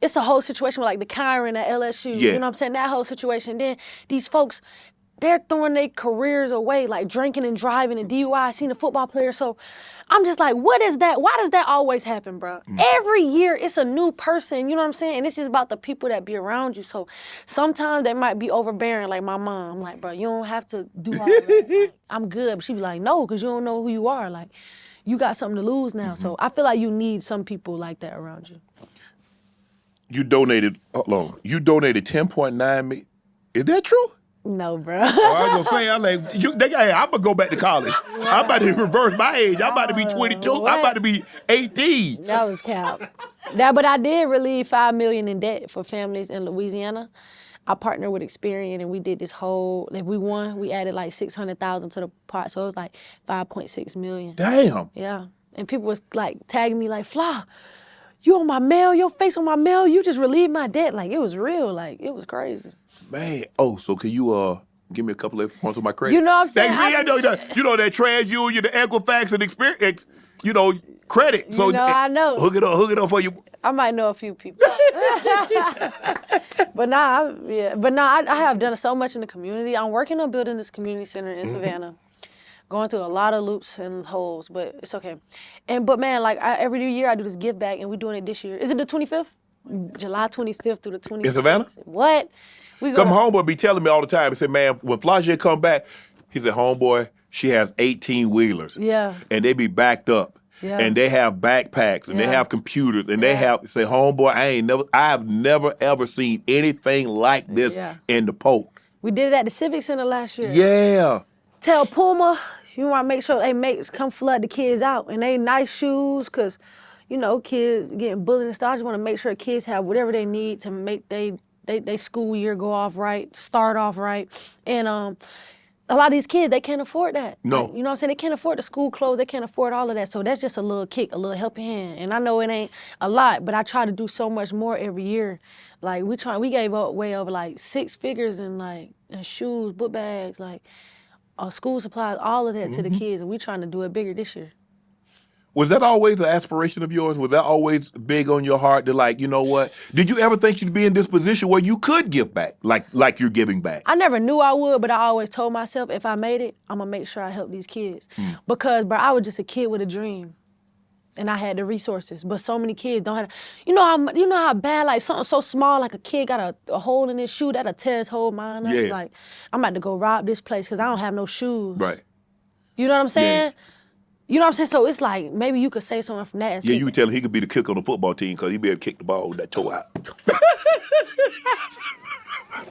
it's a whole situation with like the Kyron at LSU. Yeah. You know what I'm saying? That whole situation. Then these folks, they're throwing their careers away, like drinking and driving and DUI. I seen a football player. So I'm just like, what is that? Why does that always happen, bro? Every year it's a new person, you know what I'm saying? And it's just about the people that be around you. So sometimes they might be overbearing, like my mom. I'm like, bro, you don't have to do all that. Like, I'm good. But she be like, no, because you don't know who you are. Like, you got something to lose now. So I feel like you need some people like that around you. You donated 10.9 million. Is that true? No, bro. Oh, I was gonna say, I'm like, I'm gonna go back to college. I'm about to reverse my age. I'm about to be 22. What? I'm about to be 18. That was cap. But I did relieve $5 million in debt for families in Louisiana. I partnered with Experian and we did this whole, if we won, we added like $600,000 to the pot. So it was like $5.6 million. Damn. Yeah. And people was like tagging me like, Fla, you on my mail, your face on my mail, you just relieved my debt. Like, it was real. Like, it was crazy. Man. Oh, so can you give me a couple of points on my credit? You know what I'm saying? Thanks, I know that. You know that TransUnion, the Equifax, and Experian, you know, credit. So I know. Hook it up for you. I might know a few people. But I have done so much in the community. I'm working on building this community center in Savannah. Going through a lot of loops and holes, but it's okay. But man, like every year I do this give back, and we're doing it this year. Is it the 25th? July 25th through the 26th. In Savannah? What? We Come homeboy be telling me all the time. He said, man, when Flau'jae come back, he said, homeboy, she has 18 wheelers. Yeah. And they be backed up. Yeah. And they have backpacks and they Yeah. have computers and they have say, homeboy, I have never ever seen anything like this Yeah. in the Polk. We did it at the Civic Center last year. Yeah. Tell Puma, you want to make sure they come flood the kids out and they nice shoes, cause you know kids getting bullied and stuff. I just want to make sure kids have whatever they need to make they school year go off right, start off right, and a lot of these kids they can't afford that. No. Like, you know what I'm saying? They can't afford the school clothes. They can't afford all of that. So that's just a little kick, a little helping hand. And I know it ain't a lot, but I try to do so much more every year. Like we gave away over like 6 figures in shoes, book bags, like. School supplies, all of that to the kids, and we trying to do it bigger this year. Was that always an aspiration of yours? Was that always big on your heart to like, you know what? Did you ever think you'd be in this position where you could give back, like you're giving back? I never knew I would, but I always told myself if I made it, I'm gonna make sure I help these kids. Because, bro, I was just a kid with a dream. And I had the resources, but so many kids don't have. You know how bad like something so small like a kid got a hole in his shoe that'll tear his whole mind up. Yeah. Like I'm about to go rob this place because I don't have no shoes. Right. You know what I'm saying? Yeah. You know what I'm saying? So it's like maybe you could say something from that. And Yeah, say, you could tell him he could be the kicker on the football team because he'd be able to kick the ball with that toe out.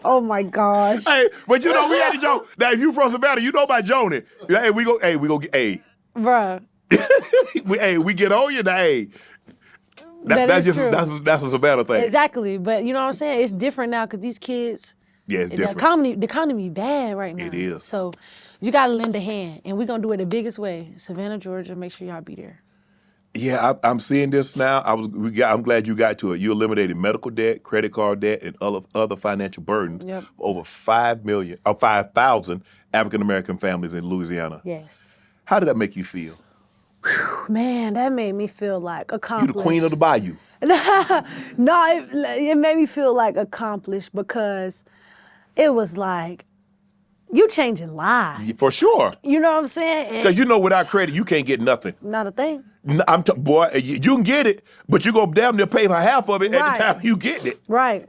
oh my gosh. Hey, but you know we had a joke. Now if you from Savannah, you know about Joni. Hey, we go get Bruh. we get on you now. Hey. That's true. That's a Savannah thing. Exactly, but you know what I'm saying? It's different now because these kids, Yeah, it's the different. economy bad right now. It is. So you gotta lend a hand, and we're gonna do it the biggest way. Savannah, Georgia, make sure y'all be there. Yeah, I'm seeing this now. I'm glad you got to it. You eliminated medical debt, credit card debt, and other financial burdens Yep. for over 5,000 African American families in Louisiana. Yes. How did that make you feel? Man, that made me feel like You accomplished. the queen of the bayou. No, it made me feel like accomplished because it was like, you changing lives. For sure. You know what I'm saying? Because you know without credit, you can't get nothing. Not a thing. Boy, you can get it, but you go damn near pay for half of it at Right. the time you get it. Right.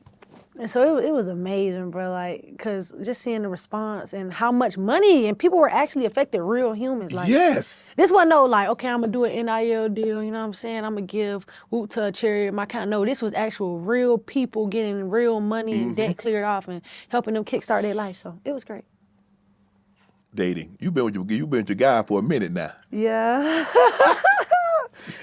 And so it was amazing, bro. Like, because just seeing the response and how much money and people were actually affected, real humans. Like, yes. This wasn't no like, okay, I'm gonna do an NIL deal. You know what I'm saying? I'm gonna give whoop to a charity in my account. No, this was actual real people getting real money and debt cleared off and helping them kickstart their life. So it was great. Dating. You've been with your guy for a minute now. Yeah.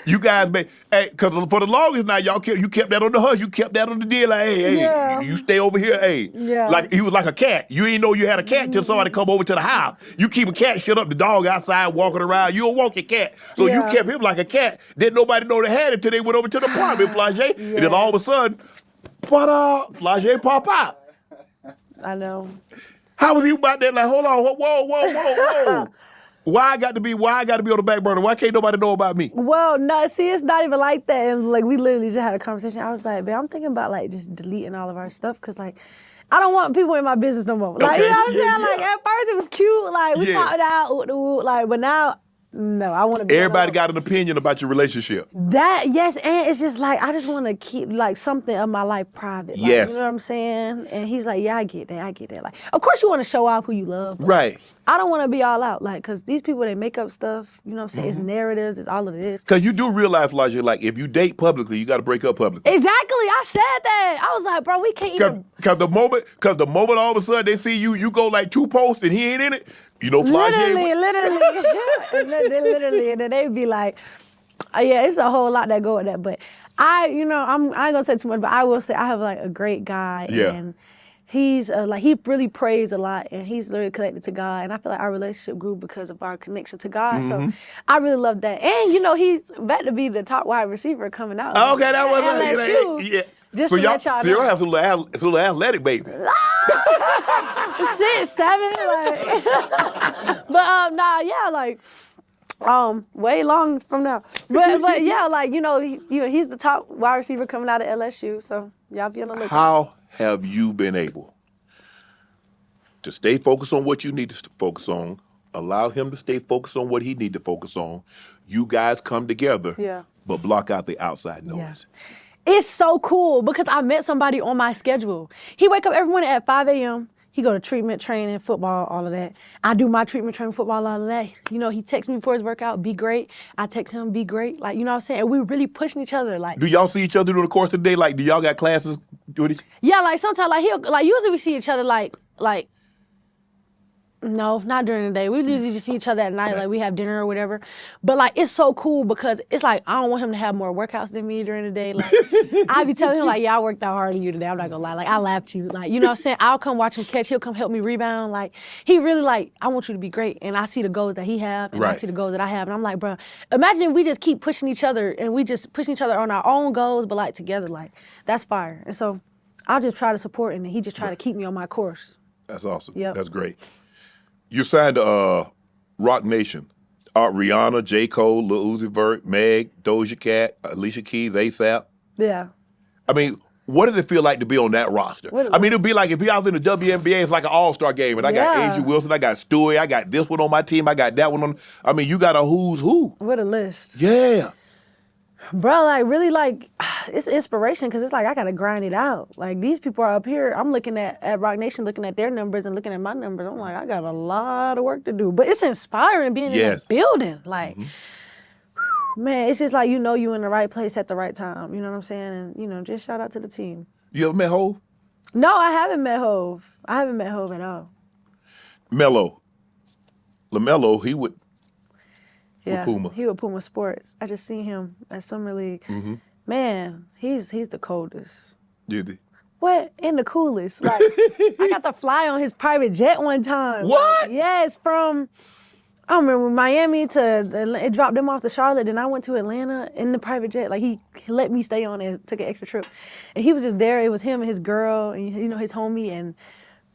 You guys, because for the longest now, you kept that on the hush. You kept that on the deal. Like, hey, you stay over here. Hey, like he was like a cat. You didn't know you had a cat till somebody come over to the house. You keep a cat shut up, the dog outside walking around. You don't walk your cat, so you kept him like a cat. Didn't nobody know they had him till they went over to the apartment, Flau'jae, and then all of a sudden, Flau'jae pop out. I know. How was he about that? Like, hold on, whoa. Why I got to be on the back burner? Why can't nobody know about me? Well, no, see, it's not even like that. And like, we literally just had a conversation. I was like, babe, I'm thinking about like just deleting all of our stuff because like, I don't want people in my business no more. Like, you know what I'm saying? Like, at first it was cute. Like, we popped out, like, but now, no, I want to be. Everybody got an opinion about your relationship. Yes, and it's just like, I just want to keep like something of my life private. Like, yes. You know what I'm saying? And he's like, yeah, I get that. Like, of course you want to show off who you love. Right. I don't want to be all out, like, because these people, they make up stuff, you know what I'm saying? It's narratives, it's all of this. Because you do realize, Flau'jae, like, if you date publicly, you got to break up publicly. Exactly, I said that. I was like, bro, we can't even. Because the moment all of a sudden they see you go like 2 posts and he ain't in it, you know, Flau'jae. Literally. And then they'd be like, yeah, it's a whole lot that go with that. But I ain't gonna say too much, but I will say I have like a great guy. Yeah. And he's like, he really prays a lot and he's literally connected to God. And I feel like our relationship grew because of our connection to God. So I really love that. And he's about to be the top wide receiver coming out. Okay, that was LSU. yeah. Just so to let y'all so y'all know. have some little athletic baby. 6'7", like. But way long from now. But yeah, like he's the top wide receiver coming out of LSU. So y'all be on the lookout. How have you been able to stay focused on what you need to focus on, allow him to stay focused on what he need to focus on, you guys come together, but block out the outside noise? Yeah. It's so cool because I met somebody on my schedule. He wake up every morning at 5 a.m. He go to treatment training, football, all of that. I do my treatment training, football, all of that. He texts me before his workout, be great. I text him, be great. Like, you know what I'm saying? And we really pushing each other. Like, do y'all see each other during the course of the day? Like, do y'all got classes? Yeah, like sometimes, like usually we see each other like. No, not during the day. We usually just see each other at night, like we have dinner or whatever. But like, it's so cool because it's like, I don't want him to have more workouts than me during the day. Like, I be telling him like, yeah, I worked out harder than you today. I'm not gonna lie. Like, I lapped you. Like, you know what I'm saying? I'll come watch him catch. He'll come help me rebound. Like, he really like, I want you to be great. And I see the goals that he have and I see the goals that I have. And I'm like, bro, imagine we just keep pushing each other and we just pushing each other on our own goals, but like together, like, that's fire. And so I'll just try to support him and he just try to keep me on my course. That's awesome. Yep. That's great. You signed to Roc Nation. Rihanna, J. Cole, Lil Uzi Vert, Meg, Doja Cat, Alicia Keys, ASAP. Yeah. I mean, what does it feel like to be on that roster? I mean, it'd be like if I was in the WNBA, it's like an all-star game. And I got Asia Wilson, I got Stewie, I got this one on my team, I got that one on. I mean, you got a who's who. What a list. Yeah. Bro, like, really, like, it's inspiration because it's like I got to grind it out. Like, these people are up here. I'm looking at Roc Nation, looking at their numbers and looking at my numbers. I'm like, I got a lot of work to do. But it's inspiring being in that building. Like, man, it's just like you in the right place at the right time. You know what I'm saying? And, just shout out to the team. You ever met Hov? No, I haven't met Hov. I haven't met Hov at all. LaMelo, he would... Yeah, Puma. He with Puma Sports. I just seen him at Summer League. Man, he's the coldest. Did he? What? And the coolest. Like, I got to fly on his private jet one time. What? Like, yes, from, I don't remember, Miami it dropped them off to Charlotte, then I went to Atlanta in the private jet. Like, he let me stay on it, took an extra trip. And he was just there. It was him and his girl and, his homie. And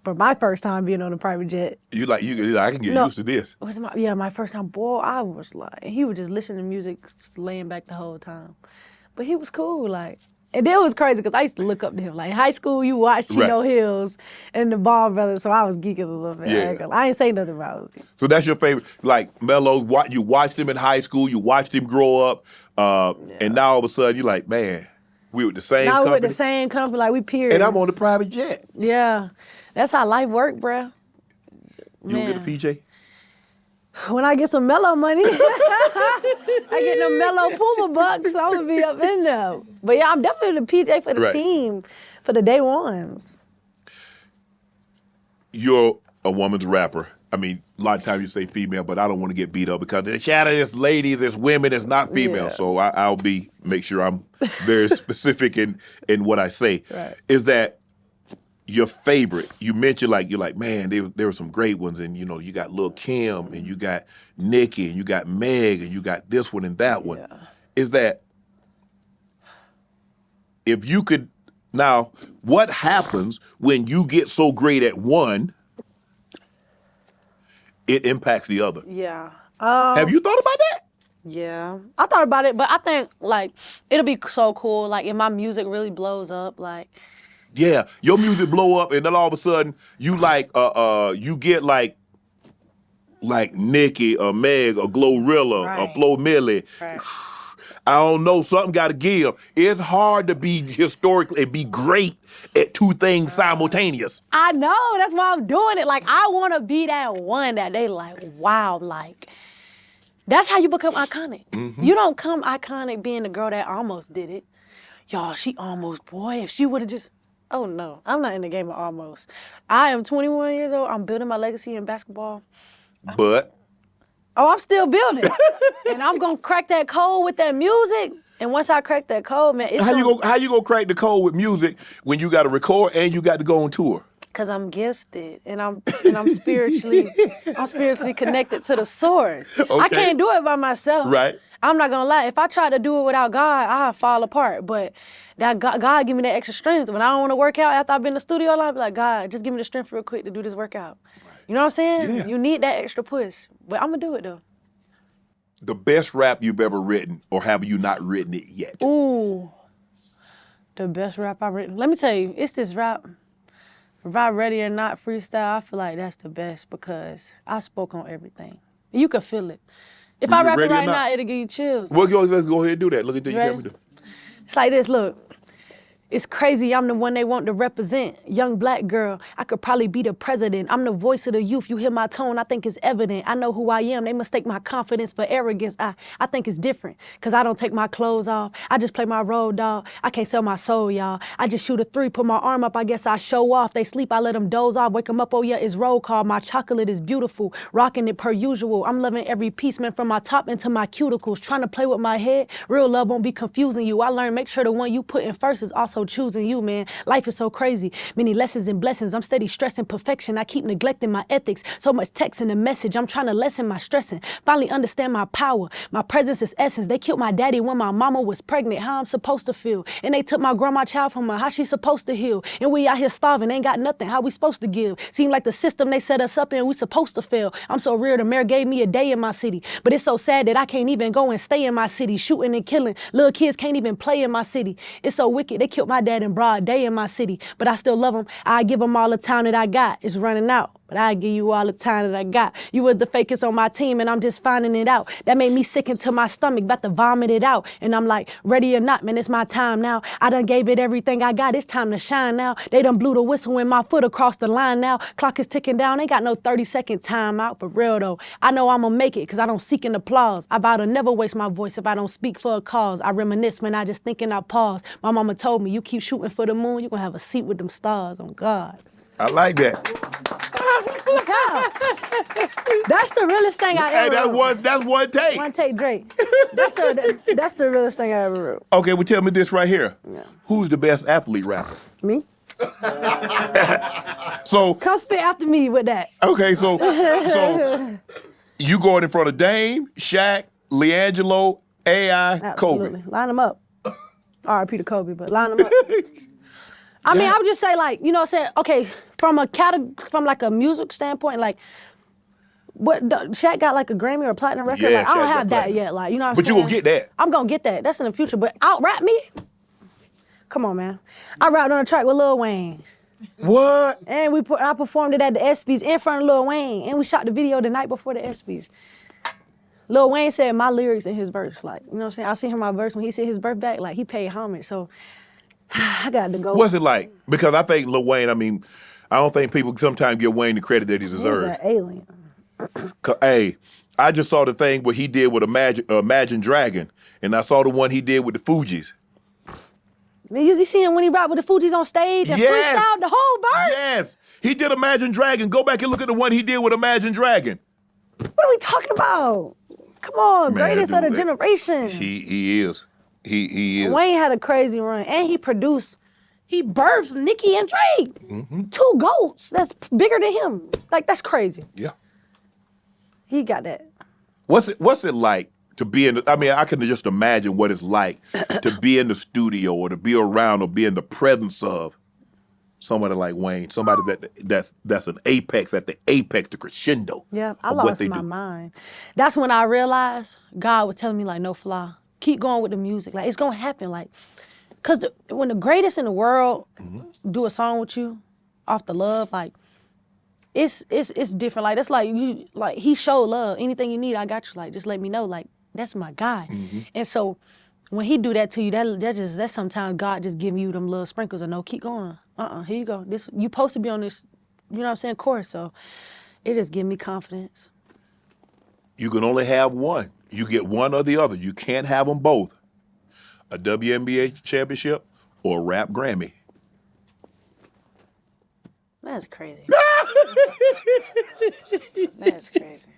for my first time being on a private jet. You like, I can get used to this. It was my first time. Boy, I was like, he would just listen to music, laying back the whole time. But he was cool, like. And then it was crazy because I used to look up to him. Like, in high school, you watched Chino Hills and the Ball Brothers, so I was geeking a little bit. Yeah. I ain't say nothing about it. So that's your favorite, like, Melo, you watched him in high school, you watched him grow up, and now all of a sudden you're like, man. We with the same now company. we with the same company, like we peers. And I'm on the private jet. Yeah. That's how life work, bruh. You gonna get a PJ? When I get some Mellow money, I get them Mellow Puma bucks, I'm gonna be up in there. But yeah, I'm definitely the PJ for the team, for the day ones. You're a woman's rapper. I mean, a lot of times you say female, but I don't want to get beat up because it's Shannon, it's ladies, it's women, it's not female. Yeah. So I'll make sure I'm very specific in what I say. Right. Is that your favorite? You mentioned you're like, man, there were some great ones, and you know, you got Lil Kim, and you got Nicki, and you got Meg, and you got this one and that one. Yeah. Is that if you could now, what happens when you get so great at one, it impacts the other? Yeah. Have you thought about that? Yeah. I thought about it, but I think, like, it'll be so cool, like, if my music really blows up, like. Yeah, your music blow up, and then all of a sudden you you get like Nicki or Meg or Glorilla or Flo Milli. Right. I don't know, something got to give. It's hard to be historically and be great at two things simultaneous. I know, that's why I'm doing it. Like, I want to be that one that they like, wow, like, that's how you become iconic. Mm-hmm. You don't come iconic being the girl that almost did it. Y'all, she almost, boy, if she would have just, oh no, I'm not in the game of almost. I am 21 years old, I'm building my legacy in basketball. But Oh, I'm still building. And I'm gonna crack that code with that music. And once I crack that code, man, it's how you gonna crack the code with music when you got to record and you got to go on tour? Cause I'm gifted and I'm spiritually connected to the source. Okay. I can't do it by myself. Right. I'm not gonna lie. If I try to do it without God, I'll fall apart. But that God give me that extra strength. When I don't want to work out after I've been in the studio, I'll be like, God, just give me the strength real quick to do this workout. You know what I'm saying? Yeah. You need that extra push. But I'm gonna do it though. The best rap you've ever written, or have you not written it yet? Ooh, the best rap I've written. Let me tell you, it's this rap. If I Ready or Not freestyle, I feel like that's the best because I spoke on everything. You can feel it. If I rap it right now, it'll give you chills. Well, let's go ahead and do that. Look at the camera. It's like this, look. It's crazy, I'm the one they want to represent. Young black girl, I could probably be the president. I'm the voice of the youth, you hear my tone, I think it's evident. I know who I am, they mistake my confidence for arrogance. I think it's different, cause I don't take my clothes off. I just play my role, dog. I can't sell my soul, y'all. I just shoot a 3, put my arm up, I guess I show off. They sleep, I let them doze off, wake them up, oh yeah, it's roll call. My chocolate is beautiful, rocking it per usual. I'm loving every piece, man, from my top into my cuticles. Trying to play with my head, real love won't be confusing you. I learned, make sure the one you put in first is also choosing you, man. Life is so crazy. Many lessons and blessings. I'm steady stressing perfection. I keep neglecting my ethics. So much text in the message. I'm trying to lessen my stressing. Finally understand my power. My presence is essence. They killed my daddy when my mama was pregnant. How I'm supposed to feel. And they took my grandma child from her. How she supposed to heal. And we out here starving. Ain't got nothing. How we supposed to give. Seem like the system they set us up in, we supposed to fail. I'm so real. The mayor gave me a day in my city. But it's so sad that I can't even go and stay in my city. Shooting and killing. Little kids can't even play in my city. It's so wicked. They killed my dad in broad day in my city, but I still love them. I give them all the time that I got. It's running out, but I give you all the time that I got. You was the fakest on my team, and I'm just finding it out. That made me sick into my stomach, about to vomit it out. And I'm like, ready or not, man, it's my time now. I done gave it everything I got. It's time to shine now. They done blew the whistle and my foot across the line now. Clock is ticking down. Ain't got no 30-second time out. For real though, I know I'ma make it, cause I don't seek an applause. I vow to never waste my voice if I don't speak for a cause. I reminisce when I just think and I pause. My mama told me, you keep shooting for the moon, you gonna have a seat with them stars, on God. I like that. That's the realest thing I ever wrote. That's one take. One take, Drake. That's the realest thing I ever wrote. Okay, well tell me this right here. Yeah. Who's the best athlete rapper? Me. So come spit after me with that. Okay, so you going in front of Dame, Shaq, LiAngelo, AI, Absolutely. Kobe. Line them up. R.I.P. to Kobe, but line them up. I mean, I would just say, like, you know what I'm saying? Okay, from like a music standpoint, like, what Shaq got like a Grammy or a platinum record? Yeah, like, I don't Shaq have that yet. Like, you know what I'm saying? saying? But you gonna get that. I'm gonna get that. That's in the future. But out-rap me? Come on, man. I rapped on a track with Lil Wayne. What? And I performed it at the ESPYs in front of Lil Wayne. And we shot the video the night before the ESPYs. Lil Wayne said my lyrics in his verse. Like, you know what I'm saying? I seen him my verse when he said his verse back. Like, he paid homage. So I got to go. What's it like? Because I think Lil Wayne, I mean, I don't think people sometimes give Wayne the credit that he deserves. He's an alien. Hey, I just saw the thing what he did with Imagine Dragon, and I saw the one he did with the Fugees. Man, you see him when he rapped with the Fugees on stage and freestyled the whole verse? Yes. He did Imagine Dragon. Go back and look at the one he did with Imagine Dragon. What are we talking about? Come on, Man, greatest of the generation. He is. He is. Wayne had a crazy run, and he birthed Nicki and Drake. 2 GOATs that's bigger than him. Like, that's crazy. Yeah. He got that. What's it like to be in I mean, I can just imagine what it's like to be in the studio or to be around or be in the presence of somebody like Wayne, somebody that's an apex, at the apex, the crescendo. Yeah, I lost my mind. That's when I realized God was telling me, like, no flaw. Keep going with the music. Like, it's gonna happen. Like, cause when the greatest in the world do a song with you off the love, like, it's different. Like, that's like you, like, he showed love. Anything you need, I got you. Like, just let me know. Like, that's my guy. And so when he do that to you, that's sometimes God just giving you them little sprinkles of no, keep going. Here you go. This you supposed to be on this, you know what I'm saying, course. So it just give me confidence. You can only have one. You get one or the other. You can't have them both. A WNBA championship or a rap Grammy. That's crazy. That's crazy.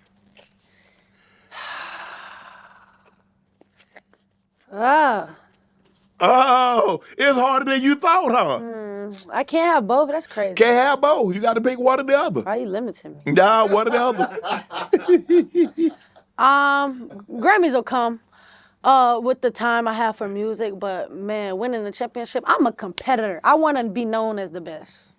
Oh, it's harder than you thought, huh? I can't have both. That's crazy. Can't have both. You got to pick one or the other. Why are you limiting me? Nah, one or the other. Grammys will come with the time I have for music, but man, winning the championship, I'm a competitor. I want to be known as the best.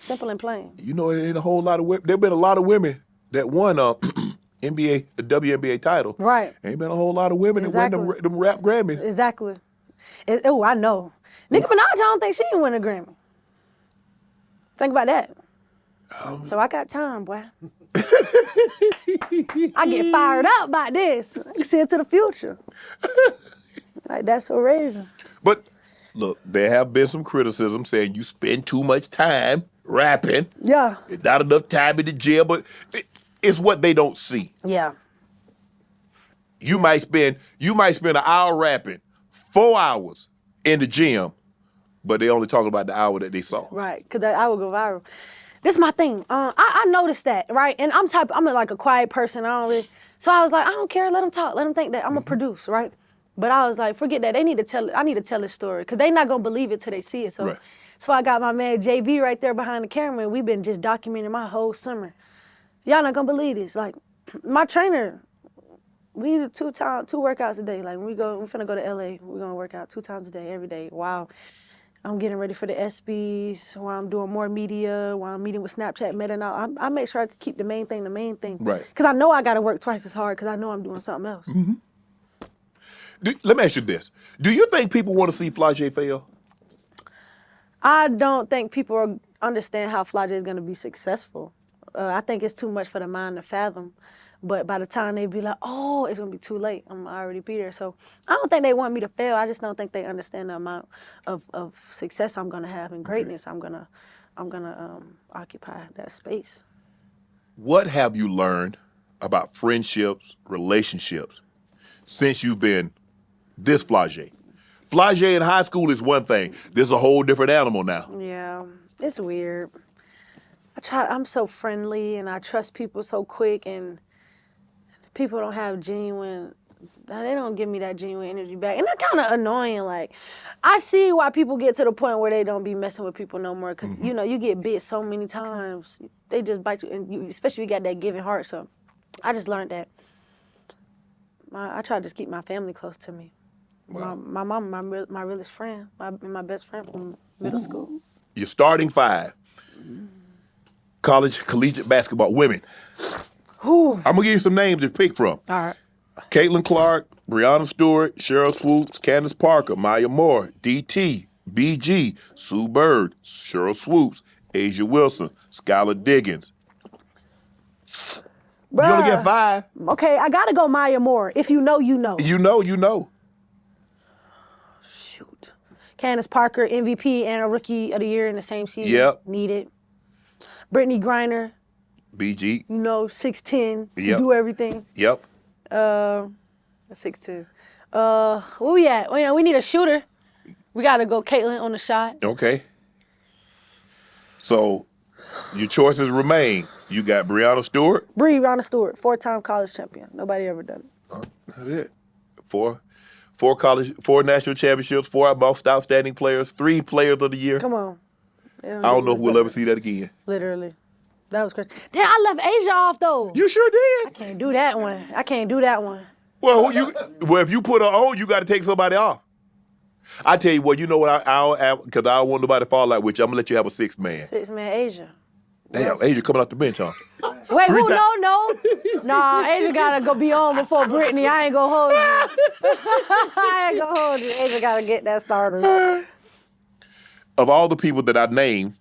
Simple and plain. You know, there ain't a whole lot of women. There been a lot of women that won NBA, the WNBA title. Right. Ain't been a whole lot of women that win them rap Grammys. Exactly. I know. Nicki Minaj, I don't think she can win a Grammy. Think about that. So I got time, boy. I get fired up by this. I can see into the future. Like, that's so raven. But look, there have been some criticism saying you spend too much time rapping. Yeah. Not enough time in the gym, but it's what they don't see. Yeah. You might spend an hour rapping, 4 hours in the gym, but they only talking about the hour that they saw. Right, because that I would go viral. This is my thing. I noticed that, right? And I'm like a quiet person. So I was like, I don't care. Let them talk. Let them think that I'm a producer, right? But I was like, forget that. I need to tell this story because they not gonna believe it till they see it. So, right. So I got my man JV right there behind the camera, and we've been just documenting my whole summer. Y'all not gonna believe this. Like, my trainer, we do two workouts a day. Like, when we finna go to LA, we're gonna work out 2 times a day, every day. Wow. I'm getting ready for the ESPYs, while I'm doing more media, while I'm meeting with Snapchat, Meta, and all. I make sure I keep the main thing. Right. Because I know I got to work twice as hard because I know I'm doing something else. Mm-hmm. Let me ask you this. Do you think people want to see Flau'jae fail? I don't think people understand how Flau'jae is going to be successful. I think it's too much for the mind to fathom. But by the time they be like, oh, it's gonna be too late, I'm already be there. So I don't think they want me to fail. I just don't think they understand the amount of success I'm gonna have and greatness. I'm gonna occupy that space. What have you learned about friendships, relationships, since you've been this Flau'jae? Flau'jae in high school is one thing. This is a whole different animal now. Yeah, it's weird. I'm so friendly and I trust people so quick, and people don't have they don't give me that genuine energy back. And it's kind of annoying. Like, I see why people get to the point where they don't be messing with people no more. Because, you get bit so many times. They just bite you, and especially if you got that giving heart. So I just learned that. I try to just keep my family close to me. Wow. My mom, my realest friend, my best friend from middle school. Your starting 5. Collegiate basketball, women. Ooh. I'm gonna give you some names to pick from. All right. Caitlin Clark, Brianna Stewart, Cheryl Swoops, Candace Parker, Maya Moore, DT, BG, Sue Bird, Cheryl Swoops, Asia Wilson, Skylar Diggins. You only get 5. Okay, I gotta go Maya Moore. If you know, you know. You know. Shoot. Candace Parker, MVP and a Rookie of the Year in the same season. Yep. Need it. Brittany Griner. BG. You know, 6'10". Yep. Do everything. Yep. 6'10". Where we at? Oh, yeah, we need a shooter. We gotta go Caitlin on the shot. Okay. So, your choices remain. You got Breonna Stewart. Breonna Stewart, 4-time college champion. Nobody ever done it. That's it. 4 national championships, 4 most outstanding players, 3 players of the year. Come on. I don't know if we'll ever see that again. Literally. That was crazy. Damn, I left Asia off though. You sure did. I can't do that one. Well, if you put her on, you got to take somebody off. I tell you what, you know what? Because I don't want nobody to fall out with you. I'm gonna let you have a 6th man. 6-man Asia. Damn, Asia coming off the bench, huh? Wait, who? No. Nah, Asia gotta go be on before Brittany. I ain't gonna hold you. I ain't gonna hold you. Asia gotta get that starter. Of all the people that I named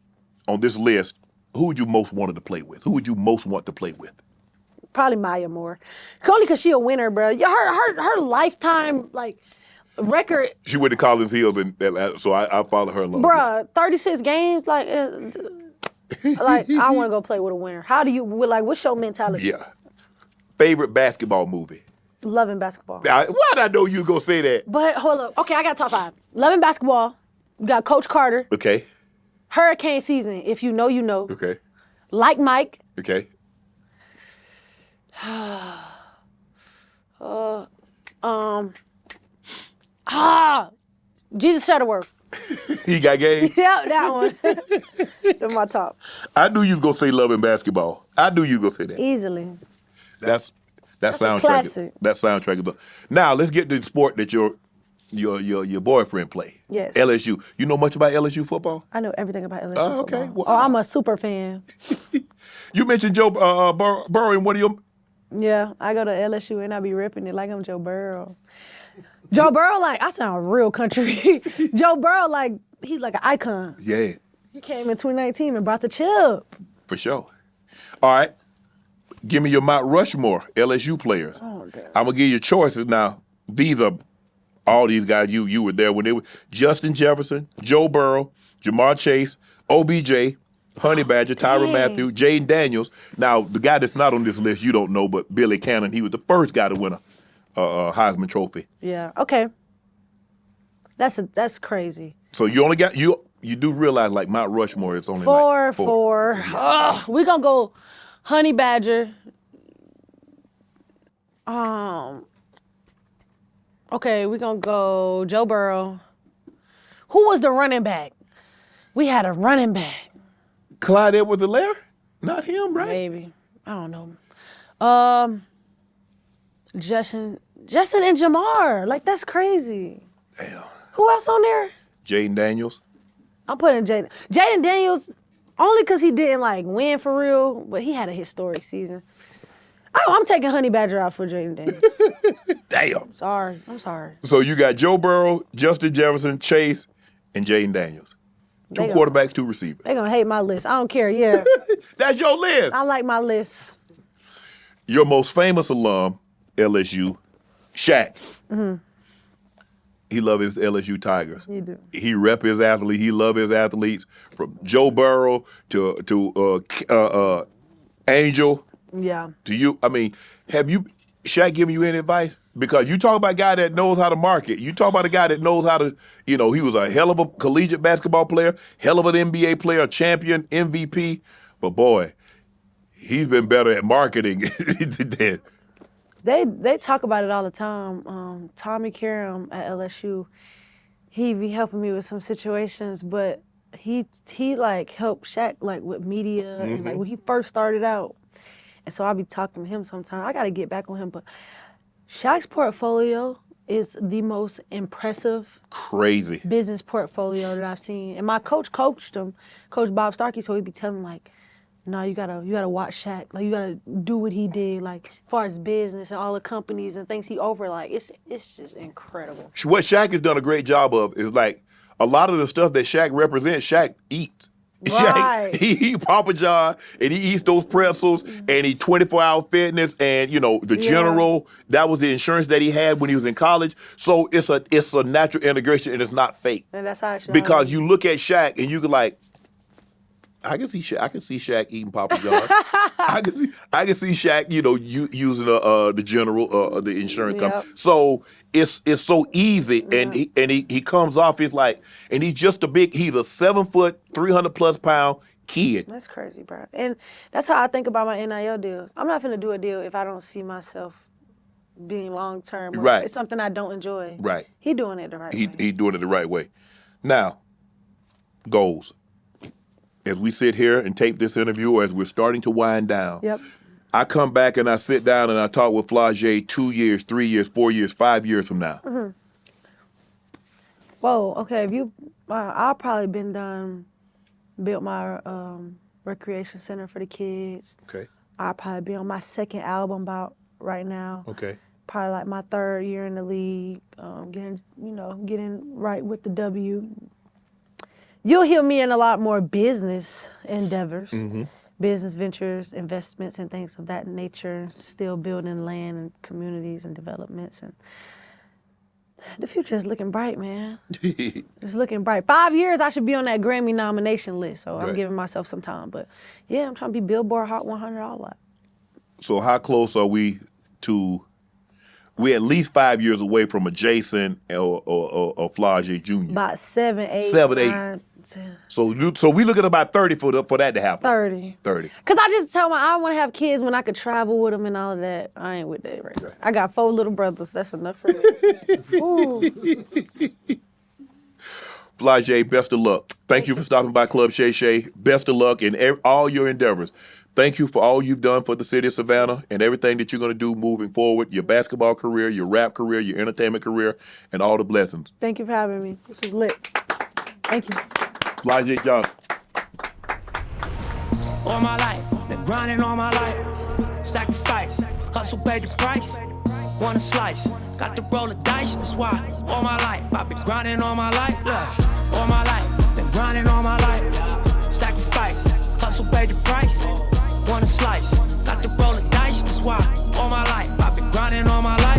on this list, who would you most wanted to play with? Who would you most want to play with? Probably Maya Moore. Only because she a winner, bro. Her lifetime, like, record. She went to Collins Hill, so I followed her along. Bruh, 36 games, like I want to go play with a winner. How do you, what's your mentality? Yeah. Favorite basketball movie? Loving Basketball. Why'd I know you was going to say that? But hold up. Okay, I got top 5. Loving Basketball. We got Coach Carter. Okay. Hurricane Season. If you know, you know. Okay. Like Mike. Okay. Jesus Shuttleworth. He got game? Yep, that one. That's my top. I knew you was going to say Loving Basketball. I knew you were going to say that. Easily. That soundtrack. Classic. That soundtrack is. Now let's get to the sport that your boyfriend play. Yes. LSU. You know much about LSU football? I know everything about LSU Oh, okay. football. Wow. Oh, I'm a super fan. You mentioned Joe Burrow in one of your. Yeah, I go to LSU and I be ripping it like I'm Joe Burrow. Joe Burrow, I sound real country. Joe Burrow, he's like an icon. Yeah. He came in 2019 and brought the chip. For sure. All right. Give me your Mount Rushmore LSU players. Oh, God. I'm gonna give you choices now. These are all these guys you were there when they were Justin Jefferson, Joe Burrow, Jamar Chase, OBJ, Honey Badger, Tyrann Mathieu, Jaden Daniels. Now, the guy that's not on this list you don't know, but Billy Cannon, he was the first guy to win a Heisman Trophy. Yeah, okay. That's crazy. So you only got, you do realize Mount Rushmore, it's only four. Ugh, we gonna go Honey Badger. Okay, we gonna go Joe Burrow. Who was the running back? We had a running back. Clyde Edwards-Helaire? Not him, right? Maybe. I don't know. Justin and Jamar. That's crazy. Damn. Who else on there? Jaden Daniels. I'm putting Jaden. Jaden Daniels, only because he didn't win for real, but he had a historic season. I'm taking Honey Badger out for Jaden Daniels. Damn. I'm sorry. So you got Joe Burrow, Justin Jefferson, Chase, and Jaden Daniels. 2 quarterbacks, 2 receivers. They gonna hate my list. I don't care, yeah. That's your list. I like my list. Your most famous alum, LSU, Shaq. Mm-hmm. He love his LSU Tigers. He do. He rep his athlete. He love his athletes from Joe Burrow to Angel. Yeah. To you, have Shaq given you any advice? Because you talk about a guy that knows how to market. You talk about a guy that knows how to, he was a hell of a collegiate basketball player, hell of an NBA player, champion, MVP. But boy, he's been better at marketing than. They talk about it all the time. Tommy Karam at LSU, he be helping me with some situations, but he helped Shaq with media and when he first started out. And so I'll be talking to him sometimes. I got to get back on him. But Shaq's portfolio is the most impressive, crazy business portfolio that I've seen. And my coach coached him, Coach Bob Starkey, so he'd be telling him, no, you gotta watch Shaq. You gotta do what he did, as far as business and all the companies and things he over. It's just incredible. What Shaq has done a great job of is a lot of the stuff that Shaq represents, Shaq eats. Right. Shaq, he eat Papa John and he eats those pretzels and he 24-hour fitness and the General, that was the insurance that he had when he was in college. So it's a natural integration and it's not fake. And that's how it should Because be. you look at Shaq and you can like, I can see Shaq eating Papa John. I can see Shaq, using the General, the insurance company. So it's so easy, and he comes off. It's like, and he's just he's a 7 foot, 300+ pound kid. That's crazy, bro. And that's how I think about my NIL deals. I'm not finna do a deal if I don't see myself being long term. Right. It's something I don't enjoy. Right. He doing it the right way. He doing it the right way. Now, goals. As we sit here and tape this interview, or as we're starting to wind down, I come back and I sit down and I talk with Flau'jae 2 years, 3 years, 4 years, 5 years from now. Mm-hmm. Whoa, okay, I've probably been done, built my recreation center for the kids. Okay. I'll probably be on my second album about right now. Okay. Probably like my third year in the league, getting right with the W. You'll hear me in a lot more business endeavors, business ventures, investments, and things of that nature. Still building land and communities and developments, and the future is looking bright, man. It's looking bright. 5 years, I should be on that Grammy nomination list, so I'm giving myself some time. But yeah, I'm trying to be Billboard Hot 100 all that. So how close are we to? We're at least 5 years away from a Jason or Flau'jae Jr. About 7, 8, 7, 8. 9, 10. So we look at about 30 for that to happen. 30. 30. Cause I just tell I want to have kids when I could travel with them and all of that. I ain't with that right now. I got 4 little brothers. That's enough for me. Ooh. Flau'jae, best of luck. Thank you for stopping by Club Shay Shay. Best of luck in all your endeavors. Thank you for all you've done for the city of Savannah and everything that you're going to do moving forward, your basketball career, your rap career, your entertainment career, and all the blessings. Thank you for having me. This was lit. Thank you. Flau'jae Johnson. All my life, been grinding all my life. Sacrifice, hustle paid the price. Want a slice, got to roll the dice, that's why. All my life, I've been grinding all my life. Look, all my life, been grinding all my life. Sacrifice, hustle paid the price. Want a slice, got to roll the dice, that's why. All my life, I've been grinding all my life.